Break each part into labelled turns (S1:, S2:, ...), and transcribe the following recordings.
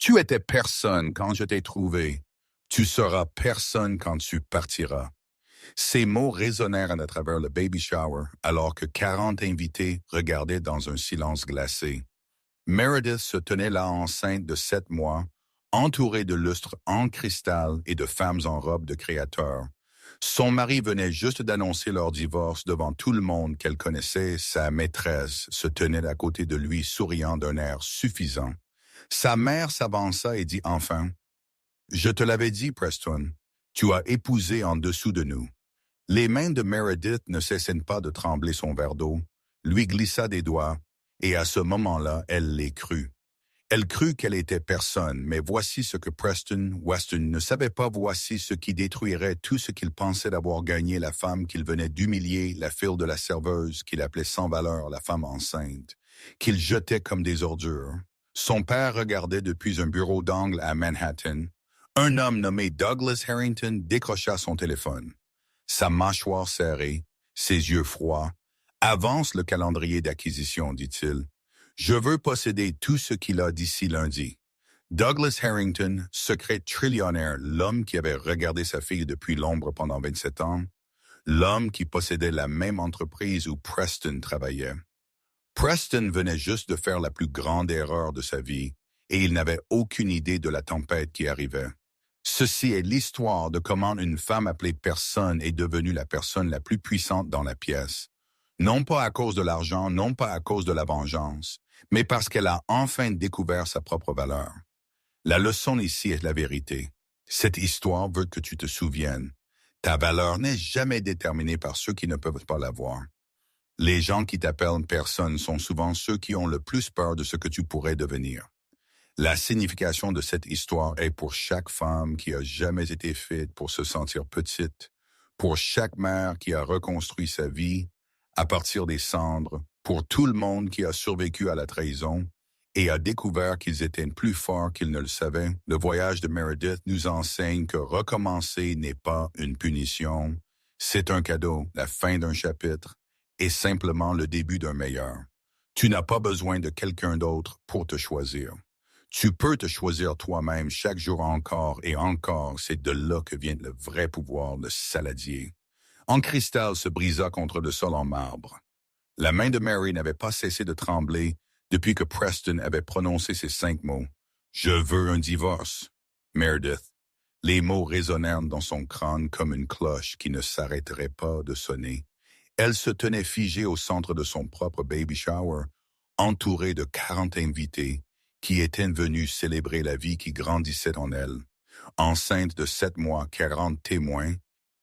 S1: Tu étais personne quand je t'ai trouvé. Tu seras personne quand tu partiras. Ces mots résonnèrent à travers le baby shower alors que 40 invités regardaient dans un silence glacé. Meredith se tenait là enceinte de 7 mois, entourée de lustres en cristal et de femmes en robe de créateur. Son mari venait juste d'annoncer leur divorce devant tout le monde qu'elle connaissait. Sa maîtresse se tenait à côté de lui, souriant d'un air suffisant. Sa mère s'avança et dit enfin, « Je te l'avais dit, Preston, tu as épousé en dessous de nous. » Les mains de Meredith ne cessaient pas de trembler son verre d'eau, lui glissa des doigts, et à ce moment-là, elle les crut. Elle crut qu'elle était personne, mais voici ce que Preston Weston ne savait pas, voici ce qui détruirait tout ce qu'il pensait d'avoir gagné, la femme qu'il venait d'humilier, la fille de la serveuse qu'il appelait sans valeur, la femme enceinte, qu'il jetait comme des ordures. Son père regardait depuis un bureau d'angle à Manhattan. Un homme nommé Douglas Harrington décrocha son téléphone. Sa mâchoire serrée, ses yeux froids. « Avance le calendrier d'acquisition, dit-il. Je veux posséder tout ce qu'il a d'ici lundi. » Douglas Harrington, secret trillionnaire, l'homme qui avait regardé sa fille depuis l'ombre pendant 27 ans, l'homme qui possédait la même entreprise où Preston travaillait. Preston venait juste de faire la plus grande erreur de sa vie et il n'avait aucune idée de la tempête qui arrivait. Ceci est l'histoire de comment une femme appelée personne est devenue la personne la plus puissante dans la pièce. Non pas à cause de l'argent, non pas à cause de la vengeance, mais parce qu'elle a enfin découvert sa propre valeur. La leçon ici est la vérité. Cette histoire veut que tu te souviennes. Ta valeur n'est jamais déterminée par ceux qui ne peuvent pas la voir. Les gens qui t'appellent personne sont souvent ceux qui ont le plus peur de ce que tu pourrais devenir. La signification de cette histoire est pour chaque femme qui a jamais été faite pour se sentir petite, pour chaque mère qui a reconstruit sa vie à partir des cendres, pour tout le monde qui a survécu à la trahison et a découvert qu'ils étaient plus forts qu'ils ne le savaient. Le voyage de Meredith nous enseigne que recommencer n'est pas une punition, c'est un cadeau, la fin d'un chapitre et simplement le début d'un meilleur. Tu n'as pas besoin de quelqu'un d'autre pour te choisir. Tu peux te choisir toi-même chaque jour encore et encore, c'est de là que vient le vrai pouvoir, le saladier. En cristal se brisa contre le sol en marbre. La main de Mary n'avait pas cessé de trembler depuis que Preston avait prononcé ces 5 mots. « Je veux un divorce. » Meredith. Les mots résonnèrent dans son crâne comme une cloche qui ne s'arrêterait pas de sonner. Elle se tenait figée au centre de son propre baby shower, entourée de 40 invités, qui étaient venus célébrer la vie qui grandissait en elle. Enceinte de 7 mois, 40 témoins,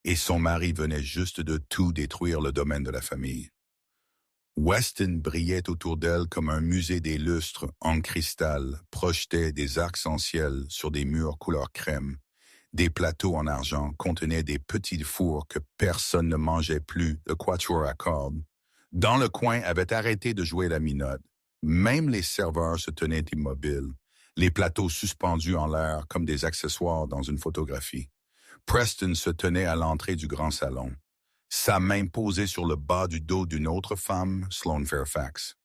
S1: et son mari venait juste de tout détruire le domaine de la famille. Weston brillait autour d'elle comme un musée des lustres en cristal, projetait des arcs-en-ciel sur des murs couleur crème. Des plateaux en argent contenaient des petits fours que personne ne mangeait plus, le quatuor à cordes. Dans le coin avait arrêté de jouer la minotte. Même les serveurs se tenaient immobiles, les plateaux suspendus en l'air comme des accessoires dans une photographie. Preston se tenait à l'entrée du grand salon, sa main posée sur le bas du dos d'une autre femme, Sloane Fairfax.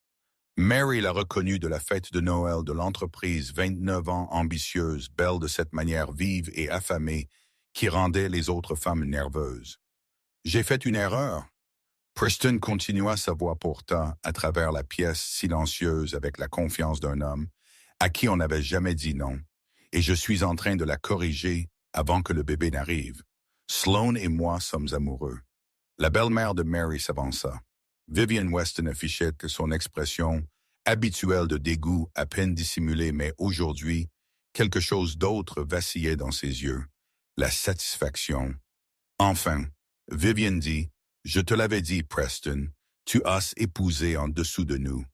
S1: Mary l'a reconnue de la fête de Noël de l'entreprise, 29 ans, ambitieuse, belle de cette manière vive et affamée qui rendait les autres femmes nerveuses. « J'ai fait une erreur. » Preston continua sa voix pourtant à travers la pièce silencieuse avec la confiance d'un homme à qui on n'avait jamais dit non, et je suis en train de la corriger avant que le bébé n'arrive. Sloane et moi sommes amoureux. La belle-mère de Mary s'avança. Vivian Weston affichait son expression habituelle de dégoût à peine dissimulée, mais aujourd'hui, quelque chose d'autre vacillait dans ses yeux. La satisfaction. Enfin, Vivian dit, « Je te l'avais dit, Preston, tu as épousé en dessous de nous. »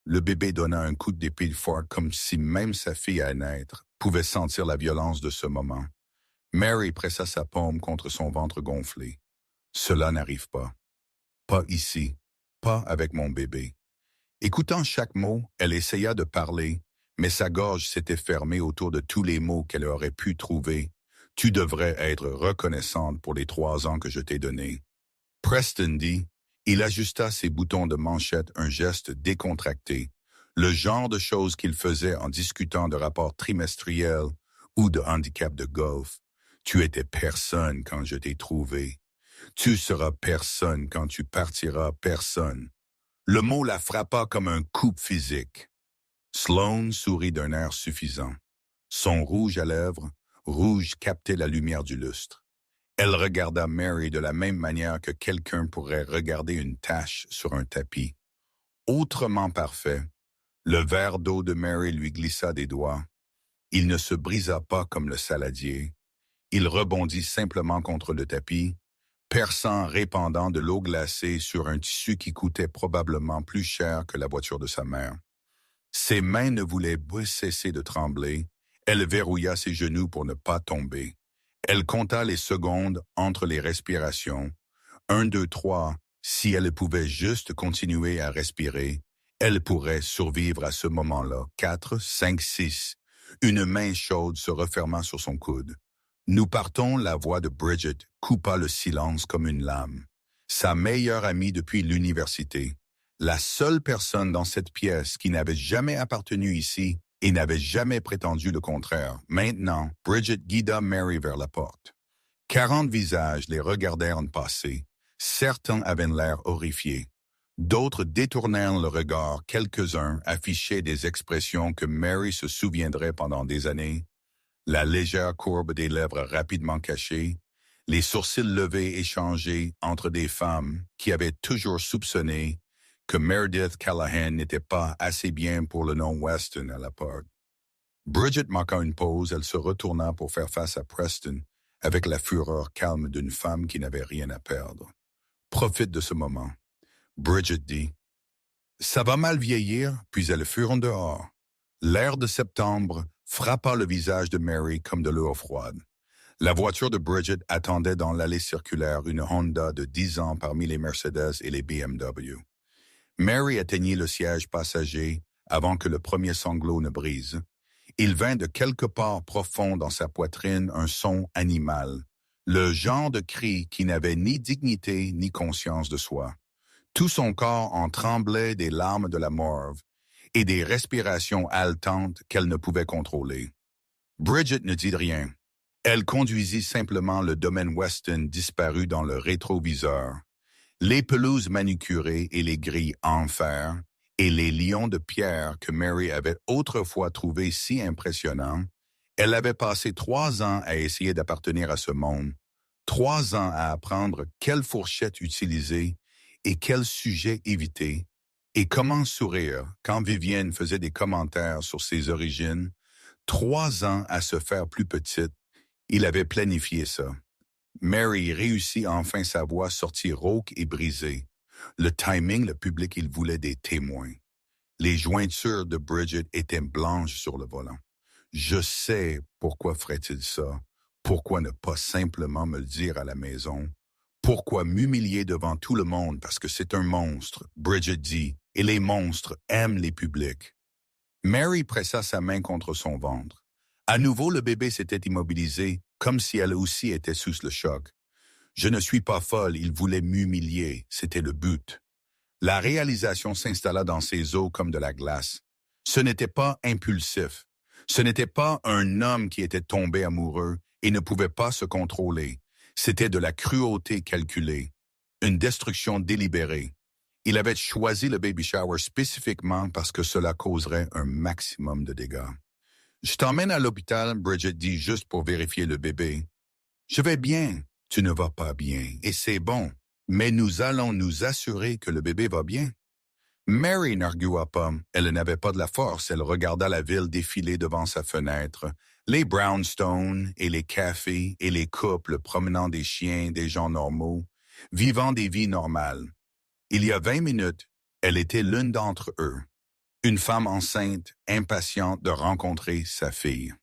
S1: Le bébé donna un coup d'épée fort comme si même sa fille à naître pouvait sentir la violence de ce moment. Mary pressa sa paume contre son ventre gonflé. « Cela n'arrive pas. Pas ici. Pas avec mon bébé. » Écoutant chaque mot, elle essaya de parler, mais sa gorge s'était fermée autour de tous les mots qu'elle aurait pu trouver. « Tu devrais être reconnaissante pour les 3 ans que je t'ai donnés. » Preston dit, il ajusta ses boutons de manchette, un geste décontracté. Le genre de choses qu'il faisait en discutant de rapports trimestriels ou de handicap de golf. Tu étais personne quand je t'ai trouvé. Tu seras personne quand tu partiras personne. Le mot la frappa comme un coup physique. Sloane sourit d'un air suffisant. Son rouge à lèvres, rouge captait la lumière du lustre. Elle regarda Mary de la même manière que quelqu'un pourrait regarder une tache sur un tapis. Autrement parfait, le verre d'eau de Mary lui glissa des doigts. Il ne se brisa pas comme le saladier. Il rebondit simplement contre le tapis, perçant, répandant de l'eau glacée sur un tissu qui coûtait probablement plus cher que la voiture de sa mère. Ses mains ne voulaient pas cesser de trembler. Elle verrouilla ses genoux pour ne pas tomber. Elle compta les secondes entre les respirations. 1, 2, 3. Si elle pouvait juste continuer à respirer, elle pourrait survivre à ce moment-là. 4, 5, 6. Une main chaude se referma sur son coude. Nous partons, la voix de Bridget coupa le silence comme une lame. Sa meilleure amie depuis l'université. La seule personne dans cette pièce qui n'avait jamais appartenu ici et n'avait jamais prétendu le contraire. Maintenant, Bridget guida Mary vers la porte. 40 visages les regardèrent passer. Certains avaient l'air horrifiés. D'autres détournèrent le regard. Quelques-uns affichaient des expressions que Mary se souviendrait pendant des années. La légère courbe des lèvres rapidement cachées, les sourcils levés échangés entre des femmes qui avaient toujours soupçonné que Meredith Callahan n'était pas assez bien pour le nom Weston à la porte. Bridget marqua une pause, elle se retourna pour faire face à Preston avec la fureur calme d'une femme qui n'avait rien à perdre. Profite de ce moment. Bridget dit « Ça va mal vieillir », puis elles furent dehors. L'air de septembre frappa le visage de Mary comme de l'eau froide. La voiture de Bridget attendait dans l'allée circulaire une Honda de 10 ans parmi les Mercedes et les BMW. Mary atteignit le siège passager avant que le premier sanglot ne brise. Il vint de quelque part profond dans sa poitrine un son animal, le genre de cri qui n'avait ni dignité ni conscience de soi. Tout son corps en tremblait des larmes de la morve et des respirations haletantes qu'elle ne pouvait contrôler. Bridget ne dit rien. Elle conduisit simplement le domaine Weston disparu dans le rétroviseur. Les pelouses manucurées et les grilles en fer, et les lions de pierre que Mary avait autrefois trouvés si impressionnants, elle avait passé 3 ans à essayer d'appartenir à ce monde, 3 ans à apprendre quelle fourchette utiliser et quel sujet éviter, et comment sourire quand Vivienne faisait des commentaires sur ses origines, 3 ans à se faire plus petite. Il avait planifié ça. Mary réussit enfin sa voix sortir rauque et brisée. Le timing, le public, il voulait des témoins. Les jointures de Bridget étaient blanches sur le volant. Je sais pourquoi ferait-il ça. Pourquoi ne pas simplement me le dire à la maison? Pourquoi m'humilier devant tout le monde parce que c'est un monstre, Bridget dit, et les monstres aiment les publics. Mary pressa sa main contre son ventre. À nouveau, le bébé s'était immobilisé, comme si elle aussi était sous le choc. Je ne suis pas folle, il voulait m'humilier, c'était le but. La réalisation s'installa dans ses os comme de la glace. Ce n'était pas impulsif. Ce n'était pas un homme qui était tombé amoureux et ne pouvait pas se contrôler. C'était de la cruauté calculée, une destruction délibérée. Il avait choisi le baby shower spécifiquement parce que cela causerait un maximum de dégâts. Je t'emmène à l'hôpital, Bridget dit juste pour vérifier le bébé. Je vais bien. Tu ne vas pas bien, et c'est bon. Mais nous allons nous assurer que le bébé va bien. Mary n'argua pas. Elle n'avait pas de la force. Elle regarda la ville défiler devant sa fenêtre. Les brownstones et les cafés et les couples promenant des chiens, des gens normaux, vivant des vies normales. Il y a 20 minutes, elle était l'une d'entre eux. Une femme enceinte, impatiente de rencontrer sa fille.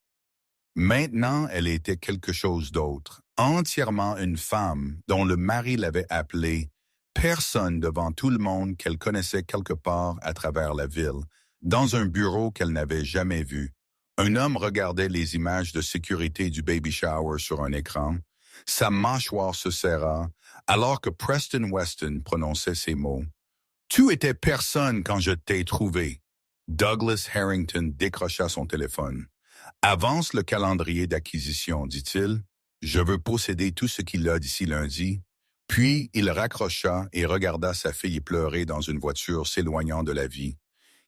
S1: Maintenant, elle était quelque chose d'autre, entièrement une femme dont le mari l'avait appelée personne devant tout le monde qu'elle connaissait quelque part à travers la ville, dans un bureau qu'elle n'avait jamais vu. Un homme regardait les images de sécurité du baby shower sur un écran. Sa mâchoire se serra alors que Preston Weston prononçait ces mots. « Tu étais personne quand je t'ai trouvé. » Douglas Harrington décrocha son téléphone. « Avance le calendrier d'acquisition, dit-il. Je veux posséder tout ce qu'il a d'ici lundi. » Puis il raccrocha et regarda sa fille pleurer dans une voiture s'éloignant de la vie.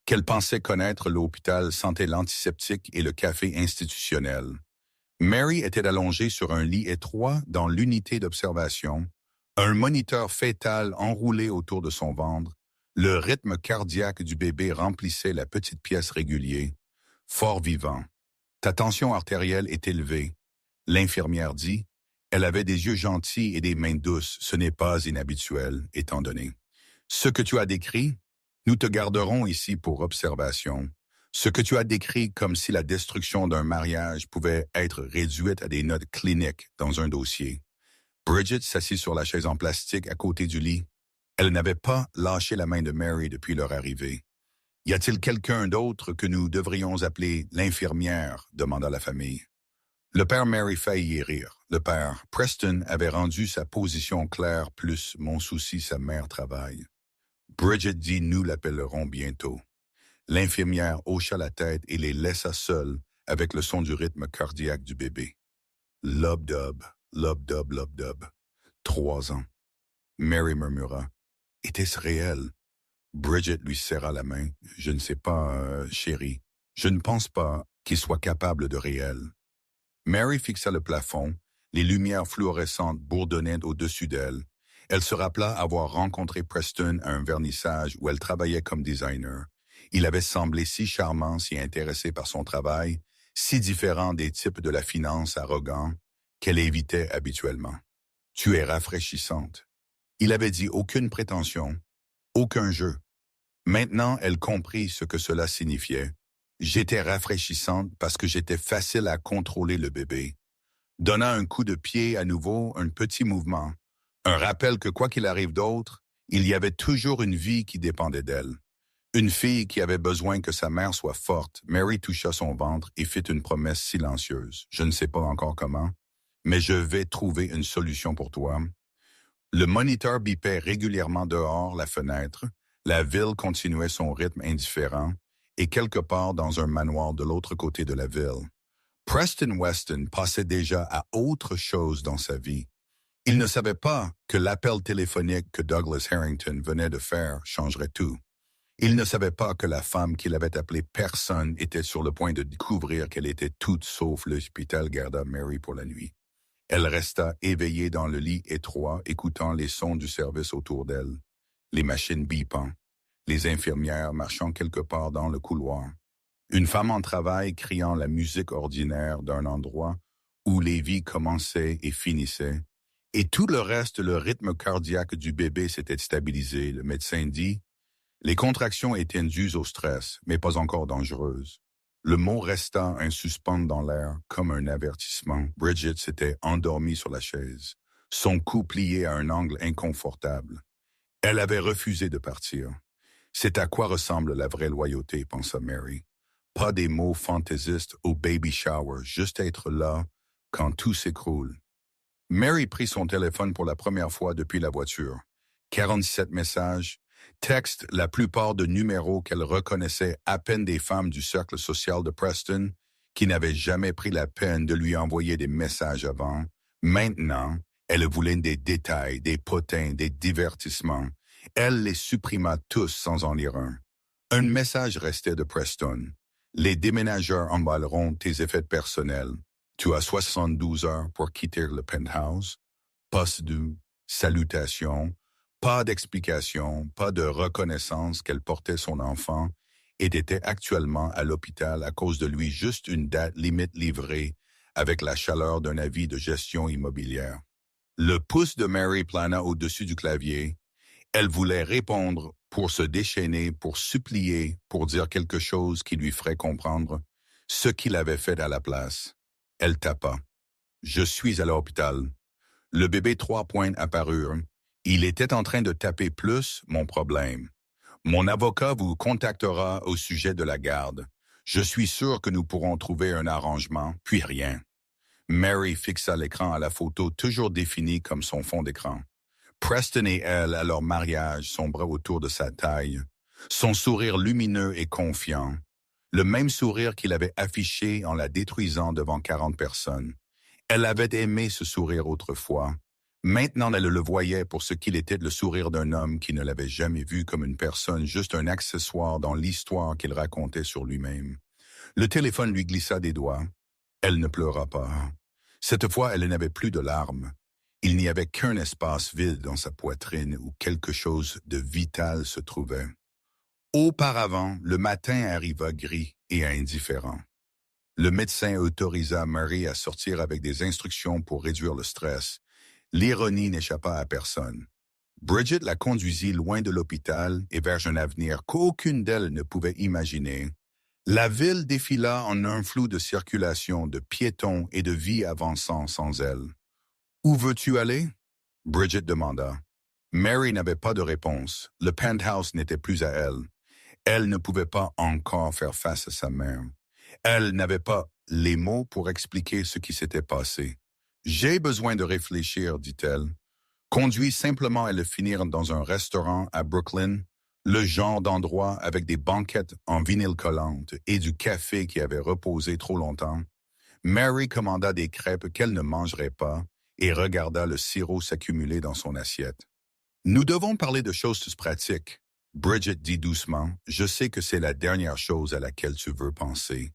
S1: Qu'elle pensait connaître l'hôpital sentait l'antiseptique et le café institutionnel. Mary était allongée sur un lit étroit dans l'unité d'observation, un moniteur fœtal enroulé autour de son ventre. Le rythme cardiaque du bébé remplissait la petite pièce régulier, fort vivant. Ta tension artérielle est élevée. L'infirmière dit, elle avait des yeux gentils et des mains douces, ce n'est pas inhabituel, étant donné. Ce que tu as décrit, nous te garderons ici pour observation. Ce que tu as décrit comme si la destruction d'un mariage pouvait être réduite à des notes cliniques dans un dossier. Bridget s'assit sur la chaise en plastique à côté du lit. Elle n'avait pas lâché la main de Mary depuis leur arrivée. « Y a-t-il quelqu'un d'autre que nous devrions appeler l'infirmière ?» demanda la famille. Le père Mary faillit rire. Le père Preston avait rendu sa position claire plus « mon souci, sa mère travaille ». Bridget dit « nous l'appellerons bientôt ». L'infirmière hocha la tête et les laissa seuls avec le son du rythme cardiaque du bébé. Lob-dob, lob-dob, lob-dob. 3 ans. Mary murmura. Était-ce réel? Bridget lui serra la main. Je ne sais pas, chérie. Je ne pense pas qu'il soit capable de réel. Mary fixa le plafond. Les lumières fluorescentes bourdonnaient au-dessus d'elle. Elle se rappela avoir rencontré Preston à un vernissage où elle travaillait comme designer. Il avait semblé si charmant, si intéressé par son travail, si différent des types de la finance arrogants qu'elle évitait habituellement. « Tu es rafraîchissante. » Il avait dit aucune prétention, aucun jeu. Maintenant, elle comprit ce que cela signifiait. J'étais rafraîchissante parce que j'étais facile à contrôler le bébé. Donna un coup de pied à nouveau, un petit mouvement. Un rappel que quoi qu'il arrive d'autre, il y avait toujours une vie qui dépendait d'elle. Une fille qui avait besoin que sa mère soit forte. Mary toucha son ventre et fit une promesse silencieuse. Je ne sais pas encore comment, mais je vais trouver une solution pour toi. Le moniteur bipait régulièrement dehors la fenêtre. La ville continuait son rythme indifférent et quelque part dans un manoir de l'autre côté de la ville. Preston Weston passait déjà à autre chose dans sa vie. Il ne savait pas que l'appel téléphonique que Douglas Harrington venait de faire changerait tout. Il ne savait pas que la femme qu'il avait appelée personne était sur le point de découvrir qu'elle était toute sauf l'hôpital garda Mary pour la nuit. Elle resta éveillée dans le lit étroit, écoutant les sons du service autour d'elle, les machines bipant, les infirmières marchant quelque part dans le couloir, une femme en travail criant la musique ordinaire d'un endroit où les vies commençaient et finissaient, et tout le reste, le rythme cardiaque du bébé s'était stabilisé. Le médecin dit « Les contractions étaient dues au stress, mais pas encore dangereuses. » Le mot resta un suspens dans l'air, comme un avertissement. Bridget s'était endormie sur la chaise, son cou plié à un angle inconfortable. Elle avait refusé de partir. C'est à quoi ressemble la vraie loyauté, pensa Mary. Pas des mots fantaisistes au baby shower, juste être là quand tout s'écroule. Mary prit son téléphone pour la première fois depuis la voiture. 47 messages, textes, la plupart de numéros qu'elle reconnaissait à peine des femmes du cercle social de Preston, qui n'avaient jamais pris la peine de lui envoyer des messages avant. Maintenant, elle voulait des détails, des potins, des divertissements. Elle les supprima tous sans en lire un. Un message restait de Preston. Les déménageurs emballeront tes effets personnels. Tu as 72 heures pour quitter le penthouse. Poste doux, salutations, pas d'explication, pas de reconnaissance qu'elle portait son enfant et était actuellement à l'hôpital à cause de lui, juste une date limite livrée avec la chaleur d'un avis de gestion immobilière. Le pouce de Mary plana au-dessus du clavier. Elle voulait répondre pour se déchaîner, pour supplier, pour dire quelque chose qui lui ferait comprendre ce qu'il avait fait à la place. Elle tapa. « Je suis à l'hôpital. » Le bébé 3 pointes apparurent. Il était en train de taper plus mon problème. Mon avocat vous contactera au sujet de la garde. Je suis sûr que nous pourrons trouver un arrangement, puis rien. Mary fixa l'écran à la photo toujours définie comme son fond d'écran. Preston et elle, à leur mariage, son bras autour de sa taille. Son sourire lumineux et confiant, le même sourire qu'il avait affiché en la détruisant devant 40 personnes. Elle avait aimé ce sourire autrefois. Maintenant, elle le voyait pour ce qu'il était le sourire d'un homme qui ne l'avait jamais vu comme une personne, juste un accessoire dans l'histoire qu'il racontait sur lui-même. Le téléphone lui glissa des doigts. Elle ne pleura pas. Cette fois, elle n'avait plus de larmes. Il n'y avait qu'un espace vide dans sa poitrine où quelque chose de vital se trouvait. Auparavant, le matin arriva gris et indifférent. Le médecin autorisa Mary à sortir avec des instructions pour réduire le stress. L'ironie n'échappa à personne. Bridget la conduisit loin de l'hôpital et vers un avenir qu'aucune d'elles ne pouvait imaginer. La ville défila en un flou de circulation, de piétons et de vie avançant sans elle. « Où veux-tu aller? » Bridget demanda. Mary n'avait pas de réponse. Le penthouse n'était plus à elle. Elle ne pouvait pas encore faire face à sa mère. Elle n'avait pas les mots pour expliquer ce qui s'était passé. « J'ai besoin de réfléchir, dit-elle. Conduis simplement à le finir dans un restaurant à Brooklyn, le genre d'endroit avec des banquettes en vinyle collante et du café qui avait reposé trop longtemps. Mary commanda des crêpes qu'elle ne mangerait pas et regarda le sirop s'accumuler dans son assiette. « Nous devons parler de choses pratiques. » Bridget dit doucement, « Je sais que c'est la dernière chose à laquelle tu veux penser.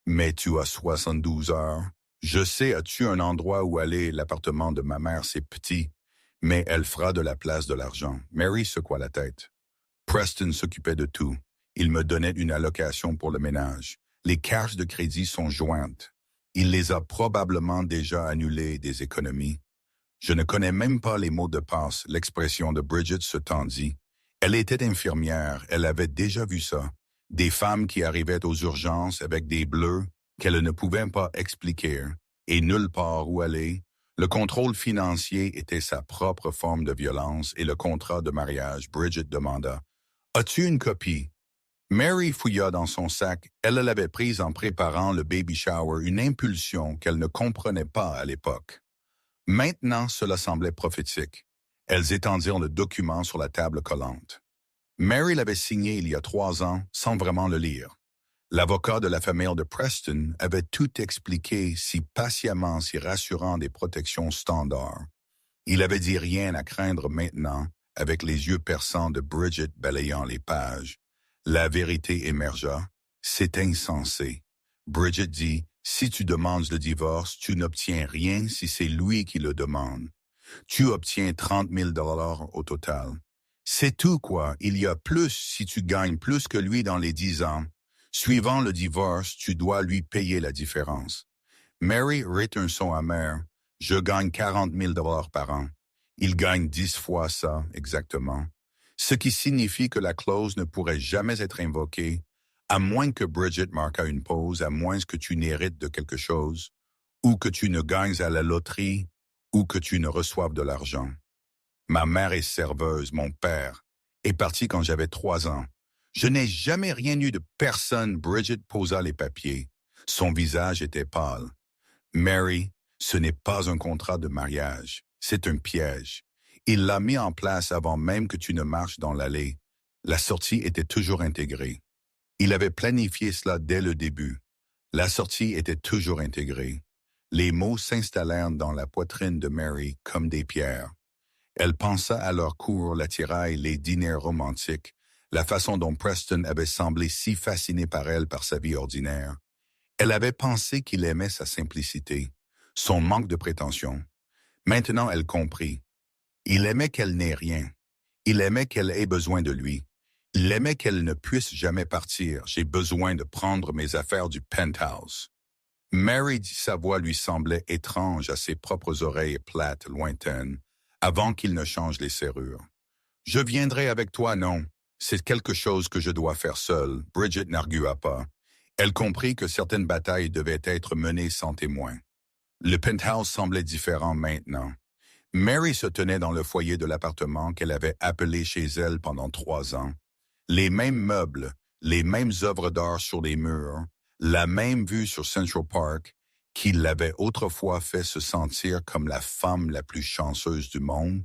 S1: Mais tu as 72 heures. Je sais, as-tu un endroit où aller? L'appartement de ma mère, c'est petit. Mais elle fera de la place de l'argent. » Mary secoua la tête. Preston s'occupait de tout. Il me donnait une allocation pour le ménage. Les cartes de crédit sont jointes. Il les a probablement déjà annulées des économies. Je ne connais même pas les mots de passe. L'expression de Bridget se tendit. Elle était infirmière, elle avait déjà vu ça. Des femmes qui arrivaient aux urgences avec des bleus qu'elles ne pouvaient pas expliquer, et nulle part où aller. Le contrôle financier était sa propre forme de violence et le contrat de mariage. Bridget demanda « As-tu une copie? » Mary fouilla dans son sac. Elle l'avait prise en préparant le baby shower, une impulsion qu'elle ne comprenait pas à l'époque. Maintenant, cela semblait prophétique. Elles étendirent le document sur la table collante. Mary l'avait signé il y a 3 ans sans vraiment le lire. L'avocat de la famille de Preston avait tout expliqué si patiemment, si rassurant des protections standards. Il avait dit rien à craindre maintenant, avec les yeux perçants de Bridget balayant les pages. La vérité émergea. C'est insensé. Bridget dit, si tu demandes le divorce, tu n'obtiens rien si c'est lui qui le demande. Tu obtiens 30 000 $ au total. C'est tout quoi, il y a plus si tu gagnes plus que lui dans les 10 ans. Suivant le divorce, tu dois lui payer la différence. Mary rit un son amer. Je gagne 40 000 $ par an. Il gagne 10 fois ça, exactement. Ce qui signifie que la clause ne pourrait jamais être invoquée, à moins que Bridget marque une pause, à moins que tu n'hérites de quelque chose, ou que tu ne gagnes à la loterie, ou que tu ne reçoives de l'argent. Ma mère est serveuse, mon père est parti quand j'avais 3 ans. Je n'ai jamais rien eu de personne. Bridget posa les papiers. Son visage était pâle. Mary, ce n'est pas un contrat de mariage, c'est un piège. Il l'a mis en place avant même que tu ne marches dans l'allée. La sortie était toujours intégrée. Il avait planifié cela dès le début. La sortie était toujours intégrée. Les mots s'installèrent dans la poitrine de Mary comme des pierres. Elle pensa à leur cours, l'attirail, les dîners romantiques, la façon dont Preston avait semblé si fasciné par elle par sa vie ordinaire. Elle avait pensé qu'il aimait sa simplicité, son manque de prétention. Maintenant, elle comprit. Il aimait qu'elle n'ait rien. Il aimait qu'elle ait besoin de lui. Il aimait qu'elle ne puisse jamais partir. J'ai besoin de prendre mes affaires du penthouse. Mary dit sa voix lui semblait étrange à ses propres oreilles plates, lointaines, avant qu'il ne change les serrures. Je viendrai avec toi, non. C'est quelque chose que je dois faire seule. Bridget n'argua pas. Elle comprit que certaines batailles devaient être menées sans témoin. Le penthouse semblait différent maintenant. Mary se tenait dans le foyer de l'appartement qu'elle avait appelé chez elle pendant 3 ans. Les mêmes meubles, les mêmes œuvres d'art sur les murs, la même vue sur Central Park, qui l'avait autrefois fait se sentir comme la femme la plus chanceuse du monde,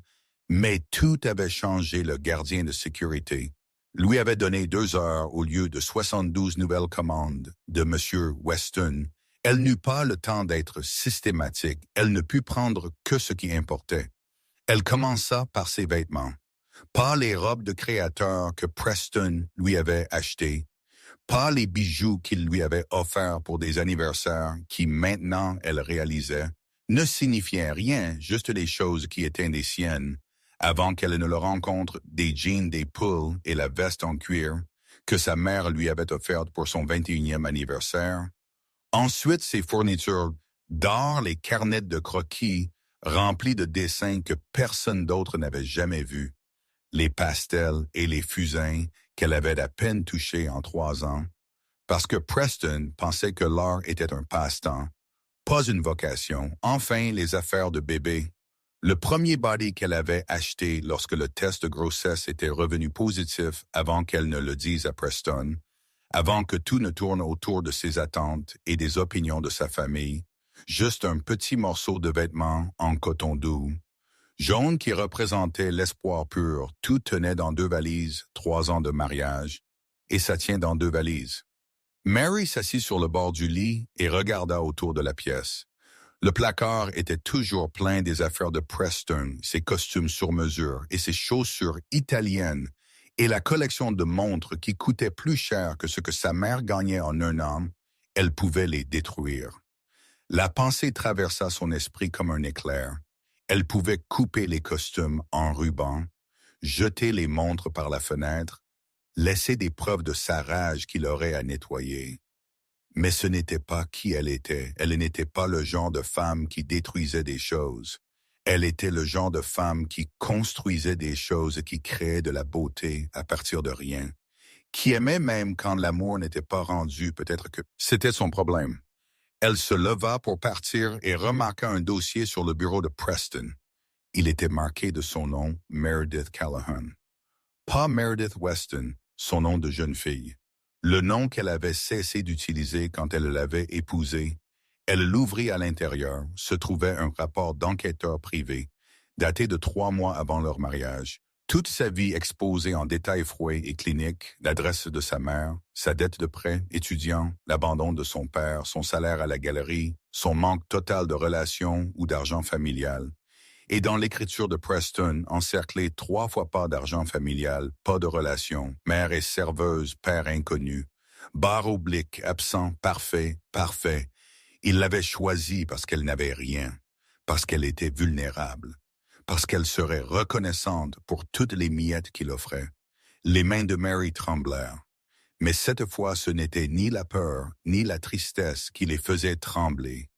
S1: mais tout avait changé. Le gardien de sécurité, lui avait donné 2 heures au lieu de 72 nouvelles commandes de M. Weston. Elle n'eut pas le temps d'être systématique. Elle ne put prendre que ce qui importait. Elle commença par ses vêtements. Pas les robes de créateur que Preston lui avait achetées, pas les bijoux qu'il lui avait offerts pour des anniversaires qui maintenant elle réalisait, ne signifiaient rien, juste des choses qui étaient des siennes, avant qu'elle ne le rencontre des jeans, des pulls et la veste en cuir que sa mère lui avait offerte pour son 21e anniversaire. Ensuite, ses fournitures d'art, les carnets de croquis remplis de dessins que personne d'autre n'avait jamais vus, les pastels et les fusains qu'elle avait à peine touchés en 3 ans, parce que Preston pensait que l'art était un passe-temps, pas une vocation. Enfin, les affaires de bébé. Le premier body qu'elle avait acheté lorsque le test de grossesse était revenu positif avant qu'elle ne le dise à Preston, avant que tout ne tourne autour de ses attentes et des opinions de sa famille, juste un petit morceau de vêtement en coton doux, jaune qui représentait l'espoir pur. Tout tenait dans 2 valises, 3 ans de mariage, et ça tient dans 2 valises. Mary s'assit sur le bord du lit et regarda autour de la pièce. Le placard était toujours plein des affaires de Preston, ses costumes sur mesure et ses chaussures italiennes, et la collection de montres qui coûtaient plus cher que ce que sa mère gagnait en 1 an, elle pouvait les détruire. La pensée traversa son esprit comme un éclair. Elle pouvait couper les costumes en rubans, jeter les montres par la fenêtre, laisser des preuves de sa rage qu'il aurait à nettoyer. Mais ce n'était pas qui elle était. Elle n'était pas le genre de femme qui détruisait des choses. Elle était le genre de femme qui construisait des choses et qui créait de la beauté à partir de rien. Qui aimait même quand l'amour n'était pas rendu, peut-être que c'était son problème. Elle se leva pour partir et remarqua un dossier sur le bureau de Preston. Il était marqué de son nom, Meredith Callahan. Pas Meredith Weston, son nom de jeune fille. Le nom qu'elle avait cessé d'utiliser quand elle l'avait épousé. Elle l'ouvrit à l'intérieur, se trouvait un rapport d'enquêteur privé, daté de 3 mois avant leur mariage. Toute sa vie exposée en détails froids et cliniques, l'adresse de sa mère, sa dette de prêt, étudiant, l'abandon de son père, son salaire à la galerie, son manque total de relations ou d'argent familial. Et dans l'écriture de Preston, encerclé 3 fois pas d'argent familial, pas de relation, mère et serveuse, père inconnu, barre oblique, absent, parfait, parfait. Il l'avait choisie parce qu'elle n'avait rien, parce qu'elle était vulnérable, parce qu'elle serait reconnaissante pour toutes les miettes qu'il offrait. Les mains de Mary tremblèrent. Mais cette fois, ce n'était ni la peur, ni la tristesse qui les faisait trembler.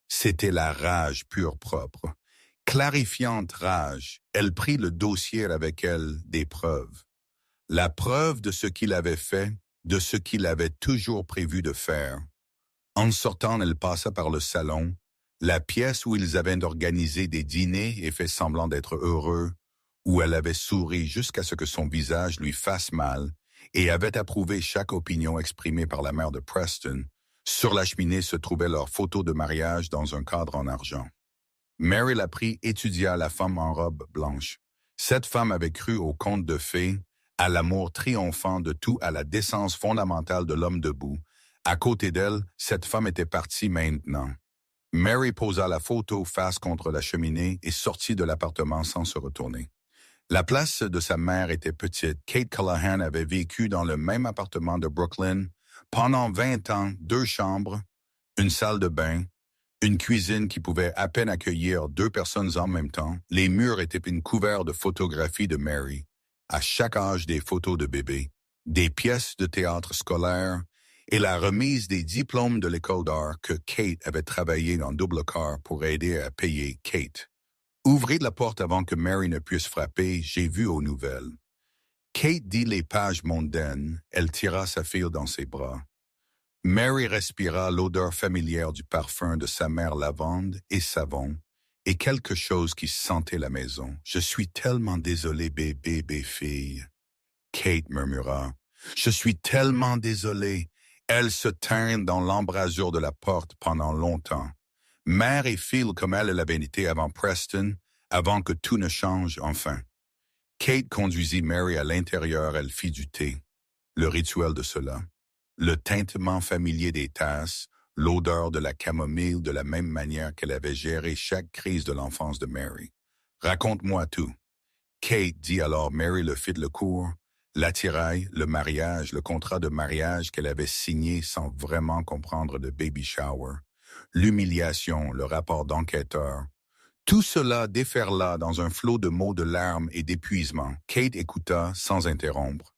S1: C'était la rage pure propre. Clarifiante rage, elle prit le dossier avec elle des preuves. La preuve de ce qu'il avait fait, de ce qu'il avait toujours prévu de faire. En sortant, elle passa par le salon, la pièce où ils avaient organisé des dîners et fait semblant d'être heureux, où elle avait souri jusqu'à ce que son visage lui fasse mal et avait approuvé chaque opinion exprimée par la mère de Preston. Sur la cheminée se trouvait leur photo de mariage dans un cadre en argent. Mary la prit, étudia la femme en robe blanche. Cette femme avait cru au conte de fées, à l'amour triomphant de tout, à la décence fondamentale de l'homme debout. À côté d'elle, cette femme était partie maintenant. Mary posa la photo face contre la cheminée et sortit de l'appartement sans se retourner. La place de sa mère était petite. Kate Callahan avait vécu dans le même appartement de Brooklyn pendant 20 ans, 2 chambres, une salle de bain, une cuisine qui pouvait à peine accueillir 2 personnes en même temps. Les murs étaient couverts de photographies de Mary, à chaque âge des photos de bébé, des pièces de théâtre scolaire et la remise des diplômes de l'école d'art que Kate avait travaillé en double quart pour aider à payer Kate. Ouvrez la porte avant que Mary ne puisse frapper, j'ai vu aux nouvelles. Kate dit les pages mondaines, elle tira sa fille dans ses bras. Mary respira l'odeur familière du parfum de sa mère lavande et savon, et quelque chose qui sentait la maison. « Je suis tellement désolée, bébé, fille. » Kate murmura. « Je suis tellement désolée. » Elle se tint dans l'embrasure de la porte pendant longtemps. Mère et fille comme elle l'avait été avant Preston, avant que tout ne change enfin. Kate conduisit Mary à l'intérieur, elle fit du thé. Le rituel de cela. Le tintement familier des tasses, l'odeur de la camomille de la même manière qu'elle avait géré chaque crise de l'enfance de Mary. Raconte-moi tout. Kate dit alors Mary le fit le cours, l'attirail, le mariage, le contrat de mariage qu'elle avait signé sans vraiment comprendre le baby shower, l'humiliation, le rapport d'enquêteur. Tout cela déferla dans un flot de mots de larmes et d'épuisement. Kate écouta sans interrompre.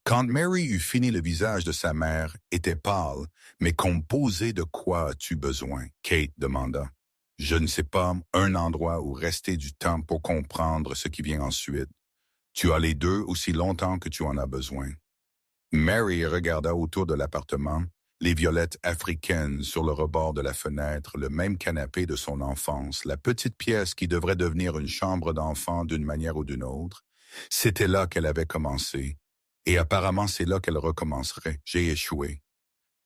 S1: Quand Mary eut fini, le visage de sa mère était pâle, mais composé de quoi as-tu besoin? Kate demanda. Je ne sais pas, un endroit où rester du temps pour comprendre ce qui vient ensuite. Tu as les deux aussi longtemps que tu en as besoin. Mary regarda autour de l'appartement, les violettes africaines sur le rebord de la fenêtre, le même canapé de son enfance, la petite pièce qui devrait devenir une chambre d'enfant d'une manière ou d'une autre. C'était là qu'elle avait commencé. Et apparemment, c'est là qu'elle recommencerait. J'ai échoué.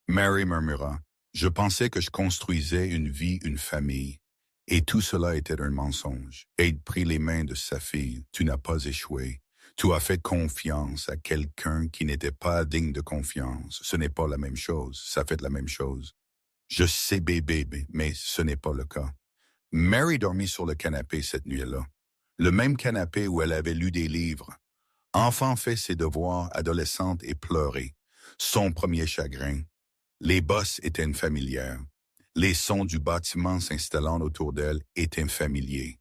S1: Mary murmura. Je pensais que je construisais une vie, une famille. Et tout cela était un mensonge. Aide prit les mains de sa fille. Tu n'as pas échoué. Tu as fait confiance à quelqu'un qui n'était pas digne de confiance. Ce n'est pas la même chose. Ça fait la même chose. Je sais, bébé, mais ce n'est pas le cas. Mary dormit sur le canapé cette nuit-là. Le même canapé où elle avait lu des livres. Enfant fait ses devoirs, adolescente et pleurait. Son premier chagrin. Les bosses étaient familières. Les sons du bâtiment s'installant autour d'elle étaient familiers.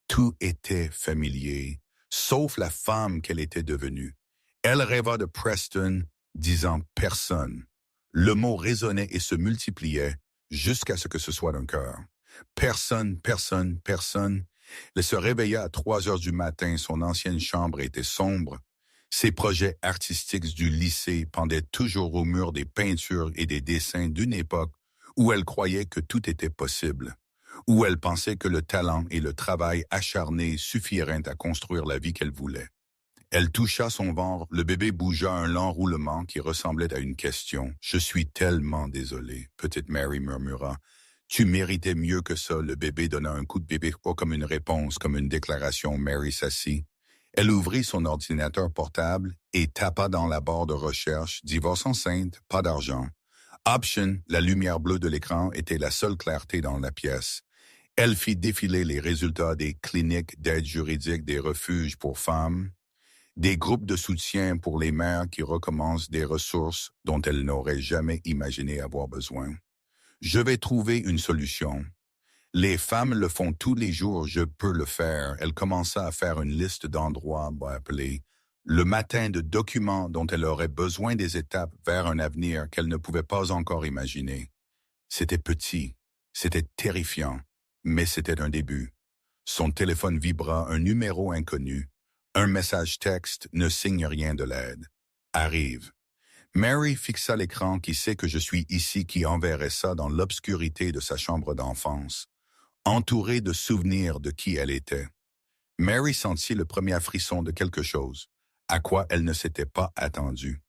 S1: Tout était familier, sauf la femme qu'elle était devenue. Elle rêva de Preston, disant « personne ». Le mot résonnait et se multipliait jusqu'à ce que ce soit un cœur. Personne, personne, personne. Elle se réveilla à 3 heures du matin, son ancienne chambre était sombre. Ses projets artistiques du lycée pendaient toujours au mur des peintures et des dessins d'une époque où elle croyait que tout était possible, où elle pensait que le talent et le travail acharné suffiraient à construire la vie qu'elle voulait. Elle toucha son ventre, le bébé bougea un lent roulement qui ressemblait à une question. « Je suis tellement désolée », petite Mary murmura. « Tu méritais mieux que ça », le bébé donna un coup de bébé, pas comme une réponse, comme une déclaration. Mary s'assit. Elle ouvrit son ordinateur portable et tapa dans la barre de recherche « Divorce enceinte, pas d'argent ». Option, la lumière bleue de l'écran, était la seule clarté dans la pièce. Elle fit défiler les résultats des cliniques d'aide juridique, des refuges pour femmes, des groupes de soutien pour les mères qui recommencent des ressources dont elles n'auraient jamais imaginé avoir besoin. Je vais trouver une solution. Les femmes le font tous les jours, je peux le faire. Elle commença à faire une liste d'endroits, appeler le matin de documents dont elle aurait besoin, des étapes vers un avenir qu'elle ne pouvait pas encore imaginer. C'était petit, c'était terrifiant, mais c'était un début. Son téléphone vibra, un numéro inconnu. Un message texte ne signe rien de l'aide. Arrive. Mary fixa l'écran. Qui sait que je suis ici, qui enverrait ça dans l'obscurité de sa chambre d'enfance, entourée de souvenirs de qui elle était. Mary sentit le premier frisson de quelque chose, à quoi elle ne s'était pas attendue.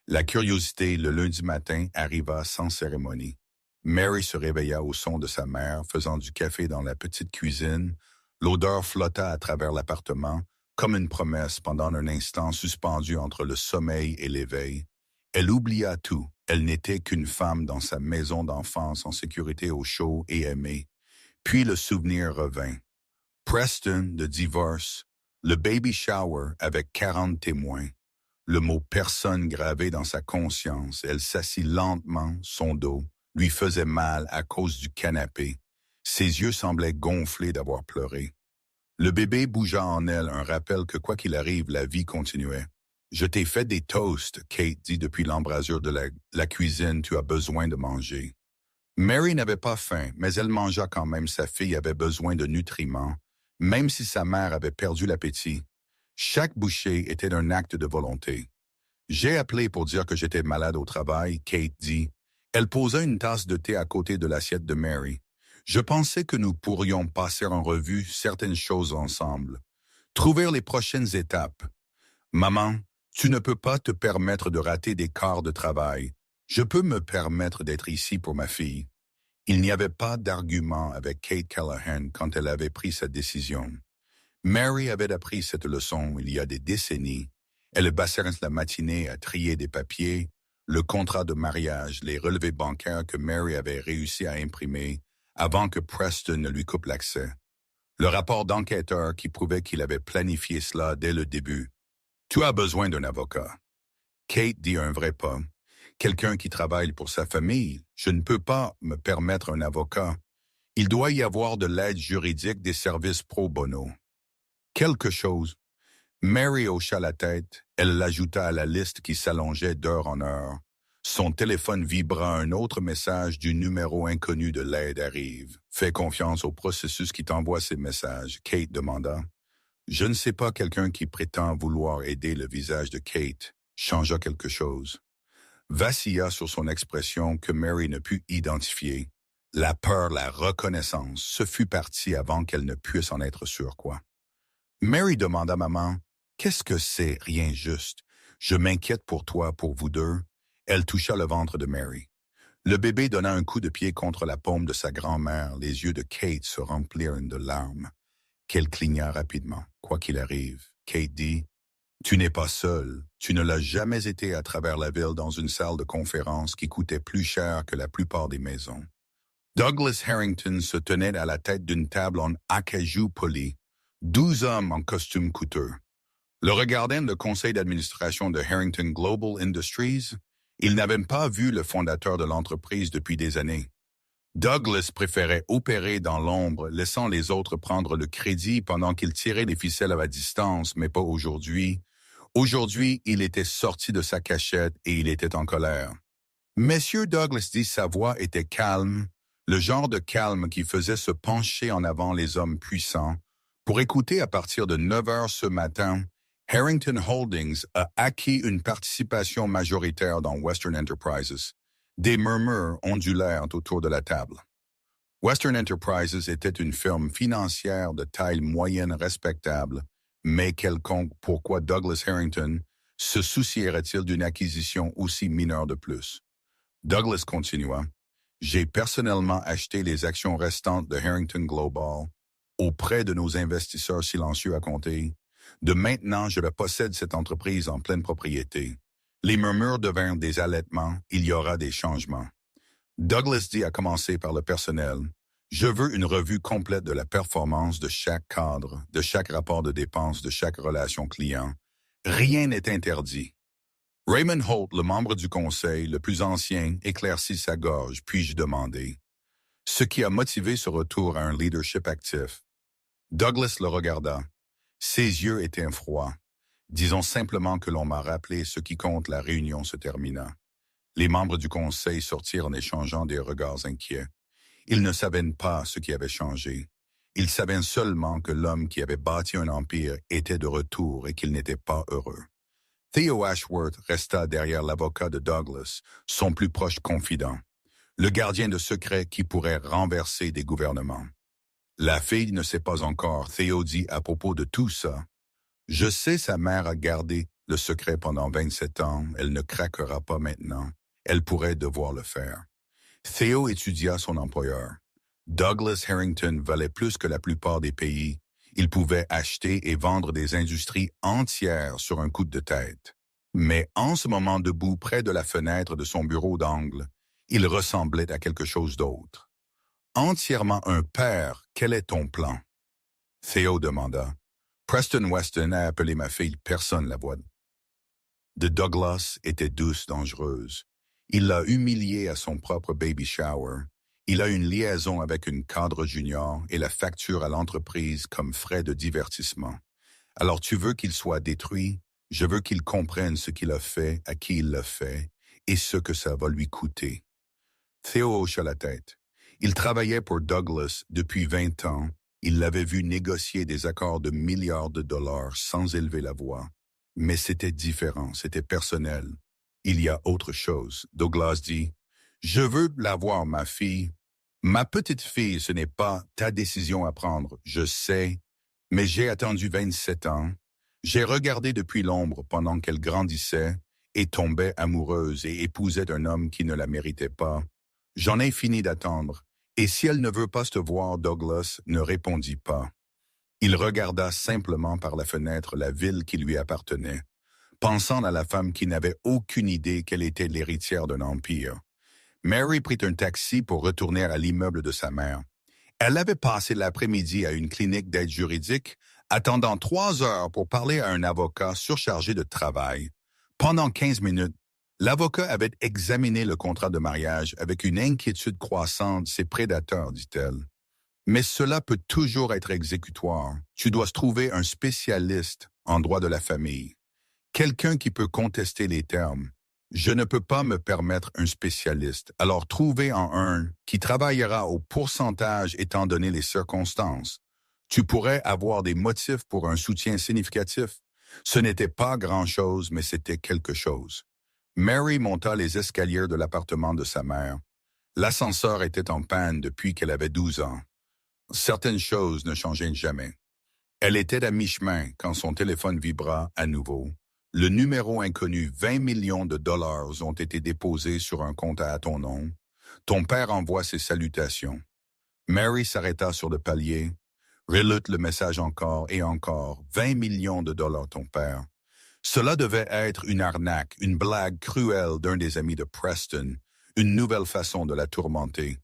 S1: La curiosité, le lundi matin, arriva sans cérémonie. Mary se réveilla au son de sa mère, faisant du café dans la petite cuisine. L'odeur flotta à travers l'appartement, comme une promesse pendant un instant suspendu entre le sommeil et l'éveil. Elle oublia tout. Elle n'était qu'une femme dans sa maison d'enfance en sécurité au chaud et aimée. Puis le souvenir revint. Preston, le divorce, le baby shower avec 40 témoins. Le mot « personne » gravé dans sa conscience. Elle s'assit lentement, son dos lui faisait mal à cause du canapé. Ses yeux semblaient gonflés d'avoir pleuré. Le bébé bougea en elle, un rappel que quoi qu'il arrive, la vie continuait. « Je t'ai fait des toasts », Kate dit depuis l'embrasure de la cuisine, « tu as besoin de manger ». Mary n'avait pas faim, mais elle mangea quand même. Sa fille avait besoin de nutriments, même si sa mère avait perdu l'appétit. Chaque bouchée était un acte de volonté. « J'ai appelé pour dire que j'étais malade au travail », Kate dit. Elle posa une tasse de thé à côté de l'assiette de Mary. « Je pensais que nous pourrions passer en revue certaines choses ensemble. Trouver les prochaines étapes. Maman, tu ne peux pas te permettre de rater des quarts de travail. Je peux me permettre d'être ici pour ma fille. » Il n'y avait pas d'argument avec Kate Callahan quand elle avait pris sa décision. Mary avait appris cette leçon il y a des décennies. Elle passait la matinée à trier des papiers, le contrat de mariage, les relevés bancaires que Mary avait réussi à imprimer avant que Preston ne lui coupe l'accès. Le rapport d'enquêteur qui prouvait qu'il avait planifié cela dès le début. Tu as besoin d'un avocat. Kate dit un vrai pas. Quelqu'un qui travaille pour sa famille, je ne peux pas me permettre un avocat. Il doit y avoir de l'aide juridique des services pro bono. Quelque chose. Mary hocha la tête, elle l'ajouta à la liste qui s'allongeait d'heure en heure. Son téléphone vibra, un autre message du numéro inconnu de l'aide arrive. Fais confiance au processus qui t'envoie ces messages, Kate demanda. Je ne sais pas, quelqu'un qui prétend vouloir aider. Le visage de Kate changea quelque chose. Vacilla sur son expression que Mary ne put identifier. La peur, la reconnaissance, ce fut parti avant qu'elle ne puisse en être sûre, quoi. Mary demanda à maman, « Qu'est-ce que c'est, rien juste? Je m'inquiète pour toi, pour vous deux. » Elle toucha le ventre de Mary. Le bébé donna un coup de pied contre la paume de sa grand-mère. Les yeux de Kate se remplirent de larmes, qu'elle cligna rapidement. Quoi qu'il arrive, Kate dit, « Tu n'es pas seul. Tu ne l'as jamais été à travers la ville dans une salle de conférence qui coûtait plus cher que la plupart des maisons. » Douglas Harrington se tenait à la tête d'une table en acajou poli, 12 hommes en costume coûteux. Le regardant le conseil d'administration de Harrington Global Industries, il n'avait pas vu le fondateur de l'entreprise depuis des années. Douglas préférait opérer dans l'ombre, laissant les autres prendre le crédit pendant qu'il tirait les ficelles à la distance, mais pas aujourd'hui. Aujourd'hui, il était sorti de sa cachette et il était en colère. Monsieur Douglas dit, sa voix était calme, le genre de calme qui faisait se pencher en avant les hommes puissants. Pour écouter à partir de 9 heures ce matin, Harrington Holdings a acquis une participation majoritaire dans Western Enterprises. Des murmures ondulèrent autour de la table. Western Enterprises était une firme financière de taille moyenne respectable, mais quelconque. Pourquoi Douglas Harrington se soucierait-il d'une acquisition aussi mineure de plus? Douglas continua. J'ai personnellement acheté les actions restantes de Harrington Global auprès de nos investisseurs silencieux à compter. De maintenant, je possède cette entreprise en pleine propriété. Les murmures devinrent des halètements, il y aura des changements. Douglas dit, à commencer par le personnel, je veux une revue complète de la performance de chaque cadre, de chaque rapport de dépenses, de chaque relation client. Rien n'est interdit. Raymond Holt, le membre du conseil, le plus ancien, éclaircit sa gorge, puis-je demandai. Ce qui a motivé ce retour à un leadership actif. Douglas le regarda. Ses yeux étaient froids. Disons simplement que l'on m'a rappelé ce qui compte, la réunion se termina. Les membres du conseil sortirent en échangeant des regards inquiets. Ils ne savaient pas ce qui avait changé. Ils savaient seulement que l'homme qui avait bâti un empire était de retour et qu'il n'était pas heureux. Theo Ashworth resta derrière l'avocat de Douglas, son plus proche confident, le gardien de secret qui pourrait renverser des gouvernements. La fille ne sait pas encore, Theo dit à propos de tout ça. Je sais, sa mère a gardé le secret pendant 27 ans, elle ne craquera pas maintenant. Elle pourrait devoir le faire. Theo étudia son employeur. Douglas Harrington valait plus que la plupart des pays. Il pouvait acheter et vendre des industries entières sur un coup de tête. Mais en ce moment debout près de la fenêtre de son bureau d'angle, il ressemblait à quelque chose d'autre. Entièrement un père, quel est ton plan? Theo demanda. Preston Weston a appelé ma fille, personne la voix de Douglas était douce, dangereuse. Il l'a humiliée à son propre baby shower. Il a une liaison avec une cadre junior et la facture à l'entreprise comme frais de divertissement. Alors tu veux qu'il soit détruit? Je veux qu'il comprenne ce qu'il a fait, à qui il l'a fait, et ce que ça va lui coûter. Theo hocha la tête. Il travaillait pour Douglas depuis 20 ans. Il l'avait vu négocier des accords de milliards de dollars sans élever la voix. Mais c'était différent, c'était personnel. Il y a autre chose. Douglas dit, « Je veux la voir, ma fille. Ma petite fille, ce n'est pas ta décision à prendre, je sais, mais j'ai attendu 27 ans. J'ai regardé depuis l'ombre pendant qu'elle grandissait et tombait amoureuse et épousait un homme qui ne la méritait pas. J'en ai fini d'attendre. Et si elle ne veut pas te voir, Douglas ne répondit pas. Il regarda simplement par la fenêtre la ville qui lui appartenait, pensant à la femme qui n'avait aucune idée qu'elle était l'héritière d'un empire. Mary prit un taxi pour retourner à l'immeuble de sa mère. Elle avait passé l'après-midi à une clinique d'aide juridique, attendant 3 heures pour parler à un avocat surchargé de travail. Pendant 15 minutes, l'avocat avait examiné le contrat de mariage avec une inquiétude croissante de ses prédateurs, dit-elle. Mais cela peut toujours être exécutoire. Tu dois trouver un spécialiste en droit de la famille. Quelqu'un qui peut contester les termes. Je ne peux pas me permettre un spécialiste, alors trouvez en un qui travaillera au pourcentage étant donné les circonstances. Tu pourrais avoir des motifs pour un soutien significatif. Ce n'était pas grand-chose, mais c'était quelque chose. Mary monta les escaliers de l'appartement de sa mère. L'ascenseur était en panne depuis qu'elle avait 12 ans. Certaines choses ne changeaient jamais. Elle était à mi-chemin quand son téléphone vibra à nouveau. Le numéro inconnu, 20 millions de dollars ont été déposés sur un compte à ton nom. Ton père envoie ses salutations. Mary s'arrêta sur le palier, relut le message encore et encore. 20 millions de dollars, ton père. Cela devait être une arnaque, une blague cruelle d'un des amis de Preston, une nouvelle façon de la tourmenter.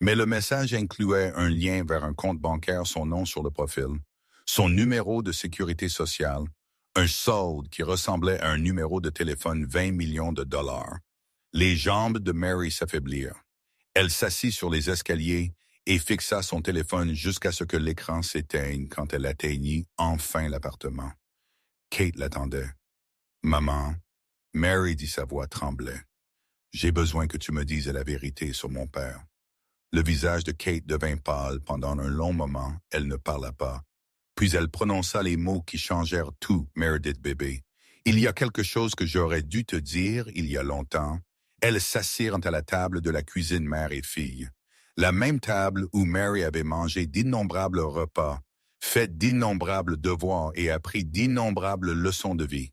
S1: Mais le message incluait un lien vers un compte bancaire, son nom sur le profil, son numéro de sécurité sociale, un solde qui ressemblait à un numéro de téléphone 20 millions de dollars. Les jambes de Mary s'affaiblirent. Elle s'assit sur les escaliers et fixa son téléphone jusqu'à ce que l'écran s'éteigne quand elle atteignit enfin l'appartement. Kate l'attendait. « Maman, » Mary dit, sa voix tremblait. « J'ai besoin que tu me dises la vérité sur mon père. » Le visage de Kate devint pâle. Pendant un long moment, elle ne parla pas. Puis elle prononça les mots qui changèrent tout, Meredith bébé. Il y a quelque chose que j'aurais dû te dire il y a longtemps. Elles s'assirent à la table de la cuisine mère et fille. La même table où Mary avait mangé d'innombrables repas, fait d'innombrables devoirs et appris d'innombrables leçons de vie.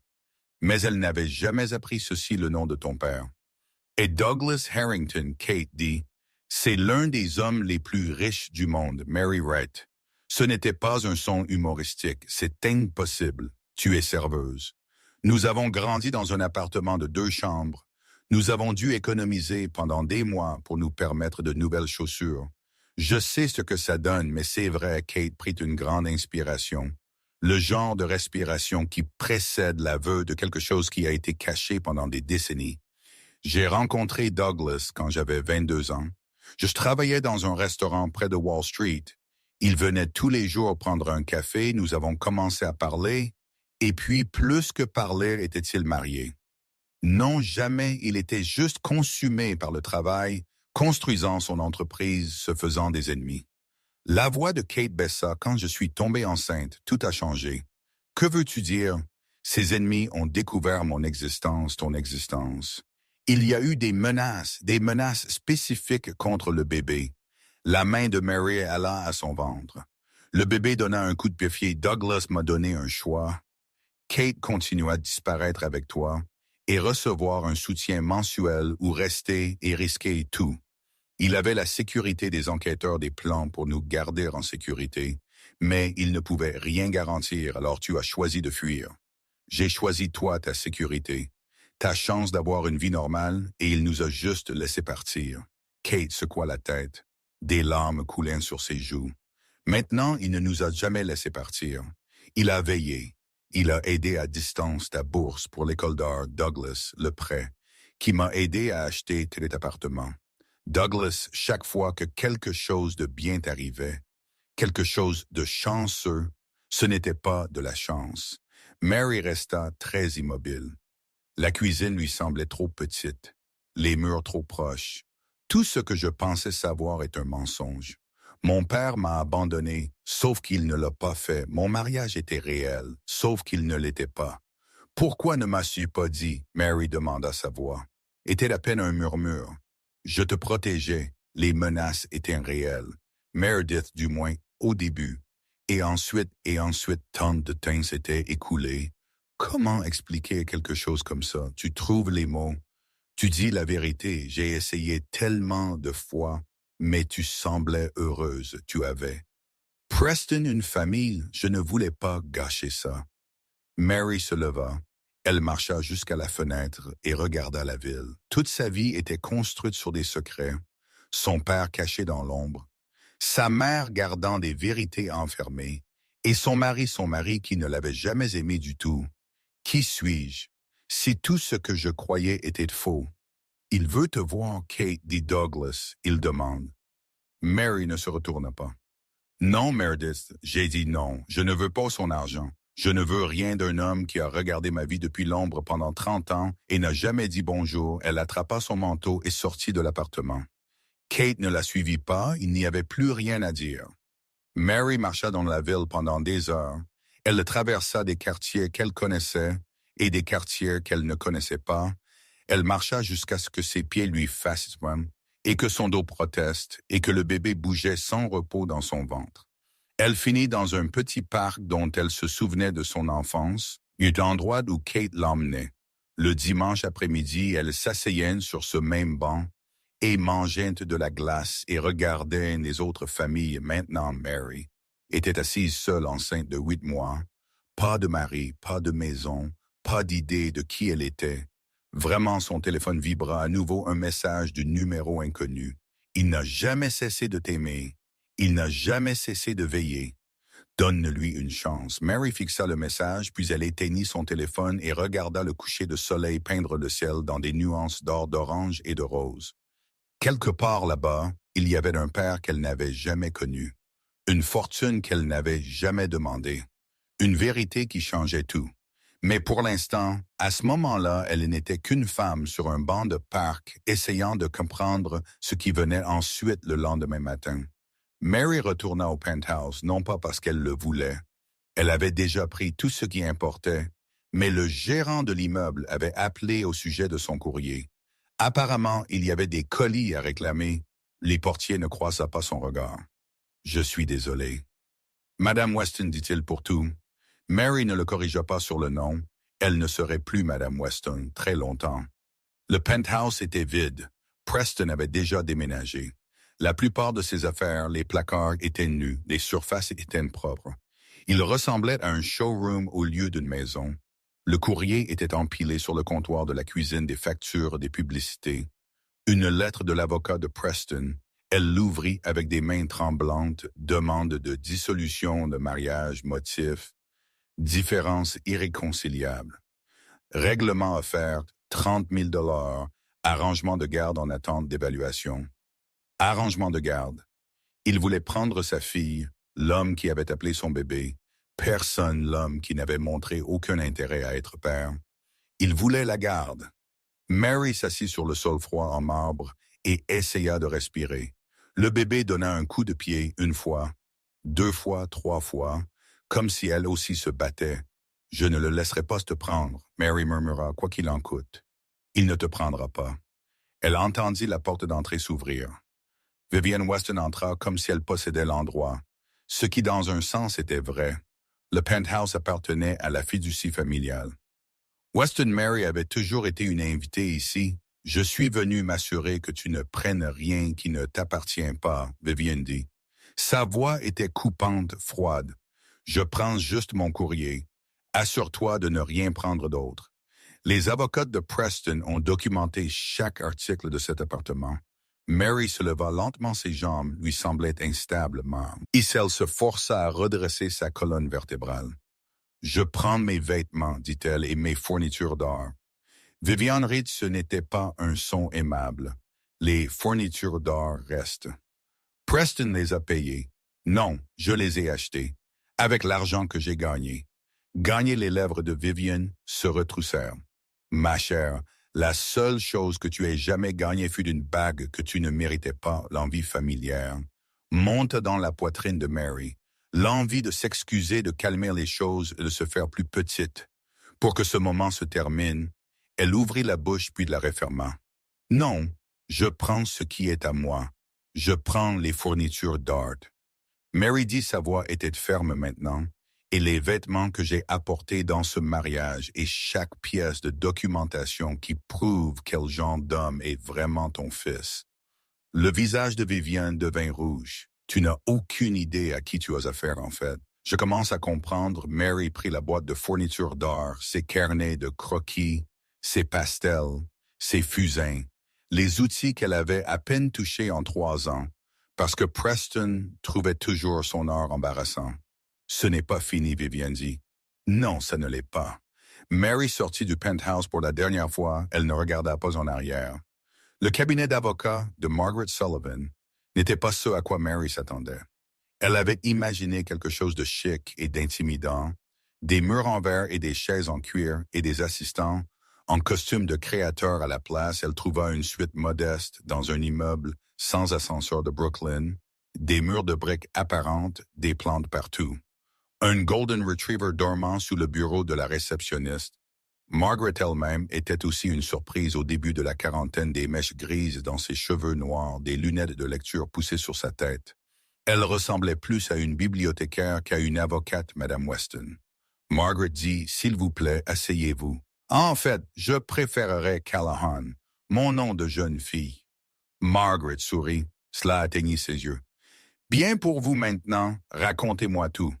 S1: Mais elle n'avait jamais appris ceci, le nom de ton père. Et Douglas Harrington, Kate dit, c'est l'un des hommes les plus riches du monde, Mary Wright. Ce n'était pas un son humoristique, c'est impossible. Tu es serveuse. Nous avons grandi dans un appartement de 2 chambres. Nous avons dû économiser pendant des mois pour nous permettre de nouvelles chaussures. Je sais ce que ça donne, mais c'est vrai, Kate prit une grande inspiration. Le genre de respiration qui précède l'aveu de quelque chose qui a été caché pendant des décennies. J'ai rencontré Douglas quand j'avais 22 ans. Je travaillais dans un restaurant près de Wall Street. Il venait tous les jours prendre un café, nous avons commencé à parler, et puis plus que parler était-il marié. Non, jamais, il était juste consumé par le travail, construisant son entreprise, se faisant des ennemis. La voix de Kate baissa quand je suis tombée enceinte, tout a changé. Que veux-tu dire? Ses ennemis ont découvert mon existence, ton existence. Il y a eu des menaces spécifiques contre le bébé. La main de Mary alla à son ventre. Le bébé donna un coup de pied. Douglas m'a donné un choix. Kate continua à disparaître avec toi et recevoir un soutien mensuel ou rester et risquer tout. Il avait la sécurité des enquêteurs des plans pour nous garder en sécurité, mais il ne pouvait rien garantir, alors tu as choisi de fuir. J'ai choisi toi, ta sécurité, ta chance d'avoir une vie normale, et il nous a juste laissé partir. Kate secoua la tête. Des larmes coulaient sur ses joues. Maintenant, il ne nous a jamais laissé partir. Il a veillé. Il a aidé à distance ta bourse pour l'école d'art Douglas, le prêt, qui m'a aidé à acheter cet appartement. Douglas, chaque fois que quelque chose de bien t'arrivait, quelque chose de chanceux, ce n'était pas de la chance. Mary resta très immobile. La cuisine lui semblait trop petite, les murs trop proches. Tout ce que je pensais savoir est un mensonge. Mon père m'a abandonné, sauf qu'il ne l'a pas fait. Mon mariage était réel, sauf qu'il ne l'était pas. Pourquoi ne m'as-tu pas dit? Mary demanda sa voix. Était à peine un murmure. Je te protégeais, les menaces étaient réelles. Meredith, du moins, au début. Et ensuite, tant de temps s'était écoulé. Comment expliquer quelque chose comme ça? Tu trouves les mots. Tu dis la vérité. J'ai essayé tellement de fois, mais tu semblais heureuse. Tu avais. Preston, une famille, je ne voulais pas gâcher ça. Mary se leva. Elle marcha jusqu'à la fenêtre et regarda la ville. Toute sa vie était construite sur des secrets. Son père caché dans l'ombre, sa mère gardant des vérités enfermées, et son mari qui ne l'avait jamais aimé du tout. Qui suis-je? Si tout ce que je croyais était faux. Il veut te voir, Kate, dit Douglas. Il demande. Mary ne se retourna pas. Non, Meredith, j'ai dit non. Je ne veux pas son argent. Je ne veux rien d'un homme qui a regardé ma vie depuis l'ombre pendant 30 ans et n'a jamais dit bonjour. Elle attrapa son manteau et sortit de l'appartement. Kate ne la suivit pas, il n'y avait plus rien à dire. Mary marcha dans la ville pendant des heures. Elle traversa des quartiers qu'elle connaissait et des quartiers qu'elle ne connaissait pas. Elle marcha jusqu'à ce que ses pieds lui fassent mal et que son dos proteste et que le bébé bougeait sans repos dans son ventre. Elle finit dans un petit parc dont elle se souvenait de son enfance, un endroit où Kate l'emmenait. Le dimanche après-midi, elle s'asseyait sur ce même banc et mangeait de la glace et regardait les autres familles. Maintenant, Mary était assise seule enceinte de 8 mois. Pas de mari, pas de maison, pas d'idée de qui elle était. Vraiment, son téléphone vibra à nouveau un message du numéro inconnu. Il n'a jamais cessé de t'aimer. Il n'a jamais cessé de veiller. Donne-lui une chance. Mary fixa le message, puis elle éteignit son téléphone et regarda le coucher de soleil peindre le ciel dans des nuances d'or, d'orange et de rose. Quelque part là-bas, il y avait un père qu'elle n'avait jamais connu, une fortune qu'elle n'avait jamais demandée, une vérité qui changeait tout. Mais pour l'instant, à ce moment-là, elle n'était qu'une femme sur un banc de parc essayant de comprendre ce qui venait ensuite le lendemain matin. Mary retourna au penthouse, non pas parce qu'elle le voulait. Elle avait déjà pris tout ce qui importait, mais le gérant de l'immeuble avait appelé au sujet de son courrier. Apparemment, il y avait des colis à réclamer. Les portiers ne croisa pas son regard. « Je suis désolé. »« Madame Weston, dit-il pour tout. » Mary ne le corrigea pas sur le nom. Elle ne serait plus Madame Weston très longtemps. Le penthouse était vide. Preston avait déjà déménagé. La plupart de ses affaires, les placards étaient nus, les surfaces étaient propres. Il ressemblait à un showroom au lieu d'une maison. Le courrier était empilé sur le comptoir de la cuisine des factures des publicités. Une lettre de l'avocat de Preston. Elle l'ouvrit avec des mains tremblantes, demande de dissolution de mariage, motif, différence irréconciliable. Règlement offert, 30 000 $, arrangement de garde en attente d'évaluation. Arrangement de garde. Il voulait prendre sa fille, l'homme qui avait appelé son bébé, personne l'homme qui n'avait montré aucun intérêt à être père. Il voulait la garde. Mary s'assit sur le sol froid en marbre et essaya de respirer. Le bébé donna un coup de pied une fois, 2 fois, 3 fois, comme si elle aussi se battait. « Je ne le laisserai pas te prendre, » Mary murmura, « quoi qu'il en coûte. »« Il ne te prendra pas. » Elle entendit la porte d'entrée s'ouvrir. Vivienne Weston entra comme si elle possédait l'endroit, ce qui dans un sens était vrai. Le penthouse appartenait à la fiducie familiale. Weston Mary avait toujours été une invitée ici. « Je suis venu m'assurer que tu ne prennes rien qui ne t'appartient pas, » Vivienne dit. Sa voix était coupante, froide. « Je prends juste mon courrier. Assure-toi de ne rien prendre d'autre. » Les avocats de Preston ont documenté chaque article de cet appartement. Mary se leva lentement, ses jambes lui semblaient instables. Elle se força à redresser sa colonne vertébrale. « Je prends mes vêtements, dit-elle, et mes fournitures d'or. » Viviane Reed, ce n'était pas un son aimable. Les fournitures d'or restent. Preston les a payées. Non, je les ai achetées. Avec l'argent que j'ai gagné. Gagné, les lèvres de Viviane se retroussèrent. Ma chère, la seule chose que tu aies jamais gagnée fut une bague que tu ne méritais pas, l'envie familière. Monte dans la poitrine de Mary. L'envie de s'excuser, de calmer les choses et de se faire plus petite. Pour que ce moment se termine, elle ouvrit la bouche puis la referma. Non, je prends ce qui est à moi. Je prends les fournitures d'art. Mary dit, sa voix était ferme maintenant, et les vêtements que j'ai apportés dans ce mariage et chaque pièce de documentation qui prouve quel genre d'homme est vraiment ton fils. Le visage de Viviane devint rouge. Tu n'as aucune idée à qui tu as affaire, en fait. Je commence à comprendre. Mary prit la boîte de fourniture d'art, ses carnets de croquis, ses pastels, ses fusains, les outils qu'elle avait à peine touchés en 3 ans, parce que Preston trouvait toujours son art embarrassant. Ce n'est pas fini, Viviane dit. Non, ça ne l'est pas. Mary sortit du penthouse pour la dernière fois, elle ne regarda pas en arrière. Le cabinet d'avocat de Margaret Sullivan n'était pas ce à quoi Mary s'attendait. Elle avait imaginé quelque chose de chic et d'intimidant, des murs en verre et des chaises en cuir et des assistants en costume de créateur à la place. Elle trouva une suite modeste dans un immeuble sans ascenseur de Brooklyn, des murs de briques apparentes, des plantes partout. Un Golden Retriever dormant sous le bureau de la réceptionniste. Margaret elle-même était aussi une surprise au début de la quarantaine, des mèches grises dans ses cheveux noirs, des lunettes de lecture poussées sur sa tête. Elle ressemblait plus à une bibliothécaire qu'à une avocate, Madame Weston. Margaret dit, « S'il vous plaît, asseyez-vous. En fait, je préférerais Callahan, mon nom de jeune fille. » Margaret sourit. Cela atteignit ses yeux. « Bien pour vous maintenant, racontez-moi tout. »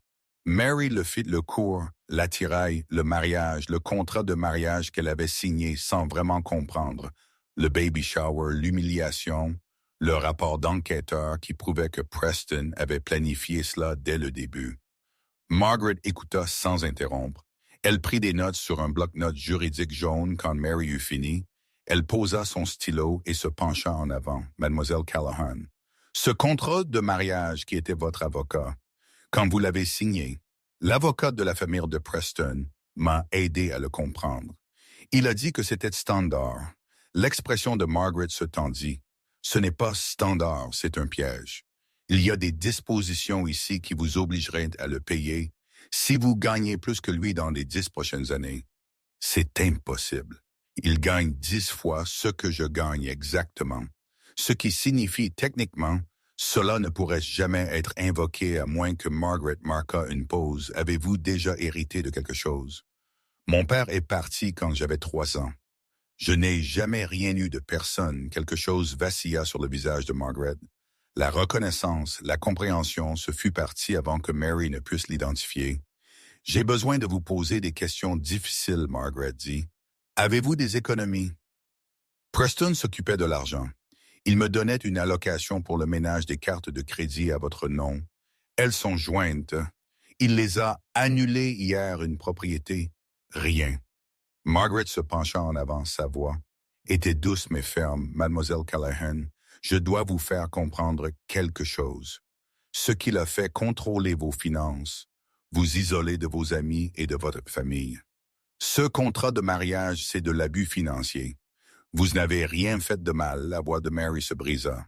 S1: Mary le fit le cours, l'attirail, le mariage, le contrat de mariage qu'elle avait signé sans vraiment comprendre, le baby shower, l'humiliation, le rapport d'enquêteur qui prouvait que Preston avait planifié cela dès le début. Margaret écouta sans interrompre. Elle prit des notes sur un bloc-notes juridique jaune quand Mary eut fini. Elle posa son stylo et se pencha en avant, Mademoiselle Callahan. Ce contrat de mariage qui était votre avocat, quand vous l'avez signé, l'avocat de la famille de Preston m'a aidé à le comprendre. Il a dit que c'était standard. L'expression de Margaret se tendit. Ce n'est pas standard, c'est un piège. Il y a des dispositions ici qui vous obligeraient à le payer si vous gagnez plus que lui dans les 10 prochaines années. C'est impossible. Il gagne 10 fois ce que je gagne exactement, ce qui signifie techniquement cela ne pourrait jamais être invoqué à moins que Margaret marquât une pause. Avez-vous déjà hérité de quelque chose? Mon père est parti quand j'avais 3 ans. Je n'ai jamais rien eu de personne. Quelque chose vacilla sur le visage de Margaret. La reconnaissance, la compréhension, ce fut parti avant que Mary ne puisse l'identifier. J'ai besoin de vous poser des questions difficiles, Margaret dit. Avez-vous des économies? Preston s'occupait de l'argent. Il me donnait une allocation pour le ménage des cartes de crédit à votre nom. Elles sont jointes. Il les a annulées hier, une propriété. Rien. Margaret se pencha en avant, sa voix était douce mais ferme. Mademoiselle Callahan, je dois vous faire comprendre quelque chose. Ce qu'il a fait contrôler vos finances, vous isoler de vos amis et de votre famille. Ce contrat de mariage, c'est de l'abus financier. Vous n'avez rien fait de mal, la voix de Mary se brisa.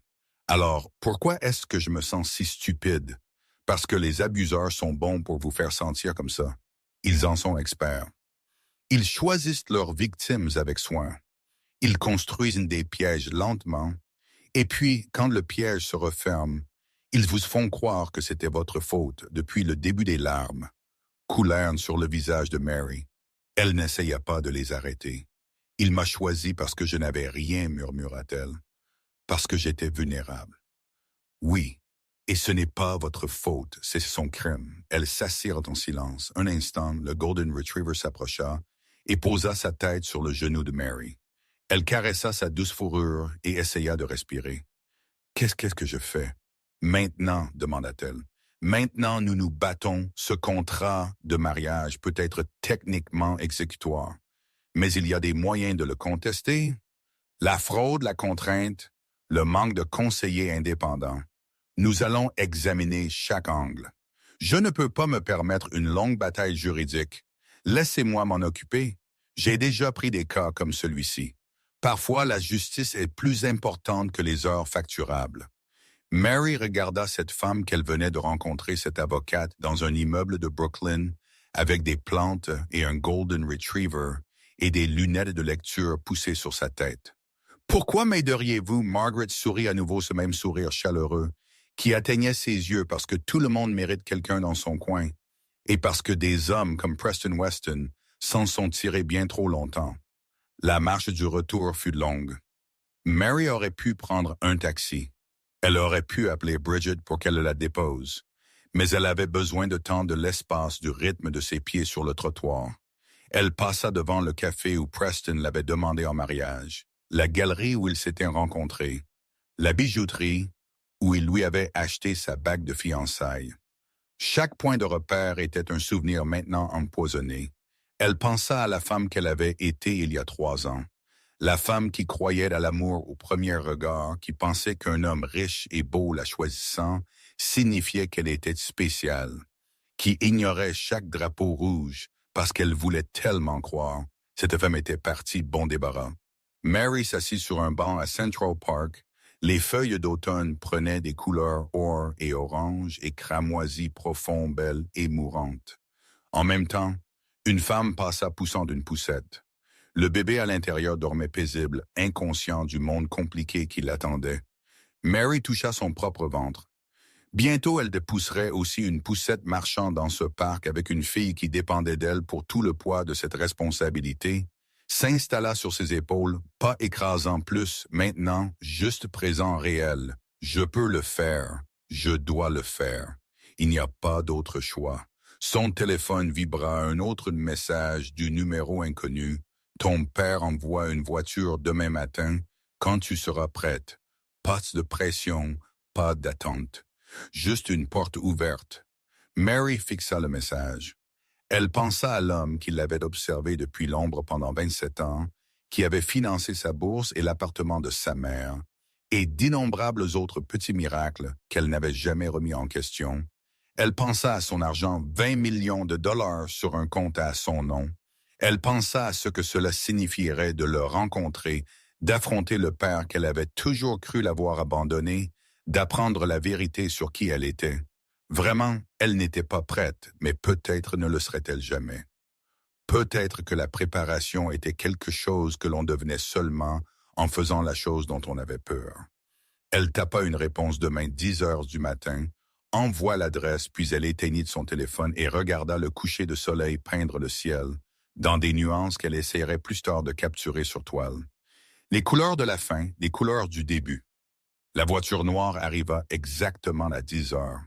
S1: Alors, pourquoi est-ce que je me sens si stupide? Parce que les abuseurs sont bons pour vous faire sentir comme ça. Ils en sont experts. Ils choisissent leurs victimes avec soin. Ils construisent des pièges lentement, et puis, quand le piège se referme, ils vous font croire que c'était votre faute depuis le début des larmes. Coulèrent sur le visage de Mary. Elle n'essaya pas de les arrêter. Il m'a choisi parce que je n'avais rien, murmura-t-elle, parce que j'étais vulnérable. Oui, et ce n'est pas votre faute, c'est son crime. Elles s'assirent en silence. Un instant, le Golden Retriever s'approcha et posa sa tête sur le genou de Mary. Elle caressa sa douce fourrure et essaya de respirer. Qu'est-ce que je fais? Maintenant, demanda-t-elle. Maintenant, nous nous battons. Ce contrat de mariage peut être techniquement exécutoire. Mais il y a des moyens de le contester. La fraude, la contrainte, le manque de conseillers indépendants. Nous allons examiner chaque angle. Je ne peux pas me permettre une longue bataille juridique. Laissez-moi m'en occuper. J'ai déjà pris des cas comme celui-ci. Parfois, la justice est plus importante que les heures facturables. Mary regarda cette femme qu'elle venait de rencontrer, cette avocate, dans un immeuble de Brooklyn, avec des plantes et un Golden Retriever et des lunettes de lecture poussées sur sa tête. « Pourquoi m'aideriez-vous » Margaret sourit à nouveau ce même sourire chaleureux, qui atteignait ses yeux parce que tout le monde mérite quelqu'un dans son coin, et parce que des hommes comme Preston Weston s'en sont tirés bien trop longtemps. La marche du retour fut longue. Mary aurait pu prendre un taxi. Elle aurait pu appeler Bridget pour qu'elle la dépose, mais elle avait besoin de temps, de l'espace, du rythme de ses pieds sur le trottoir. Elle passa devant le café où Preston l'avait demandé en mariage, la galerie où ils s'étaient rencontrés, la bijouterie où il lui avait acheté sa bague de fiançailles. Chaque point de repère était un souvenir maintenant empoisonné. Elle pensa à la femme qu'elle avait été il y a 3 ans. La femme qui croyait à l'amour au premier regard, qui pensait qu'un homme riche et beau la choisissant signifiait qu'elle était spéciale, qui ignorait chaque drapeau rouge parce qu'elle voulait tellement croire. Cette femme était partie bon débarras. Mary s'assit sur un banc à Central Park. Les feuilles d'automne prenaient des couleurs or et orange et cramoisies profondes, belles et mourantes. En même temps, une femme passa poussant d'une poussette. Le bébé à l'intérieur dormait paisible, inconscient du monde compliqué qui l'attendait. Mary toucha son propre ventre. Bientôt, elle dépousserait aussi une poussette marchant dans ce parc avec une fille qui dépendait d'elle pour tout le poids de cette responsabilité, s'installa sur ses épaules, pas écrasant plus, maintenant, juste présent réel. Je peux le faire. Je dois le faire. Il n'y a pas d'autre choix. Son téléphone vibra un autre message du numéro inconnu. Ton père envoie une voiture demain matin quand tu seras prête. Pas de pression, pas d'attente. Juste une porte ouverte. Mary fixa le message. Elle pensa à l'homme qui l'avait observé depuis l'ombre pendant 27 ans, qui avait financé sa bourse et l'appartement de sa mère, et d'innombrables autres petits miracles qu'elle n'avait jamais remis en question. Elle pensa à son argent, 20 millions de dollars sur un compte à son nom. Elle pensa à ce que cela signifierait de le rencontrer, d'affronter le père qu'elle avait toujours cru l'avoir abandonné, d'apprendre la vérité sur qui elle était. Vraiment, elle n'était pas prête, mais peut-être ne le serait-elle jamais. Peut-être que la préparation était quelque chose que l'on devenait seulement en faisant la chose dont on avait peur. Elle tapa une réponse demain 10 heures du matin, envoie l'adresse, puis elle éteignit son téléphone et regarda le coucher de soleil peindre le ciel, dans des nuances qu'elle essaierait plus tard de capturer sur toile. Les couleurs de la fin, les couleurs du début. La voiture noire arriva exactement à 10 heures.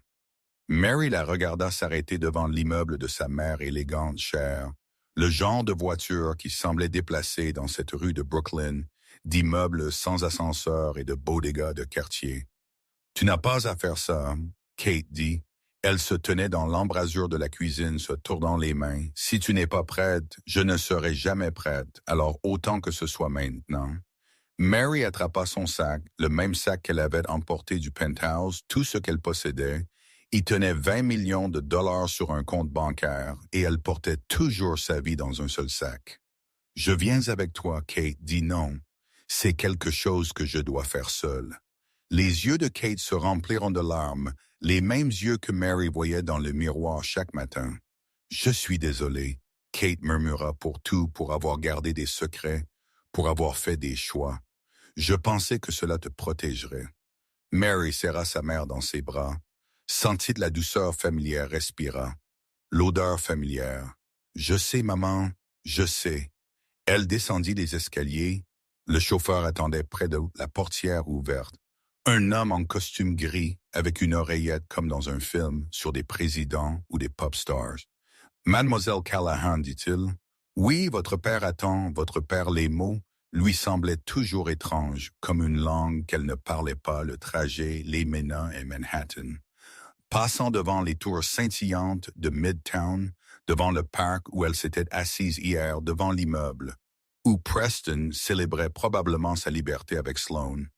S1: Mary la regarda s'arrêter devant l'immeuble de sa mère élégante, chère, le genre de voiture qui semblait déplacée dans cette rue de Brooklyn, d'immeubles sans ascenseur et de bodegas de quartier. « Tu n'as pas à faire ça, » Kate dit. Elle se tenait dans l'embrasure de la cuisine, se tournant les mains. « Si tu n'es pas prête, je ne serai jamais prête, alors autant que ce soit maintenant. » Mary attrapa son sac, le même sac qu'elle avait emporté du penthouse, tout ce qu'elle possédait. Il tenait 20 millions de dollars sur un compte bancaire et elle portait toujours sa vie dans un seul sac. « Je viens avec toi, Kate, dit non. C'est quelque chose que je dois faire seule. » Les yeux de Kate se rempliront de larmes, les mêmes yeux que Mary voyait dans le miroir chaque matin. « Je suis désolée, » Kate murmura pour avoir gardé des secrets, pour avoir fait des choix. « Je pensais que cela te protégerait. » Mary serra sa mère dans ses bras, sentit de la douceur familière, respira. L'odeur familière. « Je sais, maman, je sais. » Elle descendit les escaliers. Le chauffeur attendait près de la portière ouverte. Un homme en costume gris, avec une oreillette comme dans un film, sur des présidents ou des pop stars. « Mademoiselle Callahan, dit-il. Oui, votre père attend, votre père les mots lui semblaient toujours étranges, comme une langue qu'elle ne parlait pas, le trajet, les Ménins et Manhattan. Passant devant les tours scintillantes de Midtown, devant le parc où elle s'était assise hier, devant l'immeuble, où Preston célébrait probablement sa liberté avec Sloane.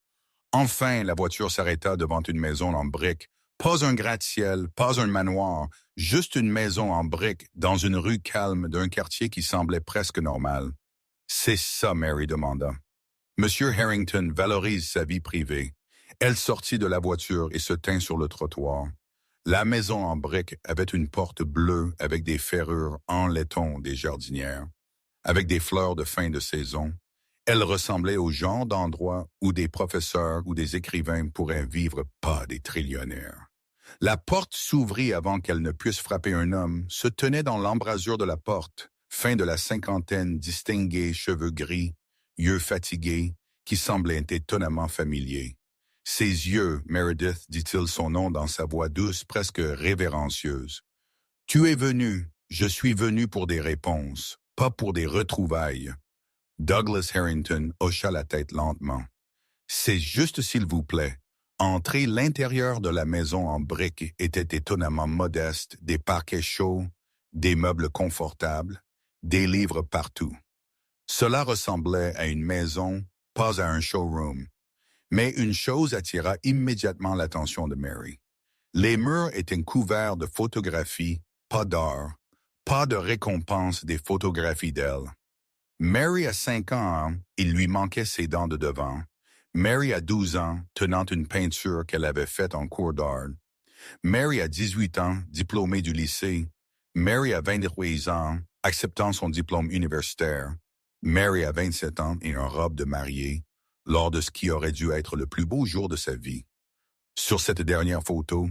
S1: Enfin, la voiture s'arrêta devant une maison en briques, pas un gratte-ciel, pas un manoir, juste une maison en briques dans une rue calme d'un quartier qui semblait presque normal. « C'est ça, Mary demanda. » Monsieur Harrington valorise sa vie privée. Elle sortit de la voiture et se tint sur le trottoir. La maison en briques avait une porte bleue avec des ferrures en laiton des jardinières, avec des fleurs de fin de saison. Elle ressemblait au genre d'endroit où des professeurs ou des écrivains pourraient vivre, pas des trillionnaires. La porte s'ouvrit avant qu'elle ne puisse frapper un homme, se tenait dans l'embrasure de la porte, fin de la cinquantaine, distingué, cheveux gris, yeux fatigués, qui semblaient étonnamment familiers. Ses yeux, Meredith, dit-il son nom dans sa voix douce, presque révérencieuse. Tu es venu, je suis venu pour des réponses, pas pour des retrouvailles. Douglas Harrington hocha la tête lentement. C'est juste s'il vous plaît. Entrer l'intérieur de la maison en briques était étonnamment modeste, des parquets chauds, des meubles confortables, des livres partout. Cela ressemblait à une maison, pas à un showroom. Mais une chose attira immédiatement l'attention de Mary. Les murs étaient couverts de photographies, pas d'art, pas de récompense des photographies d'elle. Mary a 5 ans, il lui manquait ses dents de devant. Mary a 12 ans, tenant une peinture qu'elle avait faite en cours d'art. Mary a 18 ans, diplômée du lycée. Mary a 23 ans, acceptant son diplôme universitaire. Mary a 27 ans et une robe de mariée, lors de ce qui aurait dû être le plus beau jour de sa vie. Sur cette dernière photo,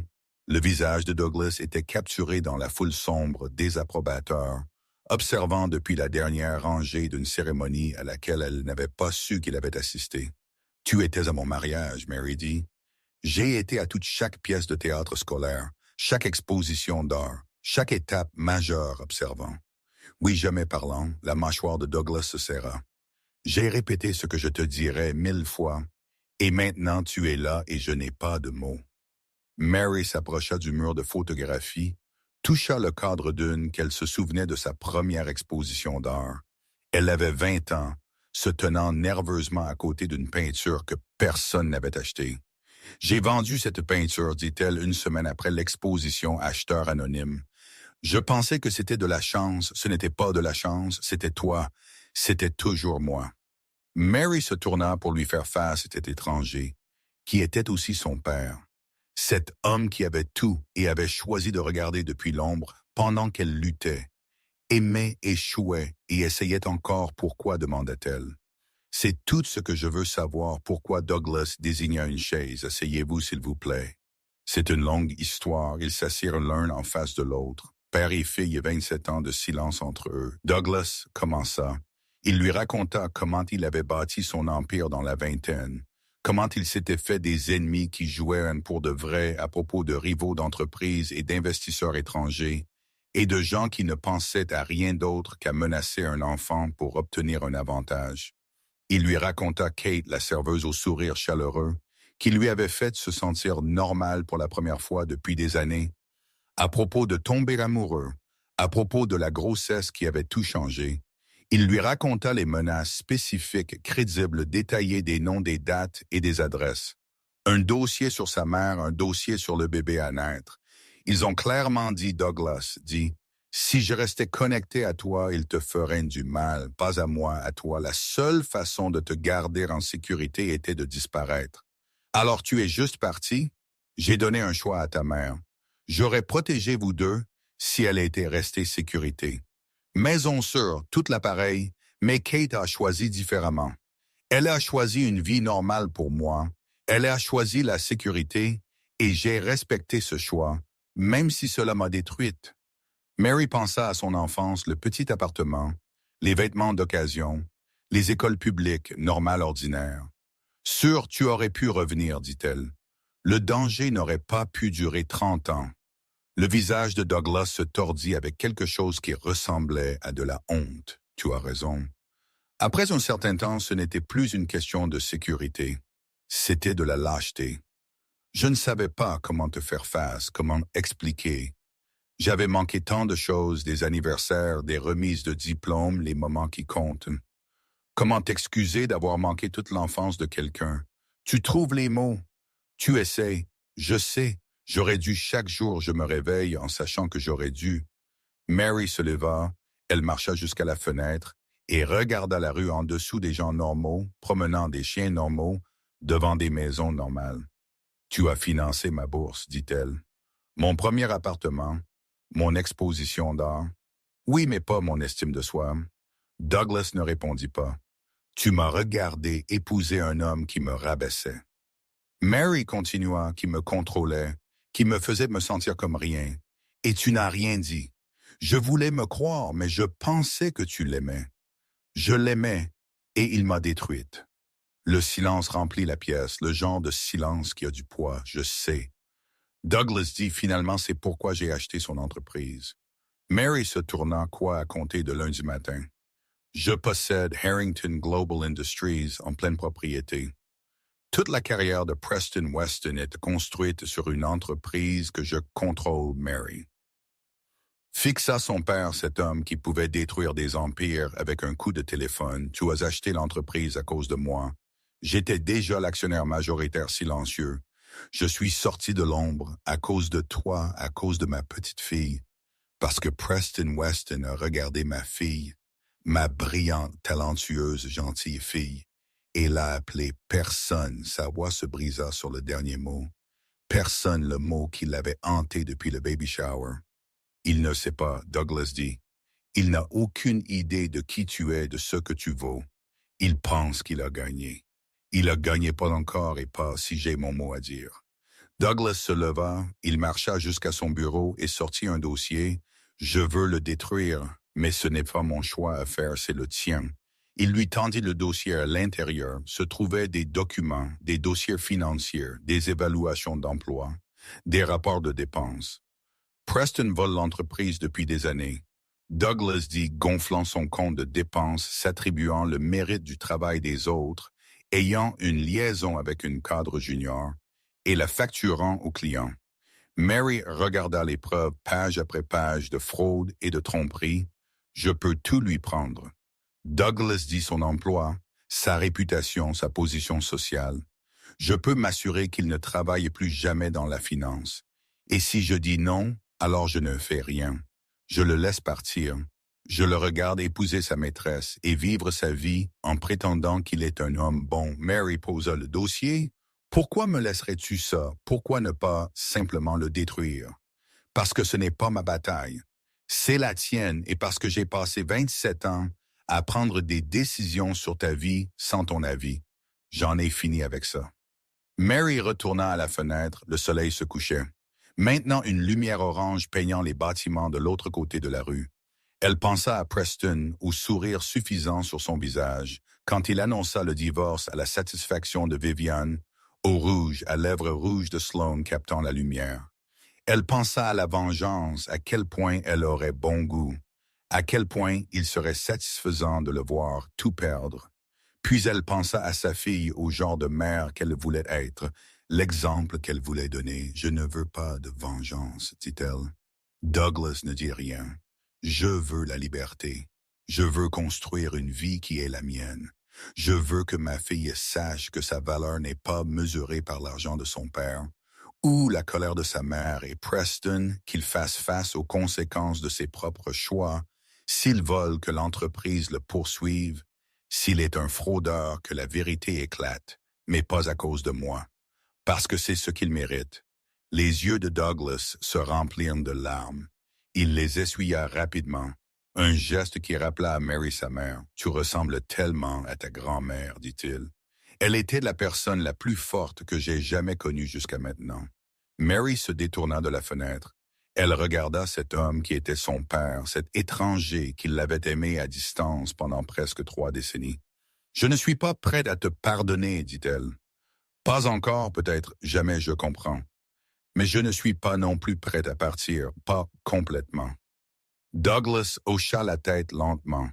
S1: le visage de Douglas était capturé dans la foule sombre des approbateurs, observant depuis la dernière rangée d'une cérémonie à laquelle elle n'avait pas su qu'il avait assisté. « Tu étais à mon mariage, Mary dit. J'ai été à toute chaque pièce de théâtre scolaire, chaque exposition d'art, chaque étape majeure observant. Oui, jamais parlant, la mâchoire de Douglas se serra. J'ai répété ce que je te dirais 1000 fois, et maintenant tu es là et je n'ai pas de mots. » Mary s'approcha du mur de photographie, toucha le cadre d'une qu'elle se souvenait de sa première exposition d'art. Elle avait 20 ans, se tenant nerveusement à côté d'une peinture que personne n'avait achetée. « J'ai vendu cette peinture, dit-elle une semaine après l'exposition Acheteur anonyme. Je pensais que c'était de la chance, ce n'était pas de la chance, c'était toi, c'était toujours moi. » Mary se tourna pour lui faire face à cet étranger, qui était aussi son père. Cet homme qui avait tout et avait choisi de regarder depuis l'ombre pendant qu'elle luttait, aimait, échouait et essayait encore pourquoi, demanda-t-elle. C'est tout ce que je veux savoir pourquoi Douglas désigna une chaise. Asseyez-vous, s'il vous plaît. C'est une longue histoire. Ils s'assirent l'un en face de l'autre. Père et fille et 27 ans de silence entre eux. Douglas commença. Il lui raconta comment il avait bâti son empire dans la vingtaine, comment il s'était fait des ennemis qui jouaient pour de vrai à propos de rivaux d'entreprises et d'investisseurs étrangers, et de gens qui ne pensaient à rien d'autre qu'à menacer un enfant pour obtenir un avantage. Il lui raconta Kate, la serveuse au sourire chaleureux, qui lui avait fait se sentir normal pour la première fois depuis des années, à propos de tomber amoureux, à propos de la grossesse qui avait tout changé. Il lui raconta les menaces spécifiques, crédibles, détaillées des noms, des dates et des adresses. Un dossier sur sa mère, un dossier sur le bébé à naître. Ils ont clairement dit, Douglas dit, « Si je restais connecté à toi, il te ferait du mal, pas à moi, à toi. La seule façon de te garder en sécurité était de disparaître. Alors tu es juste parti? J'ai donné un choix à ta mère. J'aurais protégé vous deux si elle était restée sécurité. Maison sûre, tout l'appareil, mais Kate a choisi différemment. Elle a choisi une vie normale pour moi. Elle a choisi la sécurité et j'ai respecté ce choix, même si cela m'a détruite. » Mary pensa à son enfance, le petit appartement, les vêtements d'occasion, les écoles publiques, normales, ordinaires. « Sûr, tu aurais pu revenir, dit-elle. Le danger n'aurait pas pu durer 30 ans. » Le visage de Douglas se tordit avec quelque chose qui ressemblait à de la honte. « Tu as raison. » Après un certain temps, ce n'était plus une question de sécurité. C'était de la lâcheté. Je ne savais pas comment te faire face, comment expliquer. J'avais manqué tant de choses, des anniversaires, des remises de diplômes, les moments qui comptent. Comment t'excuser d'avoir manqué toute l'enfance de quelqu'un? Tu trouves les mots. Tu essaies. Je sais. J'aurais dû chaque jour, je me réveille en sachant que j'aurais dû. Mary se leva, elle marcha jusqu'à la fenêtre et regarda la rue en dessous des gens normaux, promenant des chiens normaux, devant des maisons normales. « Tu as financé ma bourse, dit-elle. Mon premier appartement, mon exposition d'art. Oui, mais pas mon estime de soi. » Douglas ne répondit pas. « Tu m'as regardé épouser un homme qui me rabaissait. » Mary continua, qui me contrôlait, qui me faisait me sentir comme rien. « Et tu n'as rien dit. Je voulais me croire, mais je pensais que tu l'aimais. Je l'aimais, et il m'a détruite. Le silence remplit la pièce, le genre de silence qui a du poids, je sais. Douglas dit finalement c'est pourquoi j'ai acheté son entreprise. Mary se tourna quoi à compter de lundi matin. Je possède Harrington Global Industries en pleine propriété. Toute la carrière de Preston Weston est construite sur une entreprise que je contrôle, Mary. Fixa son père, cet homme qui pouvait détruire des empires avec un coup de téléphone. Tu as acheté l'entreprise à cause de moi. J'étais déjà l'actionnaire majoritaire silencieux. Je suis sorti de l'ombre à cause de toi, à cause de ma petite fille. Parce que Preston Weston a regardé ma fille, ma brillante, talentueuse, gentille fille, et l'a appelée personne. Sa voix se brisa sur le dernier mot. Personne, le mot qui l'avait hanté depuis le baby shower. Il ne sait pas, Douglas dit. Il n'a aucune idée de qui tu es, de ce que tu vaux. Il pense qu'il a gagné. Il a gagné pas encore et pas si j'ai mon mot à dire. Douglas se leva, il marcha jusqu'à son bureau et sortit un dossier. Je veux le détruire, mais ce n'est pas mon choix à faire, c'est le tien. Il lui tendit le dossier. À l'intérieur se trouvaient des documents, des dossiers financiers, des évaluations d'emploi, des rapports de dépenses. Preston vole l'entreprise depuis des années. Douglas dit, gonflant son compte de dépenses, s'attribuant le mérite du travail des autres, ayant une liaison avec une cadre junior, et la facturant au client. Mary regarda les preuves page après page de fraude et de tromperie. Je peux tout lui prendre. Douglas dit son emploi, sa réputation, sa position sociale. Je peux m'assurer qu'il ne travaille plus jamais dans la finance. Et si je dis non, alors je ne fais rien. Je le laisse partir. Je le regarde épouser sa maîtresse et vivre sa vie en prétendant qu'il est un homme bon. Mary posa le dossier. Pourquoi me laisserais-tu ça? Pourquoi ne pas simplement le détruire? Parce que ce n'est pas ma bataille. C'est la tienne et parce que j'ai passé 27 ans à prendre des décisions sur ta vie sans ton avis. J'en ai fini avec ça. Mary retourna à la fenêtre, le soleil se couchait. Maintenant une lumière orange peignant les bâtiments de l'autre côté de la rue. Elle pensa à Preston, au sourire suffisant sur son visage, quand il annonça le divorce à la satisfaction de Vivian, au rouge, à lèvres rouges de Sloane captant la lumière. Elle pensa à la vengeance, à quel point elle aurait bon goût, à quel point il serait satisfaisant de le voir tout perdre. Puis elle pensa à sa fille, au genre de mère qu'elle voulait être, l'exemple qu'elle voulait donner. « Je ne veux pas de vengeance », dit-elle. Douglas ne dit rien. « Je veux la liberté. Je veux construire une vie qui est la mienne. Je veux que ma fille sache que sa valeur n'est pas mesurée par l'argent de son père ou la colère de sa mère, et Preston qu'il fasse face aux conséquences de ses propres choix, s'il vole que l'entreprise le poursuive, s'il est un fraudeur que la vérité éclate, mais pas à cause de moi, parce que c'est ce qu'il mérite. » Les yeux de Douglas se remplirent de larmes. Il les essuya rapidement. Un geste qui rappela à Mary sa mère. « Tu ressembles tellement à ta grand-mère, dit-il. » Elle était la personne la plus forte que j'ai jamais connue jusqu'à maintenant. Mary se détourna de la fenêtre. Elle regarda cet homme qui était son père, cet étranger qui l'avait aimé à distance pendant presque 3 décennies. « Je ne suis pas prête à te pardonner, dit-elle. Pas encore, peut-être, jamais je comprends. Mais je ne suis pas non plus prête à partir, pas complètement. » Douglas hocha la tête lentement.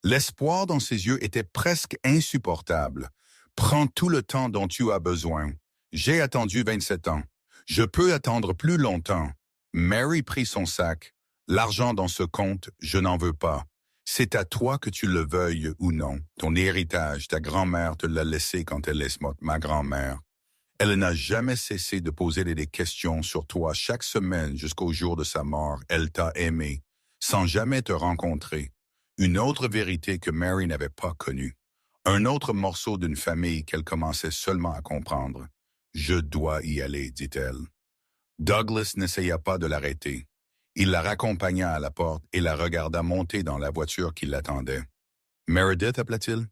S1: L'espoir dans ses yeux était presque insupportable. « Prends tout le temps dont tu as besoin. J'ai attendu 27 ans. Je peux attendre plus longtemps. » Mary prit son sac. « L'argent dans ce compte, je n'en veux pas. C'est à toi que tu le veuilles ou non. Ton héritage, ta grand-mère te l'a laissé quand elle est morte, ma grand-mère. Elle n'a jamais cessé de poser des questions sur toi chaque semaine jusqu'au jour de sa mort. Elle t'a aimé, sans jamais te rencontrer. Une autre vérité que Mary n'avait pas connue. Un autre morceau d'une famille qu'elle commençait seulement à comprendre. « Je dois y aller, dit-elle. » Douglas n'essaya pas de l'arrêter. Il la raccompagna à la porte et la regarda monter dans la voiture qui l'attendait. « Meredith, appela-t-il? »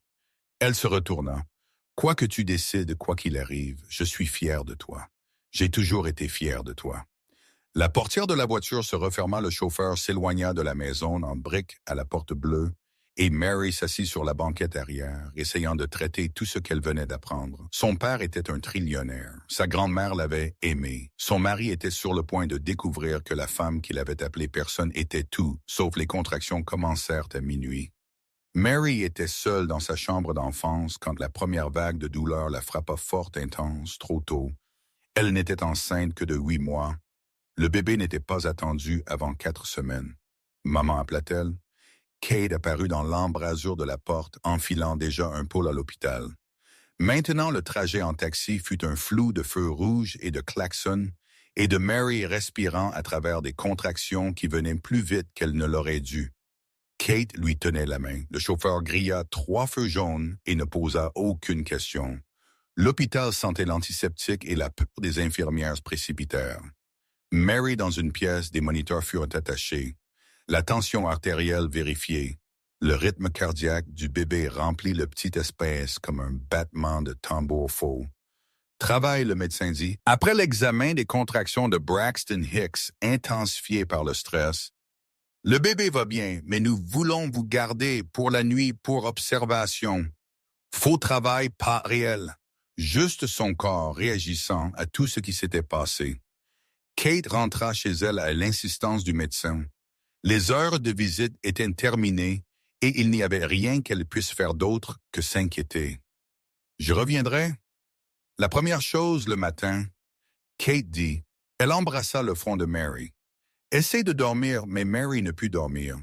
S1: Elle se retourna. « Quoi que tu décides, quoi qu'il arrive, je suis fier de toi. J'ai toujours été fier de toi. » La portière de la voiture se referma, le chauffeur s'éloigna de la maison en briques à la porte bleue et Mary s'assit sur la banquette arrière, essayant de traiter tout ce qu'elle venait d'apprendre. Son père était un trillionnaire. Sa grand-mère l'avait aimé. Son mari était sur le point de découvrir que la femme qu'il avait appelée personne était tout, sauf les contractions commencèrent à minuit. Mary était seule dans sa chambre d'enfance quand la première vague de douleur la frappa forte intense, trop tôt. Elle n'était enceinte que de 8 mois. Le bébé n'était pas attendu avant 4 semaines. Maman appela-t-elle? Kate apparut dans l'embrasure de la porte, enfilant déjà un pôle à l'hôpital. Maintenant, le trajet en taxi fut un flou de feux rouges et de klaxons, et de Mary respirant à travers des contractions qui venaient plus vite qu'elle ne l'aurait dû. Kate lui tenait la main. Le chauffeur grilla 3 feux jaunes et ne posa aucune question. L'hôpital sentait l'antiseptique et la peur des infirmières se précipitèrent. Mary dans une pièce, des moniteurs furent attachés. La tension artérielle vérifiée. Le rythme cardiaque du bébé remplit le petit espace comme un battement de tambour faux. Travail, le médecin dit. Après l'examen des contractions de Braxton Hicks intensifiées par le stress, le bébé va bien, mais nous voulons vous garder pour la nuit pour observation. Faux travail, pas réel. Juste son corps réagissant à tout ce qui s'était passé. Kate rentra chez elle à l'insistance du médecin. Les heures de visite étaient terminées et il n'y avait rien qu'elle puisse faire d'autre que s'inquiéter. Je reviendrai. La première chose le matin, Kate dit, elle embrassa le front de Mary. Essaie de dormir, mais Mary ne put dormir.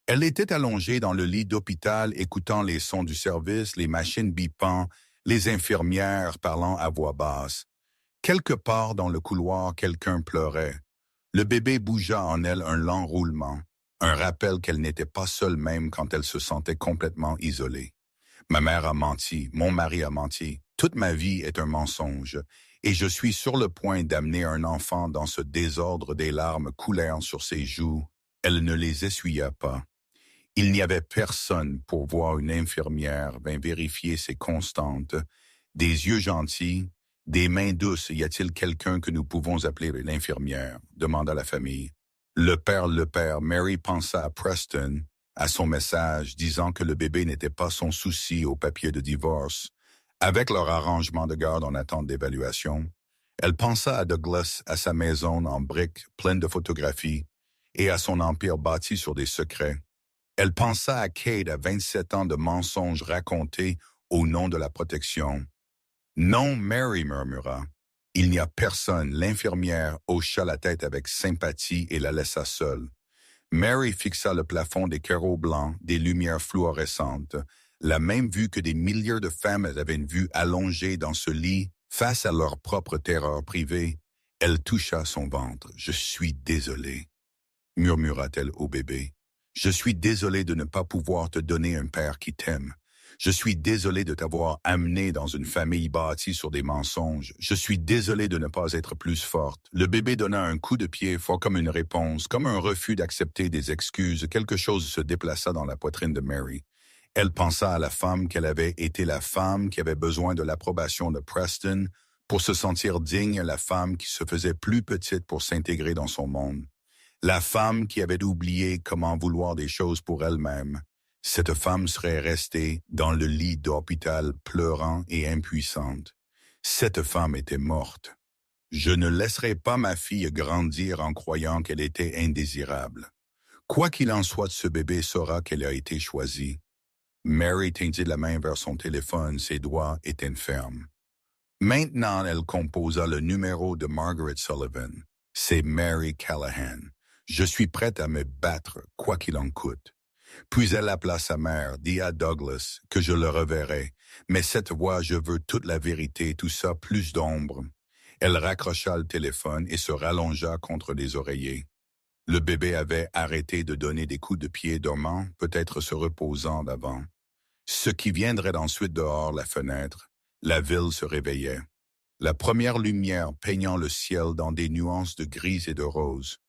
S1: Elle était allongée dans le lit d'hôpital écoutant les sons du service, les machines bipant, les infirmières parlant à voix basse. Quelque part dans le couloir, quelqu'un pleurait. Le bébé bougea en elle un lent roulement, un rappel qu'elle n'était pas seule même quand elle se sentait complètement isolée. Ma mère a menti, mon mari a menti, toute ma vie est un mensonge, et je suis sur le point d'amener un enfant dans ce désordre. Des larmes coulèrent sur ses joues. Elle ne les essuya pas. Il n'y avait personne pour voir une infirmière vint vérifier ses constantes. Des yeux gentils, des mains douces, y a-t-il quelqu'un que nous pouvons appeler l'infirmière? Demanda la famille. Le père, Mary pensa à Preston, à son message disant que le bébé n'était pas son souci au papier de divorce. Avec leur arrangement de garde en attente d'évaluation, elle pensa à Douglas, à sa maison en briques pleine de photographies et à son empire bâti sur des secrets. Elle pensa à Kate à 27 ans de mensonges racontés au nom de la protection. Non, Mary murmura. Il n'y a personne. L'infirmière hocha la tête avec sympathie et la laissa seule. Mary fixa le plafond des carreaux blancs, des lumières fluorescentes, la même vue que des milliers de femmes avaient une vue allongée dans ce lit, face à leur propre terreur privée. Elle toucha son ventre. « Je suis désolée », murmura-t-elle au bébé. « Je suis désolée de ne pas pouvoir te donner un père qui t'aime. Je suis désolée de t'avoir amené dans une famille bâtie sur des mensonges. Je suis désolée de ne pas être plus forte. » Le bébé donna un coup de pied fort comme une réponse, comme un refus d'accepter des excuses. Quelque chose se déplaça dans la poitrine de Mary. Elle pensa à la femme qu'elle avait été, la femme qui avait besoin de l'approbation de Preston pour se sentir digne, la femme qui se faisait plus petite pour s'intégrer dans son monde. La femme qui avait oublié comment vouloir des choses pour elle-même. Cette femme serait restée dans le lit d'hôpital pleurant et impuissante. Cette femme était morte. Je ne laisserai pas ma fille grandir en croyant qu'elle était indésirable. Quoi qu'il en soit, ce bébé saura qu'elle a été choisie. Mary tendit la main vers son téléphone, ses doigts étaient fermes. Maintenant, elle composa le numéro de Margaret Sullivan. C'est Mary Callahan. Je suis prête à me battre, quoi qu'il en coûte. Puis elle appela sa mère, dit à Douglas que je le reverrai, mais cette fois je veux toute la vérité, tout ça, plus d'ombre. Elle raccrocha le téléphone et se rallongea contre les oreillers. Le bébé avait arrêté de donner des coups de pied dormant, peut-être se reposant d'avant. Ce qui viendrait ensuite dehors la fenêtre, la ville se réveillait. La première lumière peignant le ciel dans des nuances de gris et de rose.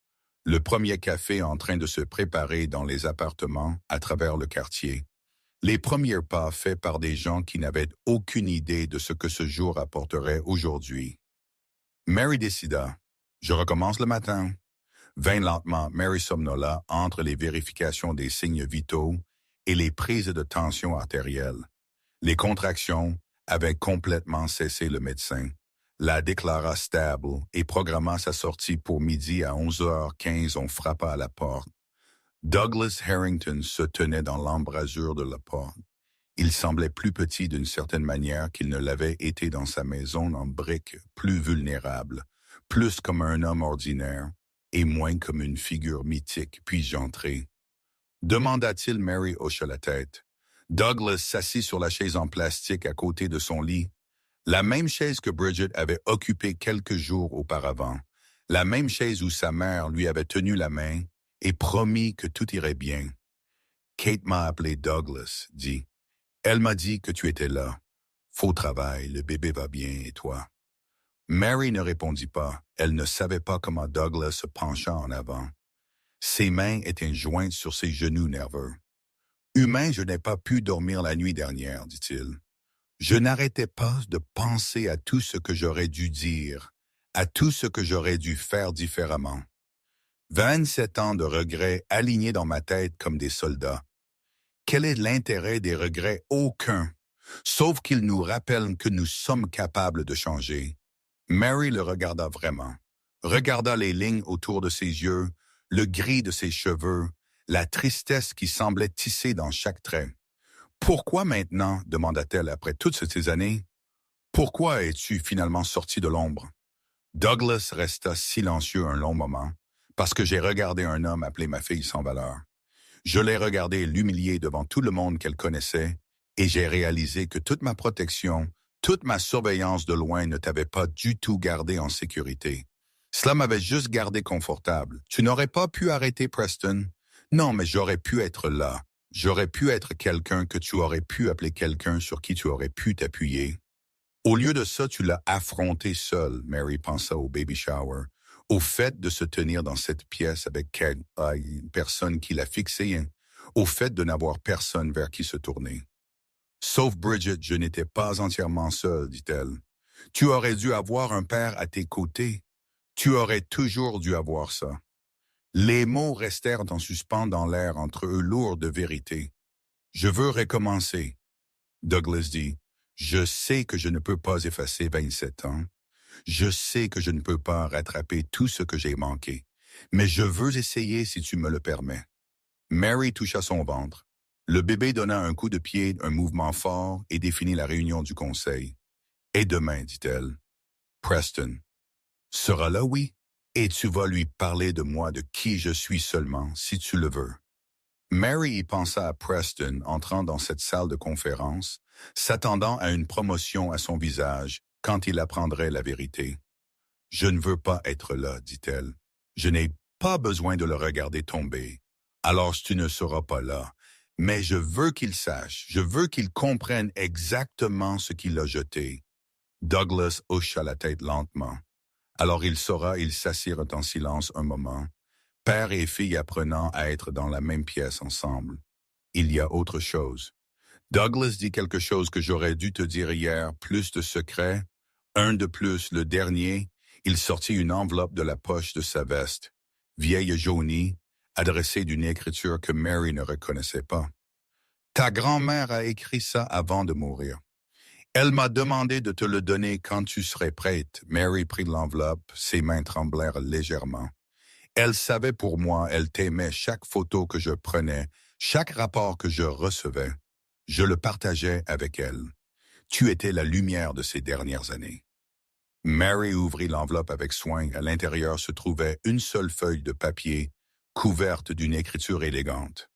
S1: Le premier café en train de se préparer dans les appartements à travers le quartier. Les premiers pas faits par des gens qui n'avaient aucune idée de ce que ce jour apporterait aujourd'hui. Mary décida. Je recommence le matin. Vint lentement, Mary somnola entre les vérifications des signes vitaux et les prises de tension artérielle. Les contractions avaient complètement cessé. Le médecin la déclara stable et programma sa sortie pour midi. À 11h15. On frappa à la porte. Douglas Harrington se tenait dans l'embrasure de la porte. Il semblait plus petit d'une certaine manière qu'il ne l'avait été dans sa maison en briques, plus vulnérable, plus comme un homme ordinaire et moins comme une figure mythique. Puis-je entrer? Demanda-t-il. Mary hocha la tête. Douglas s'assit sur la chaise en plastique à côté de son lit, la même chaise que Bridget avait occupée quelques jours auparavant, la même chaise où sa mère lui avait tenu la main et promis que tout irait bien. Kate m'a appelé. Douglas dit. Elle m'a dit que tu étais là. Faux travail, le bébé va bien et toi? Mary ne répondit pas. Elle ne savait pas comment Douglas se pencha en avant. Ses mains étaient jointes sur ses genoux nerveux. Humain, je n'ai pas pu dormir la nuit dernière, dit-il. Je n'arrêtais pas de penser à tout ce que j'aurais dû dire, à tout ce que j'aurais dû faire différemment. 27 ans de regrets alignés dans ma tête comme des soldats. Quel est l'intérêt des regrets? Aucun, sauf qu'ils nous rappellent que nous sommes capables de changer. Mary le regarda vraiment, regarda les lignes autour de ses yeux, le gris de ses cheveux, la tristesse qui semblait tissée dans chaque trait. « Pourquoi maintenant? » demanda-t-elle après toutes ces années. « Pourquoi es-tu finalement sorti de l'ombre? » Douglas resta silencieux un long moment, parce que j'ai regardé un homme appeler ma fille sans valeur. Je l'ai regardé l'humilier devant tout le monde qu'elle connaissait, et j'ai réalisé que toute ma protection, toute ma surveillance de loin ne t'avait pas du tout gardé en sécurité. Cela m'avait juste gardé confortable. Tu n'aurais pas pu arrêter Preston? Non, mais j'aurais pu être là. J'aurais pu être quelqu'un que tu aurais pu appeler, quelqu'un sur qui tu aurais pu t'appuyer. Au lieu de ça, tu l'as affronté seul. Mary pensa au baby shower, au fait de se tenir dans cette pièce avec une personne qui l'a fixé, au fait de n'avoir personne vers qui se tourner. Sauf Bridget, je n'étais pas entièrement seul, dit-elle. Tu aurais dû avoir un père à tes côtés. Tu aurais toujours dû avoir ça. Les mots restèrent en suspens dans l'air entre eux, lourds de vérité. Je veux recommencer. Douglas dit, je sais que je ne peux pas effacer 27 ans. Je sais que je ne peux pas rattraper tout ce que j'ai manqué. Mais je veux essayer si tu me le permets. Mary toucha son ventre. Le bébé donna un coup de pied, un mouvement fort et définit la réunion du conseil. Et demain, dit-elle, Preston sera là, oui, et tu vas lui parler de moi, de qui je suis seulement, si tu le veux. Mary y pensa à Preston entrant dans cette salle de conférence, s'attendant à une promotion à son visage quand il apprendrait la vérité. Je ne veux pas être là, dit-elle. Je n'ai pas besoin de le regarder tomber. Alors tu ne seras pas là. Mais je veux qu'il sache, je veux qu'il comprenne exactement ce qu'il a jeté. Douglas hocha la tête lentement. Alors il saura, ils s'assirent en silence un moment, père et fille apprenant à être dans la même pièce ensemble. Il y a autre chose. Douglas dit quelque chose que j'aurais dû te dire hier, plus de secrets. Un de plus, le dernier, il sortit une enveloppe de la poche de sa veste, vieille jaunie, adressée d'une écriture que Mary ne reconnaissait pas. Ta grand-mère a écrit ça avant de mourir. Elle m'a demandé de te le donner quand tu serais prête. Mary prit l'enveloppe, ses mains tremblèrent légèrement. Elle savait pour moi, elle t'aimait chaque photo que je prenais, chaque rapport que je recevais. Je le partageais avec elle. Tu étais la lumière de ces dernières années. Mary ouvrit l'enveloppe avec soin. À l'intérieur se trouvait une seule feuille de papier, couverte d'une écriture élégante.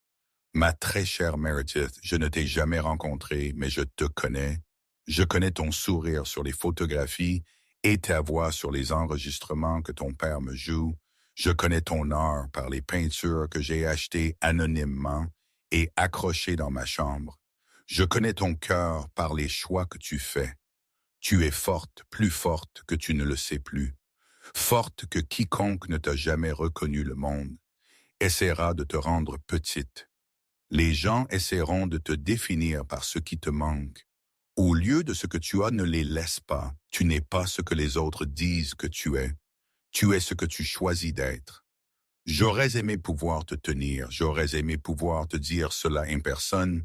S1: Ma très chère Meredith, je ne t'ai jamais rencontrée, mais je te connais. Je connais ton sourire sur les photographies et ta voix sur les enregistrements que ton père me joue. Je connais ton art par les peintures que j'ai achetées anonymement et accrochées dans ma chambre. Je connais ton cœur par les choix que tu fais. Tu es forte, plus forte que tu ne le sais plus. Forte que quiconque ne t'a jamais reconnu le monde essaiera de te rendre petite. Les gens essaieront de te définir par ce qui te manque. Au lieu de ce que tu as, ne les laisse pas. Tu n'es pas ce que les autres disent que tu es. Tu es ce que tu choisis d'être. J'aurais aimé pouvoir te tenir, j'aurais aimé pouvoir te dire cela en personne,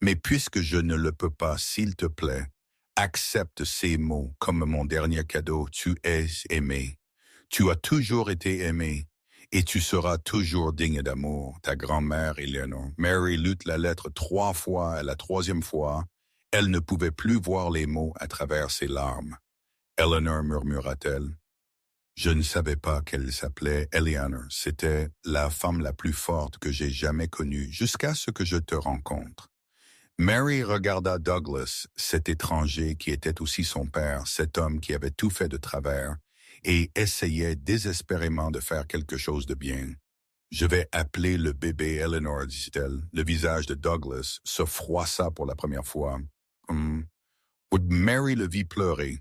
S1: mais puisque je ne le peux pas, s'il te plaît, accepte ces mots comme mon dernier cadeau. Tu es aimé. Tu as toujours été aimé et tu seras toujours digne d'amour. Ta grand-mère, Eleanor. Mary lut la lettre 3 fois. À la troisième fois, elle ne pouvait plus voir les mots à travers ses larmes. Eleanor, murmura-t-elle. Je ne savais pas qu'elle s'appelait Eleanor. C'était la femme la plus forte que j'ai jamais connue jusqu'à ce que je te rencontre. Mary regarda Douglas, cet étranger qui était aussi son père, cet homme qui avait tout fait de travers, et essayait désespérément de faire quelque chose de bien. Je vais appeler le bébé Eleanor, dit-elle. Le visage de Douglas se froissa pour la première fois. Mary le vit pleurer.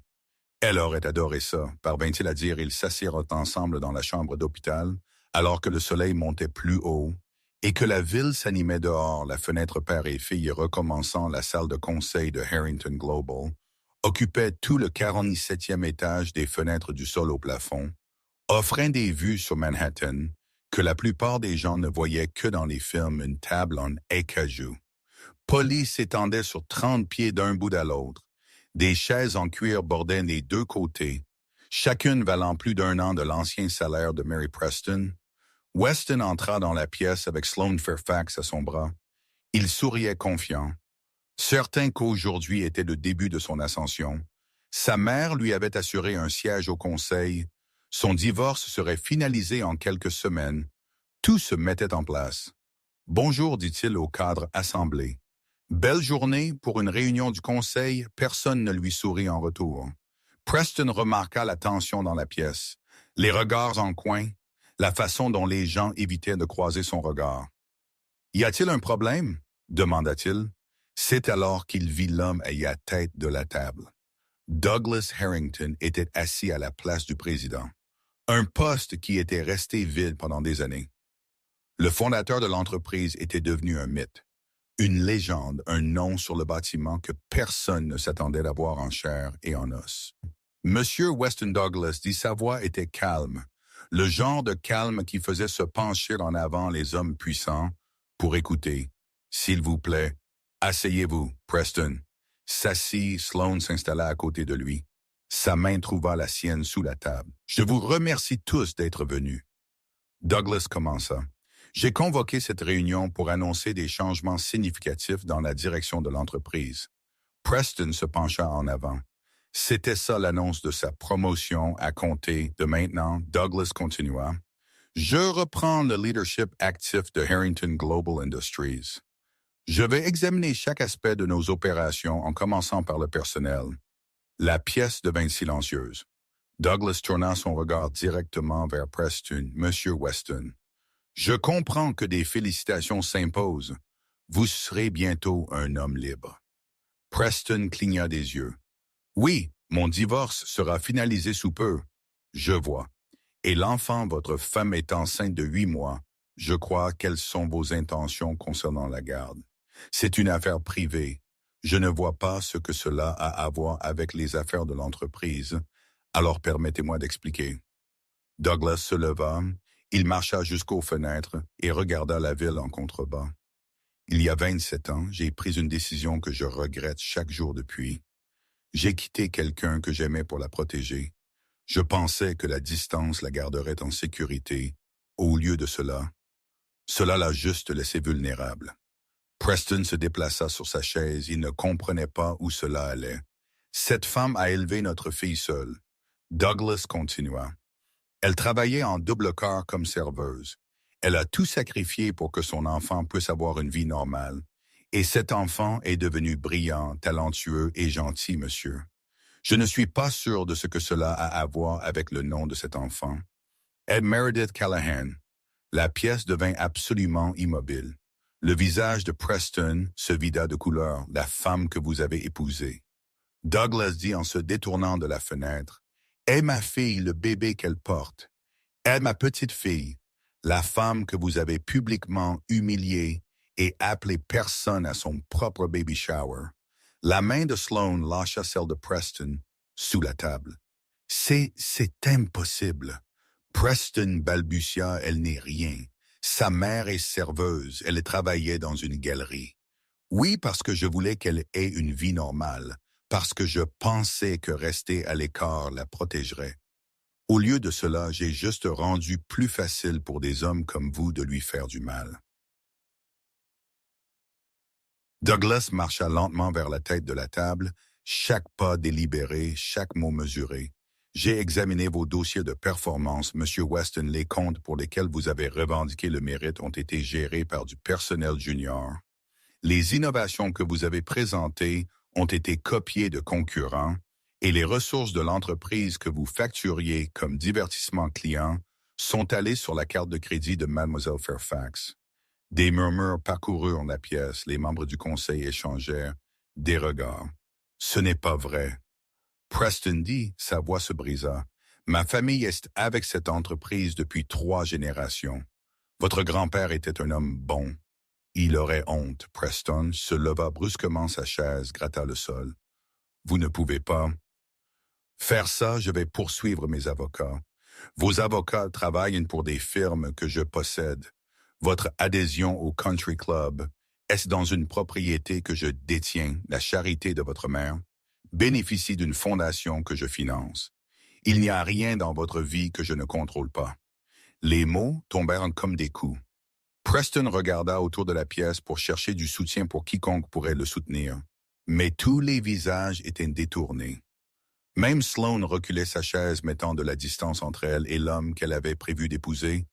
S1: Elle aurait adoré ça, parvint-il à dire. Ils s'assirent ensemble dans la chambre d'hôpital, alors que le soleil montait plus haut, et que la ville s'animait dehors, la fenêtre père et fille recommençant la salle de conseil de Harrington Global, occupait tout le 47e étage des fenêtres du sol au plafond, offrant des vues sur Manhattan que la plupart des gens ne voyaient que dans les films, une table en acajou. Polie s'étendait sur 30 pieds d'un bout à l'autre. Des chaises en cuir bordaient les deux côtés, chacune valant plus d'un an de l'ancien salaire de Mary Preston. Weston entra dans la pièce avec Sloane Fairfax à son bras. Il souriait confiant, certain qu'aujourd'hui était le début de son ascension. Sa mère lui avait assuré un siège au conseil. Son divorce serait finalisé en quelques semaines. Tout se mettait en place. « Bonjour », dit-il au cadre assemblé. Belle journée pour une réunion du conseil, personne ne lui sourit en retour. Preston remarqua la tension dans la pièce, les regards en coin, la façon dont les gens évitaient de croiser son regard. « Y a-t-il un problème ?» demanda-t-il. C'est alors qu'il vit l'homme à la tête de la table. Douglas Harrington était assis à la place du président, un poste qui était resté vide pendant des années. Le fondateur de l'entreprise était devenu un mythe, une légende, un nom sur le bâtiment que personne ne s'attendait à voir en chair et en os. Monsieur Weston Douglas dit sa voix était calme, le genre de calme qui faisait se pencher en avant les hommes puissants pour écouter. « S'il vous plaît, asseyez-vous, Preston. » S'assit, Sloane s'installa à côté de lui. Sa main trouva la sienne sous la table. « Je vous remercie tous d'être venus. » Douglas commença. « J'ai convoqué cette réunion pour annoncer des changements significatifs dans la direction de l'entreprise. » Preston se pencha en avant. C'était ça l'annonce de sa promotion à compter de maintenant. Douglas continua. « Je reprends le leadership actif de Harrington Global Industries. Je vais examiner chaque aspect de nos opérations en commençant par le personnel. » La pièce devint silencieuse. Douglas tourna son regard directement vers Preston, « Monsieur Weston. Je comprends que des félicitations s'imposent. Vous serez bientôt un homme libre. » Preston cligna des yeux. « Oui, mon divorce sera finalisé sous peu. » « Je vois. Et l'enfant, votre femme est enceinte de 8 mois. Je crois quelles sont vos intentions concernant la garde. C'est une affaire privée. Je ne vois pas ce que cela a à voir avec les affaires de l'entreprise. Alors permettez-moi d'expliquer. » Douglas se leva. Il marcha jusqu'aux fenêtres et regarda la ville en contrebas. « Il y a 27 ans, j'ai pris une décision que je regrette chaque jour depuis. J'ai quitté quelqu'un que j'aimais pour la protéger. Je pensais que la distance la garderait en sécurité. Au lieu de cela l'a juste laissé vulnérable. » Preston se déplaça sur sa chaise. Il ne comprenait pas où cela allait. « Cette femme a élevé notre fille seule. » Douglas continua. « Elle travaillait en double quart comme serveuse. Elle a tout sacrifié pour que son enfant puisse avoir une vie normale. Et cet enfant est devenu brillant, talentueux et gentil, monsieur. Je ne suis pas sûr de ce que cela a à voir avec le nom de cet enfant. » Ed Meredith Callahan. La pièce devint absolument immobile. Le visage de Preston se vida de couleur, la femme que vous avez épousée. Douglas dit en se détournant de la fenêtre, « Est ma fille le bébé qu'elle porte. Est ma petite fille, la femme que vous avez publiquement humiliée et appelée personne à son propre baby shower. » La main de Sloane lâcha celle de Preston sous la table. « C'est impossible. Preston balbutia, elle n'est rien. Sa mère est serveuse, elle travaillait dans une galerie. Oui, parce que je voulais qu'elle ait une vie normale, parce que je pensais que rester à l'écart la protégerait. Au lieu de cela, j'ai juste rendu plus facile pour des hommes comme vous de lui faire du mal. Douglas marcha lentement vers la tête de la table, chaque pas délibéré, chaque mot mesuré. J'ai examiné vos dossiers de performance, Monsieur Weston. Les comptes pour lesquels vous avez revendiqué le mérite ont été gérés par du personnel junior. Les innovations que vous avez présentées ont été copiées de concurrents et les ressources de l'entreprise que vous facturiez comme divertissement client sont allées sur la carte de crédit de Mademoiselle Fairfax. Des murmures parcoururent la pièce, les membres du conseil échangèrent des regards. Ce n'est pas vrai. Preston dit, sa voix se brisa. Ma famille est avec cette entreprise depuis 3 générations. Votre grand-père était un homme bon. Il aurait honte. Preston se leva brusquement sa chaise, gratta le sol. Vous ne pouvez pas. Faire ça, je vais poursuivre mes avocats. Vos avocats travaillent pour des firmes que je possède. Votre adhésion au Country Club, est-ce dans une propriété que je détiens, la charité de votre mère, bénéficie d'une fondation que je finance. Il n'y a rien dans votre vie que je ne contrôle pas. Les mots tombèrent comme des coups. Preston regarda autour de la pièce pour chercher du soutien pour quiconque pourrait le soutenir. Mais tous les visages étaient détournés. Même Sloane reculait sa chaise, mettant de la distance entre elle et l'homme qu'elle avait prévu d'épouser.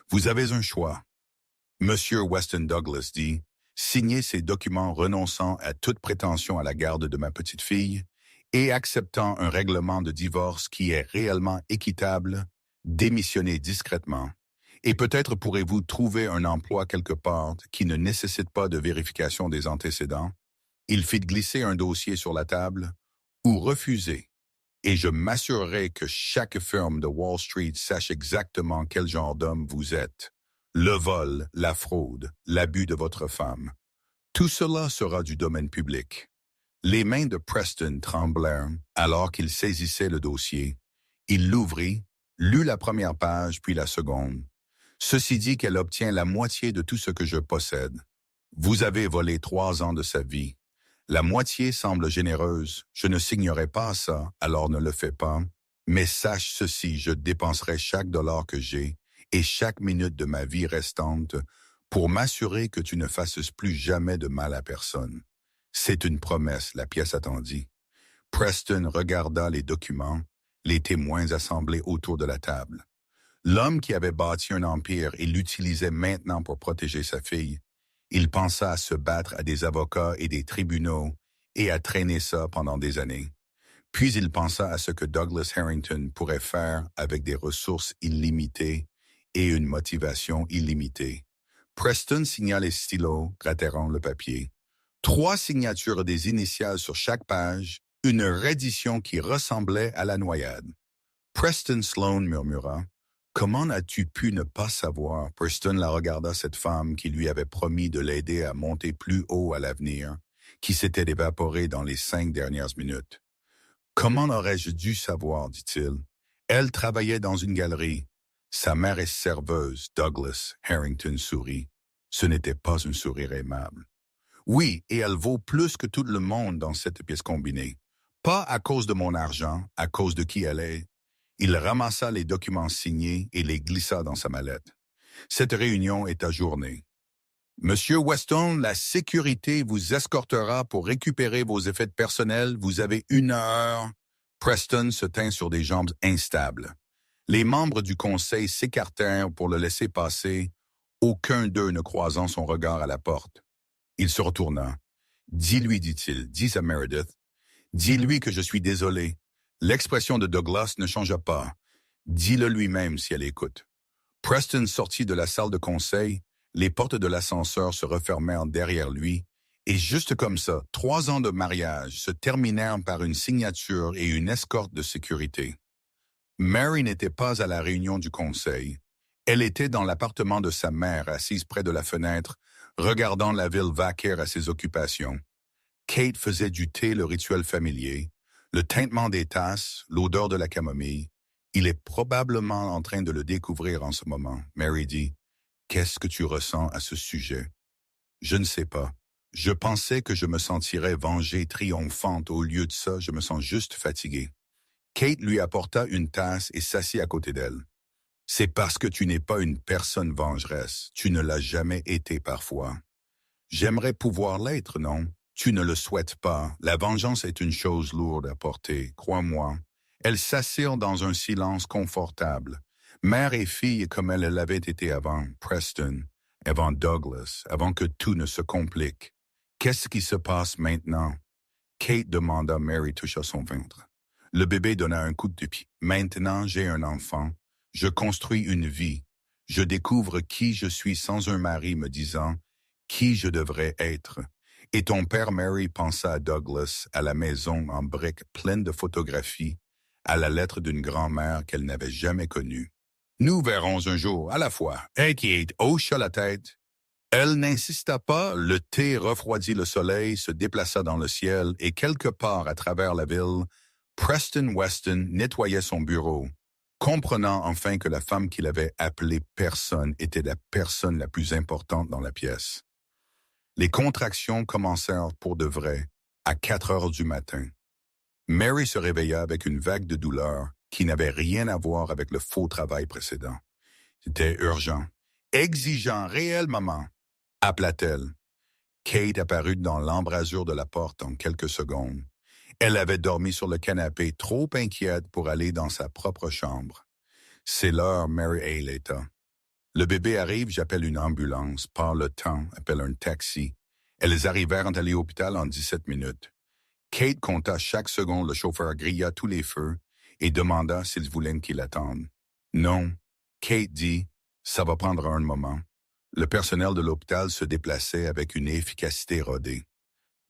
S1: Vous avez un choix. Monsieur Weston Douglas dit, signez ces documents renonçant à toute prétention à la garde de ma petite-fille et acceptant un règlement de divorce qui est réellement équitable, démissionnez discrètement. Et peut-être pourrez-vous trouver un emploi quelque part qui ne nécessite pas de vérification des antécédents. Il fit glisser un dossier sur la table, ou refuser. Et je m'assurerai que chaque firme de Wall Street sache exactement quel genre d'homme vous êtes. Le vol, la fraude, l'abus de votre femme. Tout cela sera du domaine public. Les mains de Preston tremblèrent alors qu'il saisissait le dossier. Il l'ouvrit, lut la première page puis la seconde. Ceci dit qu'elle obtient la moitié de tout ce que je possède. Vous avez volé 3 ans de sa vie. La moitié semble généreuse. Je ne signerai pas ça, alors ne le fais pas. Mais sache ceci, je dépenserai chaque dollar que j'ai et chaque minute de ma vie restante pour m'assurer que tu ne fasses plus jamais de mal à personne. C'est une promesse, la pièce attendit. Preston regarda les documents, les témoins assemblés autour de la table. L'homme qui avait bâti un empire et l'utilisait maintenant pour protéger sa fille. Il pensa à se battre à des avocats et des tribunaux et à traîner ça pendant des années. Puis il pensa à ce que Douglas Harrington pourrait faire avec des ressources illimitées et une motivation illimitée. Preston signa les stylos, grattèrent le papier. 3 signatures des initiales sur chaque page, une reddition qui ressemblait à la noyade. Preston Sloane murmura. Comment as-tu pu ne pas savoir? Preston la regarda, cette femme qui lui avait promis de l'aider à monter plus haut à l'avenir, qui s'était évaporée dans les 5 dernières minutes. Comment aurais-je dû savoir, dit-il. Elle travaillait dans une galerie. Sa mère est serveuse, Douglas Harrington sourit. Ce n'était pas un sourire aimable. Oui, et elle vaut plus que tout le monde dans cette pièce combinée. Pas à cause de mon argent, à cause de qui elle est. Il ramassa les documents signés et les glissa dans sa mallette. Cette réunion est ajournée. Monsieur Weston, la sécurité vous escortera pour récupérer vos effets personnels. Vous avez 1 heure. Preston se tint sur des jambes instables. Les membres du conseil s'écartèrent pour le laisser passer, aucun d'eux ne croisant son regard à la porte. Il se retourna. Dis-lui, dit-il, dis à Meredith. Dis-lui que je suis désolé. L'expression de Douglas ne changea pas. Dis-le lui-même si elle écoute. Preston sortit de la salle de conseil, les portes de l'ascenseur se refermèrent derrière lui, et juste comme ça, 3 ans de mariage se terminèrent par une signature et une escorte de sécurité. Mary n'était pas à la réunion du conseil. Elle était dans l'appartement de sa mère, assise près de la fenêtre, regardant la ville vaquer à ses occupations. Kate faisait du thé le rituel familier, le tintement des tasses, l'odeur de la camomille. Il est probablement en train de le découvrir en ce moment. Mary dit, « Qu'est-ce que tu ressens à ce sujet? » Je ne sais pas. Je pensais que je me sentirais vengée, triomphante. Au lieu de ça, je me sens juste fatiguée. Kate lui apporta une tasse et s'assit à côté d'elle. « C'est parce que tu n'es pas une personne vengeresse. Tu ne l'as jamais été parfois. J'aimerais pouvoir l'être, non? Tu ne le souhaites pas. La vengeance est une chose lourde à porter, crois-moi. » Elles s'assirent dans un silence confortable. Mère et fille comme elles l'avaient été avant Preston, avant Douglas, avant que tout ne se complique. « Qu'est-ce qui se passe maintenant? » Kate demanda. Mary toucha son ventre. Le bébé donna un coup de pied. « Maintenant, j'ai un enfant. Je construis une vie. Je découvre qui je suis sans un mari me disant qui je devrais être. » Et ton père Mary pensa à Douglas, à la maison en briques pleine de photographies, à la lettre d'une grand-mère qu'elle n'avait jamais connue. « Nous verrons un jour, à la fois. » Et Kate hocha la tête. Elle n'insista pas, le thé refroidit le soleil, se déplaça dans le ciel, et quelque part à travers la ville, Preston Weston nettoyait son bureau, comprenant enfin que la femme qu'il avait appelée personne était la personne la plus importante dans la pièce. Les contractions commencèrent pour de vrai, à 4 heures du matin. Mary se réveilla avec une vague de douleur qui n'avait rien à voir avec le faux travail précédent. C'était urgent, exigeant, réel, maman, appela-t-elle. Kate apparut dans l'embrasure de la porte en quelques secondes. Elle avait dormi sur le canapé, trop inquiète pour aller dans sa propre chambre. « C'est l'heure, Mary Aileta. Le bébé arrive, j'appelle une ambulance. Par le temps, appelle un taxi. » Elles arrivèrent à l'hôpital en 17 minutes. Kate compta chaque seconde, le chauffeur grilla tous les feux et demanda s'ils voulaient qu'il attende. Non. Kate dit, « Ça va prendre un moment. » Le personnel de l'hôpital se déplaçait avec une efficacité rodée.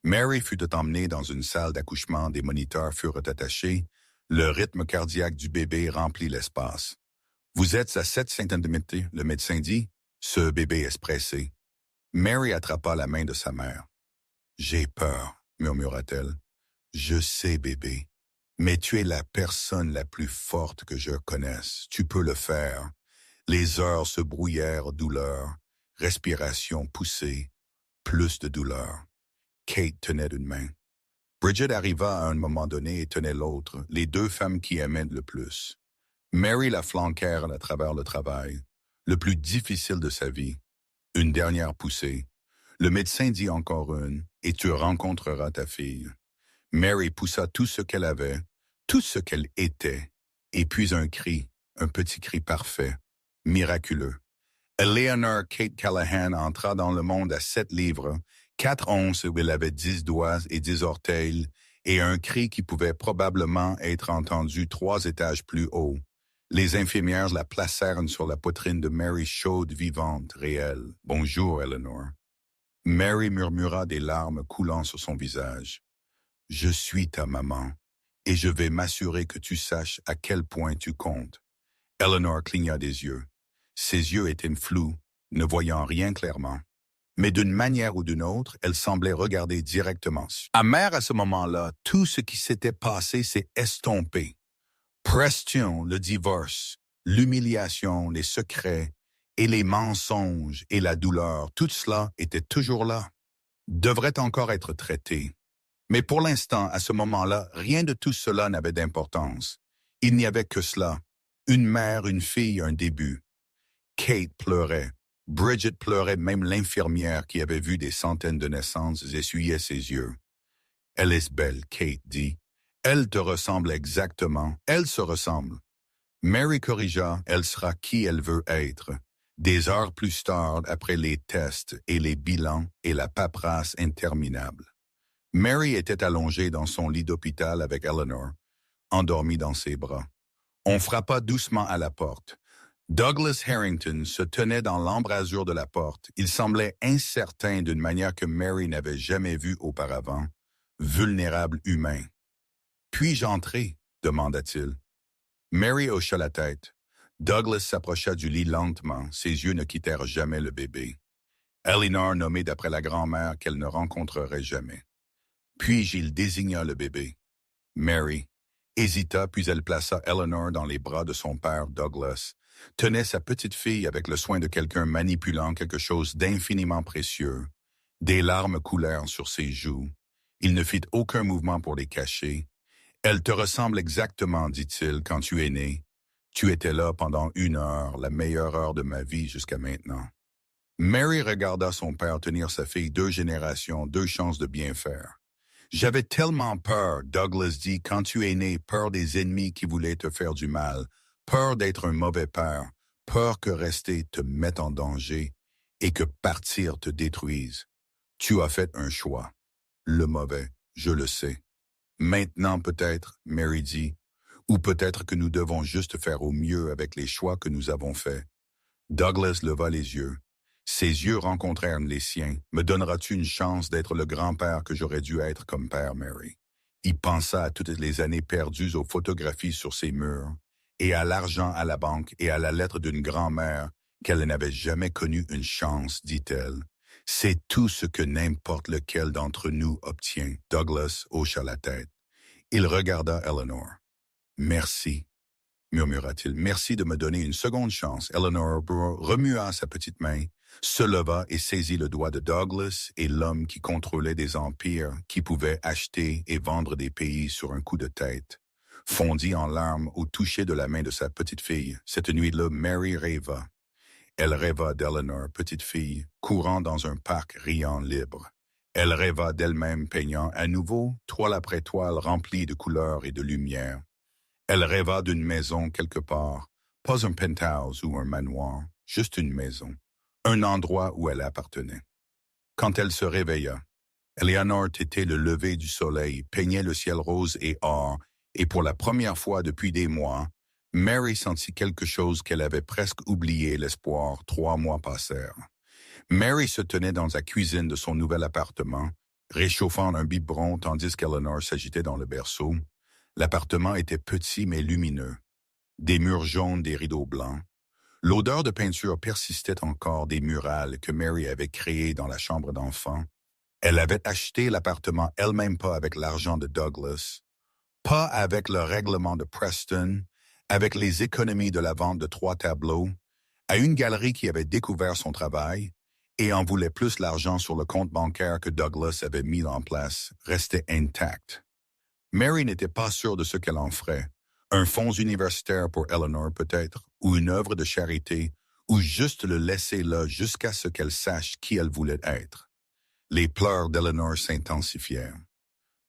S1: Mary fut emmenée dans une salle d'accouchement, des moniteurs furent attachés, le rythme cardiaque du bébé remplit l'espace. « Vous êtes à 7 cm, le médecin dit. Ce bébé est pressé. » Mary attrapa la main de sa mère. « J'ai peur, » murmura-t-elle. « Je sais, bébé, mais tu es la personne la plus forte que je connaisse. Tu peux le faire. » Les heures se brouillèrent, douleur, respiration poussée, plus de douleur. Kate tenait une main. Bridget arriva à un moment donné et tenait l'autre, les deux femmes qui aimaient le plus. Mary la flanquèrent à travers le travail, le plus difficile de sa vie. Une dernière poussée. Le médecin dit encore une, et tu rencontreras ta fille. Mary poussa tout ce qu'elle avait, tout ce qu'elle était, et puis un cri, un petit cri parfait, miraculeux. Eleanor Kate Callahan entra dans le monde à 7 livres, 4 onces où elle avait 10 doigts et 10 orteils, et un cri qui pouvait probablement être entendu 3 étages plus haut. Les infirmières la placèrent sur la poitrine de Mary chaude, vivante, réelle. « Bonjour, Eleanor. » Mary murmura, des larmes coulant sur son visage. « Je suis ta maman, et je vais m'assurer que tu saches à quel point tu comptes. » Eleanor cligna des yeux. Ses yeux étaient flous, ne voyant rien clairement. Mais d'une manière ou d'une autre, elle semblait regarder directement. Amère à ce moment-là, tout ce qui s'était passé s'est estompé. Preston, le divorce, l'humiliation, les secrets, et les mensonges et la douleur, tout cela était toujours là, devrait encore être traité. Mais pour l'instant, à ce moment-là, rien de tout cela n'avait d'importance. Il n'y avait que cela, une mère, une fille, un début. Kate pleurait. Bridget pleurait, même l'infirmière qui avait vu des centaines de naissances essuyait ses yeux. « Elle est belle, » Kate dit. « Elle te ressemble exactement. Elle se ressemble. » Mary corrigea, « Elle sera qui elle veut être. » Des heures plus tard, après les tests et les bilans et la paperasse interminable. Mary était allongée dans son lit d'hôpital avec Eleanor, endormie dans ses bras. On frappa doucement à la porte. Douglas Harrington se tenait dans l'embrasure de la porte. Il semblait incertain d'une manière que Mary n'avait jamais vue auparavant. Vulnérable humain. « Puis-je entrer ?» demanda-t-il. Mary hocha la tête. Douglas s'approcha du lit lentement. Ses yeux ne quittèrent jamais le bébé. Eleanor nommée d'après la grand-mère qu'elle ne rencontrerait jamais. Puis il désigna le bébé. « Mary, hésita, puis elle plaça Eleanor dans les bras de son père Douglas, tenait sa petite fille avec le soin de quelqu'un manipulant quelque chose d'infiniment précieux. Des larmes coulèrent sur ses joues. Il ne fit aucun mouvement pour les cacher. Elle te ressemble exactement, dit-il, quand tu es né. Tu étais là pendant 1 heure, la meilleure heure de ma vie jusqu'à maintenant. Mary regarda son père tenir sa fille 2 générations, 2 chances de bien faire. J'avais tellement peur, Douglas dit, quand tu es né, peur des ennemis qui voulaient te faire du mal, peur d'être un mauvais père, peur que rester te mette en danger et que partir te détruise. Tu as fait un choix. Le mauvais, je le sais. Maintenant peut-être, Mary dit, ou peut-être que nous devons juste faire au mieux avec les choix que nous avons faits. Douglas leva les yeux. Ses yeux rencontrèrent les siens. Me donneras-tu une chance d'être le grand-père que j'aurais dû être comme père, Mary? Il pensa à toutes les années perdues aux photographies sur ses murs, et à l'argent à la banque et à la lettre d'une grand-mère qu'elle n'avait jamais connu une chance, dit-elle. C'est tout ce que n'importe lequel d'entre nous obtient. Douglas hocha la tête. Il regarda Eleanor. Merci, murmura-t-il. Merci de me donner une seconde chance. Eleanor remua sa petite main, se leva et saisit le doigt de Douglas et l'homme qui contrôlait des empires, qui pouvait acheter et vendre des pays sur un coup de tête. Fondit en larmes au toucher de la main de sa petite fille. Cette nuit-là, Mary rêva. Elle rêva d'Eleanor, petite fille, courant dans un parc riant libre. Elle rêva d'elle-même peignant à nouveau, toile après toile remplie de couleurs et de lumière. Elle rêva d'une maison quelque part, pas un penthouse ou un manoir, juste une maison, un endroit où elle appartenait. Quand elle se réveilla, Eleanor tétait le lever du soleil, peignait le ciel rose et or, et pour la première fois depuis des mois, Mary sentit quelque chose qu'elle avait presque oublié l'espoir. 3 mois passèrent. Mary se tenait dans la cuisine de son nouvel appartement, réchauffant un biberon tandis qu'Eleanor s'agitait dans le berceau. L'appartement était petit mais lumineux. Des murs jaunes, des rideaux blancs. L'odeur de peinture persistait encore des murales que Mary avait créées dans la chambre d'enfant. Elle avait acheté l'appartement elle-même pas avec l'argent de Douglas, pas avec le règlement de Preston, avec les économies de la vente de 3 tableaux, à une galerie qui avait découvert son travail et en voulait plus l'argent sur le compte bancaire que Douglas avait mis en place, restait intact. Mary n'était pas sûre de ce qu'elle en ferait. Un fonds universitaire pour Eleanor peut-être, ou une œuvre de charité, ou juste le laisser là jusqu'à ce qu'elle sache qui elle voulait être. Les pleurs d'Eleanor s'intensifièrent.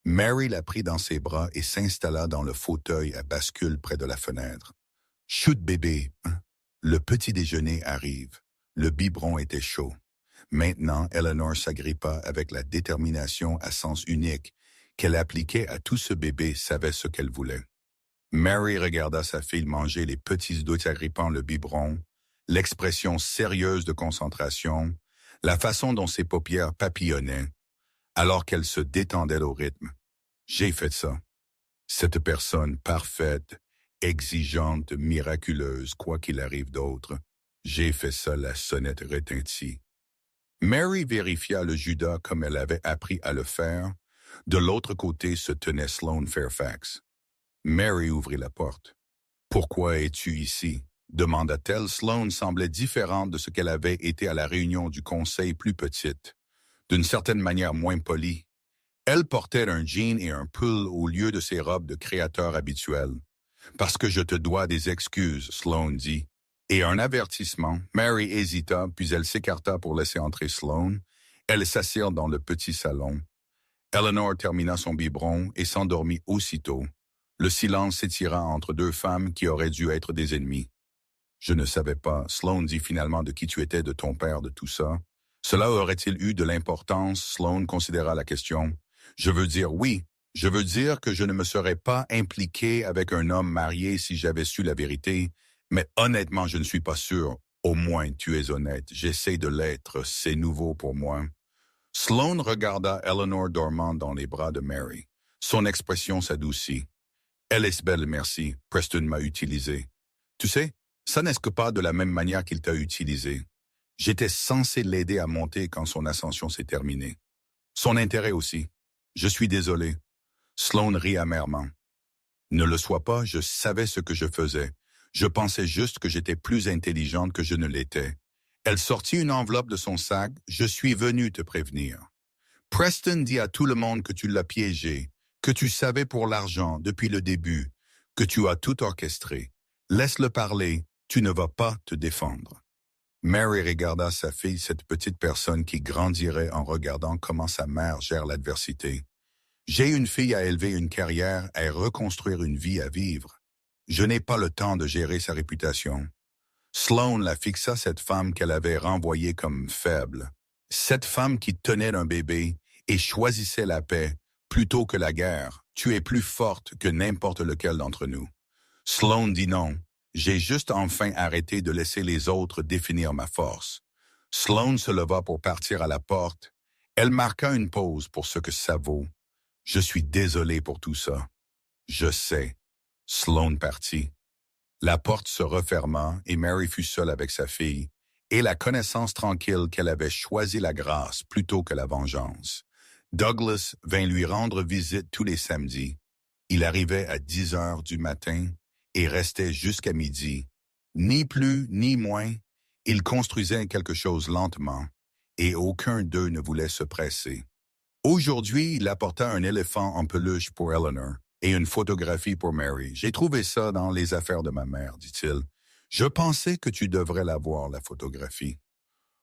S1: Mary la prit dans ses bras et s'installa dans le fauteuil à bascule près de la fenêtre. « Chut, bébé, hein? Le petit déjeuner arrive. » Le biberon était chaud. Maintenant, Eleanor s'agrippa avec la détermination à sens unique qu'elle appliquait à tout ce bébé savait ce qu'elle voulait. Mary regarda sa fille manger les petits doigts agrippant le biberon, l'expression sérieuse de concentration, la façon dont ses paupières papillonnaient, alors qu'elle se détendait au rythme. J'ai fait ça. Cette personne parfaite, exigeante, miraculeuse, quoi qu'il arrive d'autre, j'ai fait ça, la sonnette retentit. Mary vérifia le Judas comme elle avait appris à le faire. De l'autre côté se tenait Sloane Fairfax. Mary ouvrit la porte. « Pourquoi es-tu ici ?» demanda-t-elle. Sloane semblait différente de ce qu'elle avait été à la réunion du conseil, plus petite, d'une certaine manière moins polie. Elle portait un jean et un pull au lieu de ses robes de créateur habituelles. « Parce que je te dois des excuses, » Sloane dit. Et un avertissement. Mary hésita, puis elle s'écarta pour laisser entrer Sloane. Elles s'assirent dans le petit salon. Eleanor termina son biberon et s'endormit aussitôt. Le silence s'étira entre 2 femmes qui auraient dû être des ennemies. « Je ne savais pas, » Sloane dit finalement, de qui tu étais, de ton père, de tout ça. Cela aurait-il eu de l'importance? Sloane considéra la question. « Je veux dire oui. Je veux dire que je ne me serais pas impliqué avec un homme marié si j'avais su la vérité. Mais honnêtement, je ne suis pas sûr. Au moins, tu es honnête. J'essaie de l'être. C'est nouveau pour moi. » Sloane regarda Eleanor dormant dans les bras de Mary. Son expression s'adoucit. « Elle est belle, merci. Preston m'a utilisé. Tu sais, ça n'est que pas de la même manière qu'il t'a utilisé. J'étais censé l'aider à monter quand son ascension s'est terminée. Son intérêt aussi. Je suis désolé. » Sloane rit amèrement. Ne le sois pas, je savais ce que je faisais. Je pensais juste que j'étais plus intelligente que je ne l'étais. Elle sortit une enveloppe de son sac. Je suis venu te prévenir. Preston dit à tout le monde que tu l'as piégé, que tu savais pour l'argent depuis le début, que tu as tout orchestré. Laisse-le parler, tu ne vas pas te défendre. Mary regarda sa fille, cette petite personne qui grandirait en regardant comment sa mère gère l'adversité. J'ai une fille à élever, une carrière, à reconstruire une vie à vivre. Je n'ai pas le temps de gérer sa réputation. Sloane la fixa, cette femme qu'elle avait renvoyée comme faible. Cette femme qui tenait un bébé et choisissait la paix plutôt que la guerre. Tu es plus forte que n'importe lequel d'entre nous. Sloane dit non. J'ai juste enfin arrêté de laisser les autres définir ma force. Sloane se leva pour partir à la porte. Elle marqua une pause pour ce que ça vaut. Je suis désolé pour tout ça. Je sais. Sloane partit. La porte se referma et Mary fut seule avec sa fille, et la connaissance tranquille qu'elle avait choisi la grâce plutôt que la vengeance. Douglas vint lui rendre visite tous les samedis. Il arrivait à 10 heures du matin et restait jusqu'à midi. Ni plus ni moins, il construisait quelque chose lentement, et aucun d'eux ne voulait se presser. Aujourd'hui, il apporta un éléphant en peluche pour Eleanor et une photographie pour Mary. J'ai trouvé ça dans les affaires de ma mère, dit-il. Je pensais que tu devrais la voir, la photographie.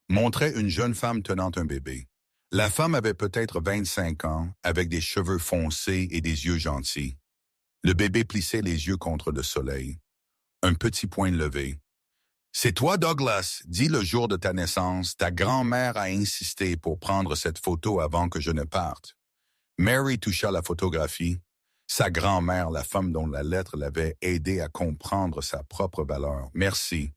S1: Montrait une jeune femme tenant un bébé. La femme avait peut-être 25 ans, avec des cheveux foncés et des yeux gentils. Le bébé plissait les yeux contre le soleil. Un petit poing levé. C'est toi, Douglas, dis le jour de ta naissance, ta grand-mère a insisté pour prendre cette photo avant que je ne parte. Mary toucha la photographie. Sa grand-mère, la femme dont la lettre l'avait aidé à comprendre sa propre valeur. Merci.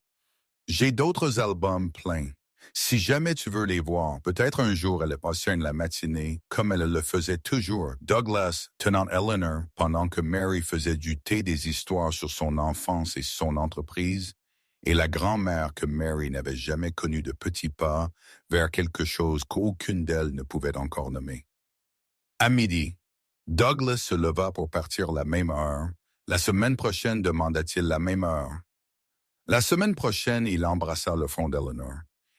S1: J'ai d'autres albums pleins. Si jamais tu veux les voir, peut-être un jour elle passait la matinée, comme elle le faisait toujours, Douglas tenant Eleanor pendant que Mary faisait du thé des histoires sur son enfance et son entreprise, et la grand-mère que Mary n'avait jamais connue de petits pas vers quelque chose qu'aucune d'elles ne pouvait encore nommer. À midi, Douglas se leva pour partir la même heure. La semaine prochaine, demanda-t-il, la même heure. La semaine prochaine, il embrassa le front d'Eleanor.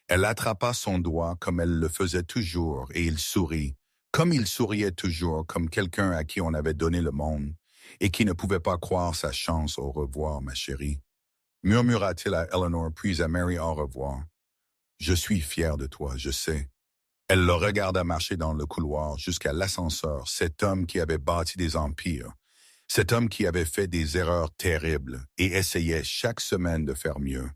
S1: Elle attrapa son doigt comme elle le faisait toujours et il sourit, comme il souriait toujours, comme quelqu'un à qui on avait donné le monde et qui ne pouvait pas croire sa chance au revoir, ma chérie. Murmura-t-il à Eleanor puis à Mary au revoir. Je suis fier de toi, je sais. Elle le regarda marcher dans le couloir jusqu'à l'ascenseur, cet homme qui avait bâti des empires, cet homme qui avait fait des erreurs terribles et essayait chaque semaine de faire mieux.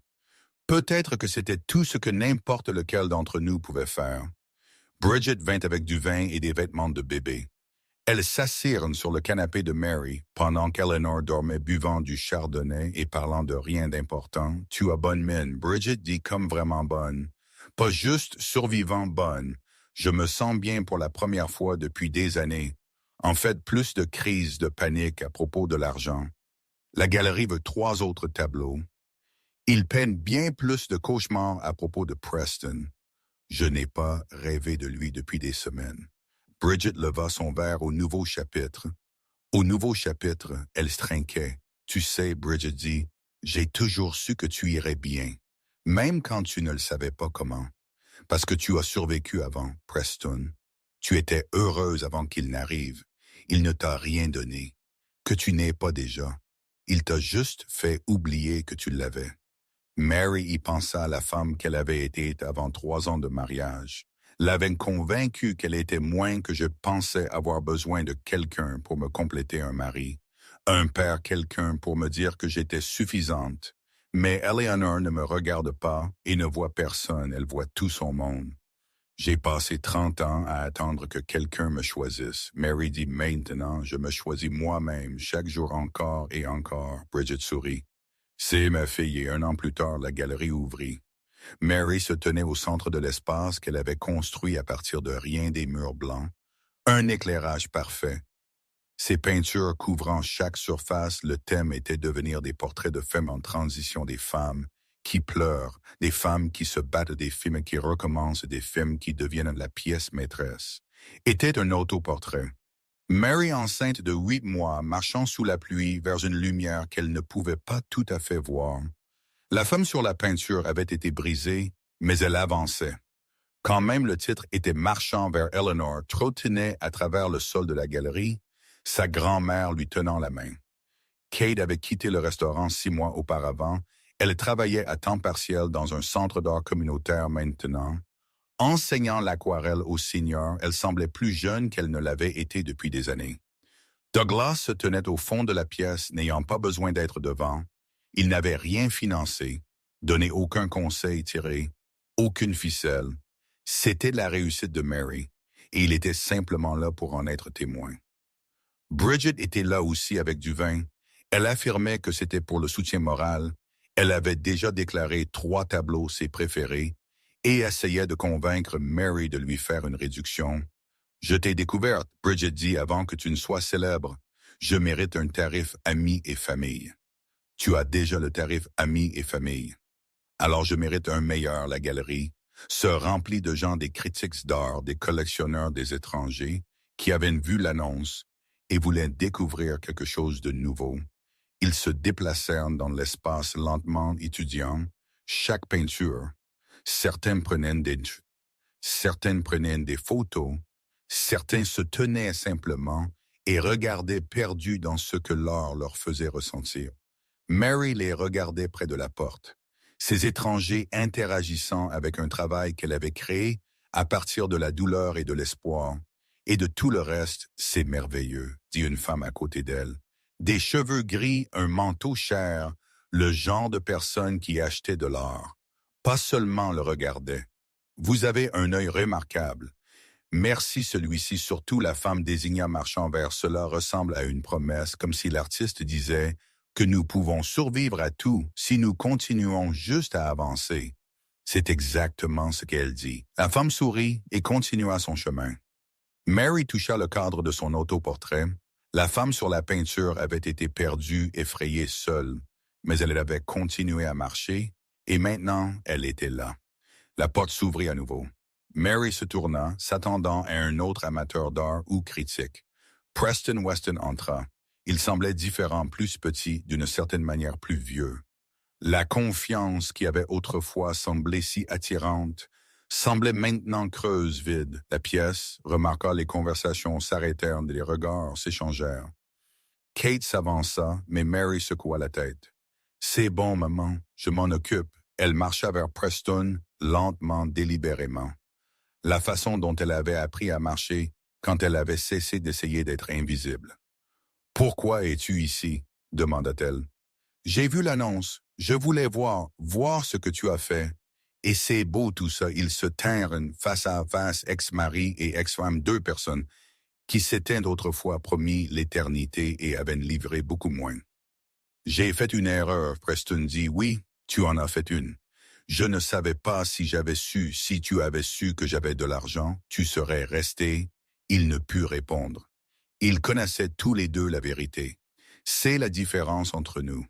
S1: Peut-être que c'était tout ce que n'importe lequel d'entre nous pouvait faire. Bridget vint avec du vin et des vêtements de bébé. Elles s'assirent sur le canapé de Mary pendant qu'Eleanor dormait buvant du chardonnay et parlant de rien d'important. « Tu as bonne mine. » Bridget dit comme vraiment bonne. Pas juste survivant bonne. Je me sens bien pour la première fois depuis des années. En fait, plus de crise de panique à propos de l'argent. La galerie veut 3 autres tableaux. Il peine bien plus de cauchemars à propos de Preston. Je n'ai pas rêvé de lui depuis des semaines. Bridget leva son verre au nouveau chapitre. Au nouveau chapitre, elle se trinquait. Tu sais, Bridget dit, j'ai toujours su que tu irais bien, même quand tu ne le savais pas comment. Parce que tu as survécu avant, Preston. Tu étais heureuse avant qu'il n'arrive. Il ne t'a rien donné, que tu n'aies pas déjà. Il t'a juste fait oublier que tu l'avais. Mary y pensa à la femme qu'elle avait été avant 3 ans de mariage, l'avait convaincue qu'elle était moins que je pensais avoir besoin de quelqu'un pour me compléter un mari, un père quelqu'un pour me dire que j'étais suffisante. Mais Eleanor ne me regarde pas et ne voit personne, elle voit tout son monde. J'ai passé 30 ans à attendre que quelqu'un me choisisse. Mary dit maintenant, je me choisis moi-même, chaque jour encore et encore. Bridget sourit. C'est ma fille et 1 an plus tard, la galerie ouvrit. Mary se tenait au centre de l'espace qu'elle avait construit à partir de rien des murs blancs. Un éclairage parfait. Ses peintures couvrant chaque surface, le thème était devenir des portraits de femmes en transition, des femmes qui pleurent, des femmes qui se battent, des films qui recommencent, des films qui deviennent la pièce maîtresse. Était un autoportrait. Mary, enceinte de 8 mois, marchant sous la pluie vers une lumière qu'elle ne pouvait pas tout à fait voir. La femme sur la peinture avait été brisée, mais elle avançait. Quand même le titre était marchant vers Eleanor, trottinait à travers le sol de la galerie, sa grand-mère lui tenant la main. Kate avait quitté le restaurant 6 mois auparavant. Elle travaillait à temps partiel dans un centre d'art communautaire maintenant. Enseignant l'aquarelle aux seniors, elle semblait plus jeune qu'elle ne l'avait été depuis des années. Douglas se tenait au fond de la pièce, n'ayant pas besoin d'être devant. Il n'avait rien financé, donné aucun conseil tiré, aucune ficelle. C'était la réussite de Mary, et il était simplement là pour en être témoin. Bridget était là aussi avec du vin. Elle affirmait que c'était pour le soutien moral. Elle avait déjà déclaré 3 tableaux ses préférés et essayait de convaincre Mary de lui faire une réduction. « Je t'ai découverte, Bridget dit, avant que tu ne sois célèbre. Je mérite un tarif amis et famille. Tu as déjà le tarif amis et famille. Alors je mérite un meilleur, la galerie, se remplit de gens des critiques d'art, des collectionneurs, des étrangers, qui avaient vu l'annonce et voulaient découvrir quelque chose de nouveau. Ils se déplacèrent dans l'espace lentement étudiant chaque peinture. Certaines prenaient des photos, certains se tenaient simplement et regardaient perdus dans ce que l'art leur faisait ressentir. Mary les regardait près de la porte, ces étrangers interagissant avec un travail qu'elle avait créé à partir de la douleur et de l'espoir. Et de tout le reste, c'est merveilleux, dit une femme à côté d'elle. Des cheveux gris, un manteau cher, le genre de personne qui achetait de l'art. Pas seulement le regardait. Vous avez un œil remarquable. Merci celui-ci, surtout la femme désigna marchant vers cela ressemble à une promesse, comme si l'artiste disait que nous pouvons survivre à tout si nous continuons juste à avancer. C'est exactement ce qu'elle dit. La femme sourit et continua son chemin. Mary toucha le cadre de son autoportrait. La femme sur la peinture avait été perdue, effrayée, seule, mais elle avait continué à marcher, et maintenant elle était là. La porte s'ouvrit à nouveau. Mary se tourna, s'attendant à un autre amateur d'art ou critique. Preston Weston entra. Il semblait différent, plus petit, d'une certaine manière plus vieux. La confiance qui avait autrefois semblé si attirante semblait maintenant creuse, vide. La pièce, remarqua les conversations s'arrêtèrent, les regards s'échangèrent. Kate s'avança, mais Mary secoua la tête. « C'est bon, maman, je m'en occupe. » Elle marcha vers Preston, lentement, délibérément. La façon dont elle avait appris à marcher quand elle avait cessé d'essayer d'être invisible. « Pourquoi es-tu ici? » demanda-t-elle. « J'ai vu l'annonce. Je voulais voir ce que tu as fait. Et c'est beau tout ça. » Ils se tinrent face à face, ex-mari et ex-femme, 2 personnes qui s'étaient autrefois promis l'éternité et avaient livré beaucoup moins. « J'ai fait une erreur, Preston dit. « Oui, tu en as fait une. Je ne savais pas si tu avais su que j'avais de l'argent, tu serais resté. » Il ne put répondre. Ils connaissaient tous les deux la vérité. C'est la différence entre nous.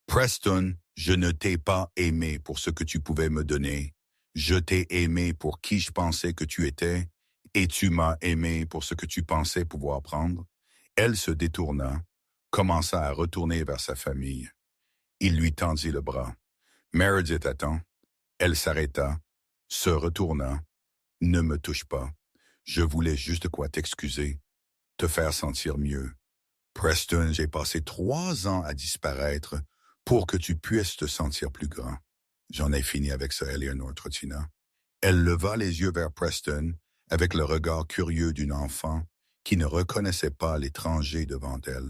S1: Preston, je ne t'ai pas aimé pour ce que tu pouvais me donner. Je t'ai aimé pour qui je pensais que tu étais, et tu m'as aimé pour ce que tu pensais pouvoir prendre. Elle se détourna, commença à retourner vers sa famille. Il lui tendit le bras. Meredith attend. Elle s'arrêta, se retourna. Ne me touche pas. Je voulais juste t'excuser, te faire sentir mieux. Preston, j'ai passé 3 ans à disparaître pour que tu puisses te sentir plus grand. J'en ai fini avec ça, Eleanor trottina. Elle leva les yeux vers Preston avec le regard curieux d'une enfant qui ne reconnaissait pas l'étranger devant elle.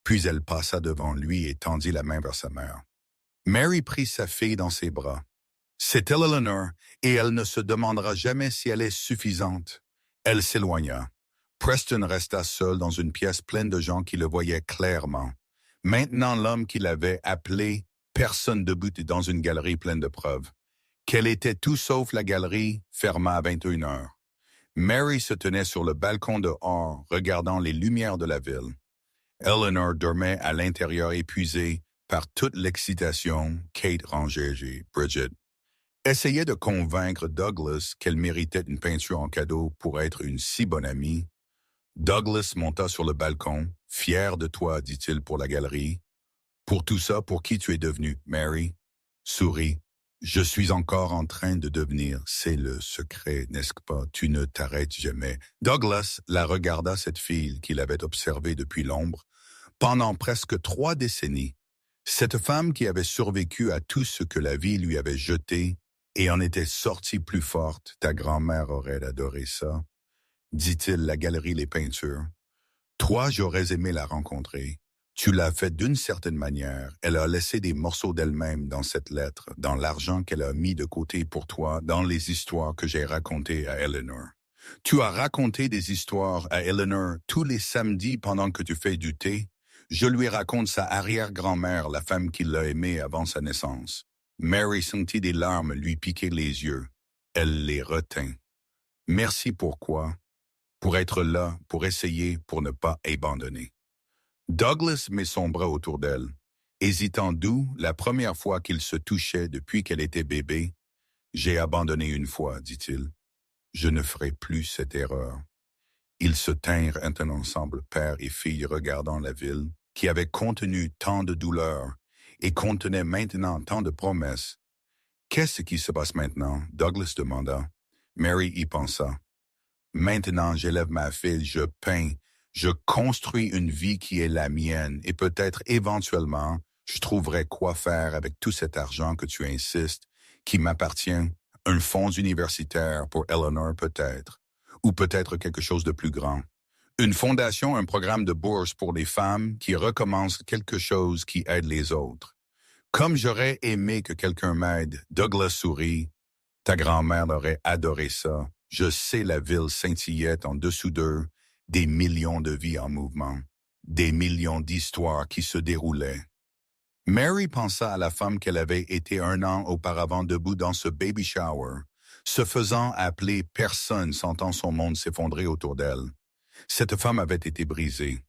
S1: Puis elle passa devant lui et tendit la main vers sa mère. Mary prit sa fille dans ses bras. C'est Eleanor, et elle ne se demandera jamais si elle est suffisante. Elle s'éloigna. Preston resta seul dans une pièce pleine de gens qui le voyaient clairement. Maintenant l'homme qu'il avait appelé, personne debout dans une galerie pleine de preuves. Qu'elle était tout sauf la galerie, ferma à 21 heures. Mary se tenait sur le balcon dehors, regardant les lumières de la ville. Eleanor dormait à l'intérieur épuisée par toute l'excitation. Kate rangeait Bridget. Essayait de convaincre Douglas qu'elle méritait une peinture en cadeau pour être une si bonne amie. Douglas monta sur le balcon. « Fier de toi, dit-il pour la galerie. Pour tout ça, pour qui tu es devenu, Mary? » Sourit. « Je suis encore en train de devenir. C'est le secret, n'est-ce pas? Tu ne t'arrêtes jamais. » Douglas la regarda, cette fille qu'il avait observée depuis l'ombre, pendant presque 3 décennies. Cette femme qui avait survécu à tout ce que la vie lui avait jeté et en était sortie plus forte. Ta grand-mère aurait adoré ça, dit-il, la galerie, les peintures. Toi, j'aurais aimé la rencontrer. Tu l'as fait d'une certaine manière. Elle a laissé des morceaux d'elle-même dans cette lettre, dans l'argent qu'elle a mis de côté pour toi, dans les histoires que j'ai racontées à Eleanor. Tu as raconté des histoires à Eleanor tous les samedis pendant que tu fais du thé. Je lui raconte sa arrière-grand-mère, la femme qui l'a aimée avant sa naissance. Mary sentit des larmes lui piquer les yeux. Elle les retint. Merci pour quoi? Pour être là, pour essayer, pour ne pas abandonner. Douglas met son bras autour d'elle, hésitant d'où, la première fois qu'ils se touchaient depuis qu'elle était bébé. « J'ai abandonné une fois, dit-il. Je ne ferai plus cette erreur. » Ils se tinrent ensemble, père et fille, regardant la ville, qui avait contenu tant de douleurs et contenait maintenant tant de promesses. « Qu'est-ce qui se passe maintenant? » Douglas demanda. Mary y pensa. « Maintenant, j'élève ma fille, je peins, je construis une vie qui est la mienne et peut-être éventuellement, je trouverai quoi faire avec tout cet argent que tu insistes, qui m'appartient, un fonds universitaire pour Eleanor peut-être, ou peut-être quelque chose de plus grand. Une fondation, un programme de bourse pour les femmes qui recommencent quelque chose qui aide les autres. Comme j'aurais aimé que quelqu'un m'aide, Douglas sourit. Ta grand-mère aurait adoré ça. Je sais la ville scintillait en dessous d'eux, des millions de vies en mouvement, des millions d'histoires qui se déroulaient. Mary pensa à la femme qu'elle avait été 1 an auparavant debout dans ce baby shower, se faisant appeler personne, sentant son monde s'effondrer autour d'elle. Cette femme avait été brisée.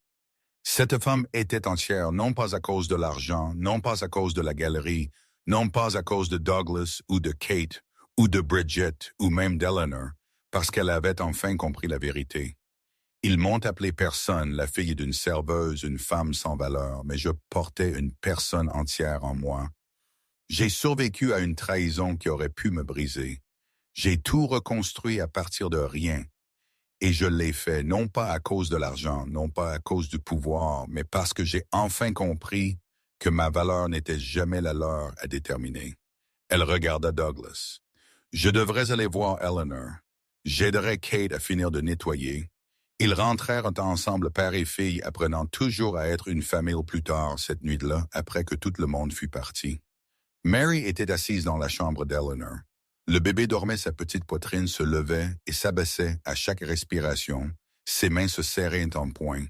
S1: Cette femme était entière, non pas à cause de l'argent, non pas à cause de la galerie, non pas à cause de Douglas ou de Kate, ou de Bridget, ou même d'Eleanor, parce qu'elle avait enfin compris la vérité. Ils m'ont appelé personne, la fille d'une serveuse, une femme sans valeur, mais je portais une personne entière en moi. J'ai survécu à une trahison qui aurait pu me briser. J'ai tout reconstruit à partir de rien. Et je l'ai fait, non pas à cause de l'argent, non pas à cause du pouvoir, mais parce que j'ai enfin compris que ma valeur n'était jamais la leur à déterminer. Elle regarda Douglas. Je devrais aller voir Eleanor. J'aiderai Kate à finir de nettoyer. Ils rentrèrent ensemble, père et fille, apprenant toujours à être une famille plus tard cette nuit-là, après que tout le monde fut parti. Mary était assise dans la chambre d'Eleanor. Le bébé dormait, sa petite poitrine se levait et s'abaissait à chaque respiration, ses mains se serraient en poing,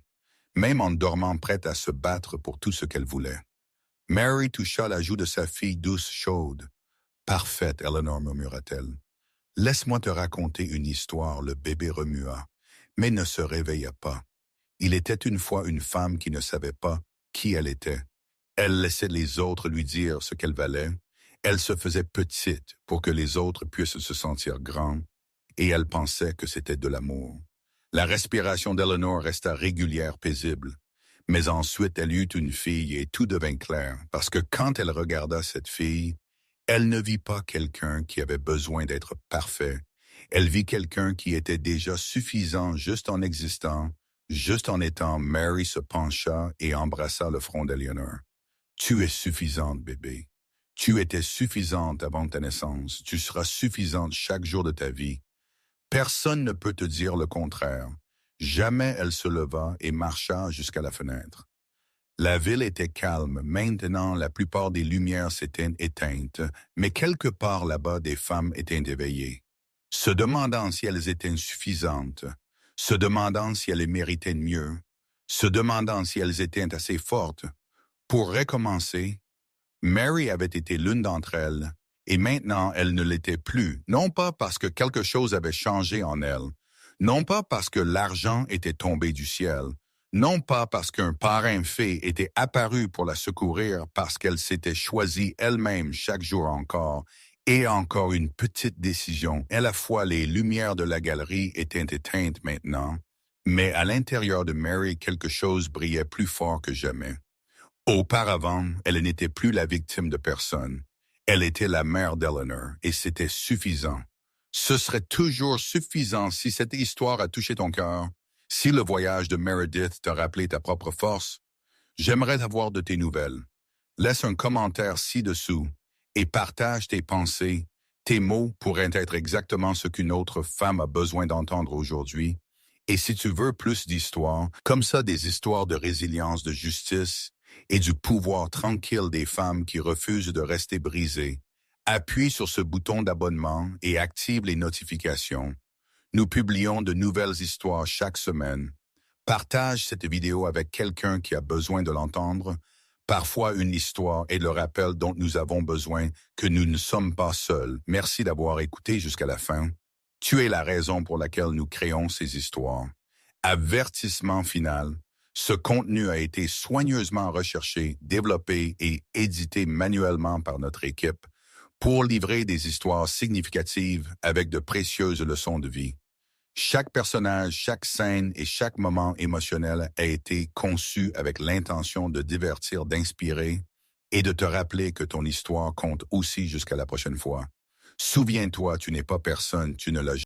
S1: même en dormant prête à se battre pour tout ce qu'elle voulait. Mary toucha la joue de sa fille douce, chaude. « Parfaite, Eleanor, murmura-t-elle. « Laisse-moi te raconter une histoire. » Le bébé remua, mais ne se réveilla pas. Il était une fois une femme qui ne savait pas qui elle était. Elle laissait les autres lui dire ce qu'elle valait. Elle se faisait petite pour que les autres puissent se sentir grands, et elle pensait que c'était de l'amour. La respiration d'Eleanor resta régulière, paisible. Mais ensuite, elle eut une fille et tout devint clair, parce que quand elle regarda cette fille, elle ne vit pas quelqu'un qui avait besoin d'être parfait. Elle vit quelqu'un qui était déjà suffisant juste en existant, juste en étant. Mary se pencha et embrassa le front d'Eleanor. « Tu es suffisante, bébé. Tu étais suffisante avant ta naissance. Tu seras suffisante chaque jour de ta vie. Personne ne peut te dire le contraire. » Jamais elle se leva et marcha jusqu'à la fenêtre. La ville était calme. Maintenant, la plupart des lumières s'étaient éteintes, mais quelque part là-bas, des femmes étaient éveillées, se demandant si elles étaient suffisantes, se demandant si elles méritaient mieux, se demandant si elles étaient assez fortes. Pour recommencer, Mary avait été l'une d'entre elles, et maintenant elle ne l'était plus, non pas parce que quelque chose avait changé en elle, non pas parce que l'argent était tombé du ciel, non pas parce qu'un parrain fée était apparu pour la secourir, parce qu'elle s'était choisie elle-même chaque jour encore, et encore une petite décision. À la fois les lumières de la galerie étaient éteintes maintenant, Mais à l'intérieur de Mary, quelque chose brillait plus fort que jamais. Auparavant, elle n'était plus la victime de personne. Elle était la mère d'Eleanor, et c'était suffisant. Ce serait toujours suffisant si cette histoire a touché ton cœur, si le voyage de Meredith t'a rappelé ta propre force. J'aimerais avoir de tes nouvelles. Laisse un commentaire ci-dessous et partage tes pensées. Tes mots pourraient être exactement ce qu'une autre femme a besoin d'entendre aujourd'hui. Et si tu veux plus d'histoires, comme ça des histoires de résilience, de justice et du pouvoir tranquille des femmes qui refusent de rester brisées, appuie sur ce bouton d'abonnement et active les notifications. Nous publions de nouvelles histoires chaque semaine. Partage cette vidéo avec quelqu'un qui a besoin de l'entendre. Parfois, une histoire est le rappel dont nous avons besoin que nous ne sommes pas seuls. Merci d'avoir écouté jusqu'à la fin. Tu es la raison pour laquelle nous créons ces histoires. Avertissement final. Ce contenu a été soigneusement recherché, développé et édité manuellement par notre équipe pour livrer des histoires significatives avec de précieuses leçons de vie. Chaque personnage, chaque scène et chaque moment émotionnel a été conçu avec l'intention de divertir, d'inspirer et de te rappeler que ton histoire compte aussi jusqu'à la prochaine fois. Souviens-toi, tu n'es pas personne, tu ne l'as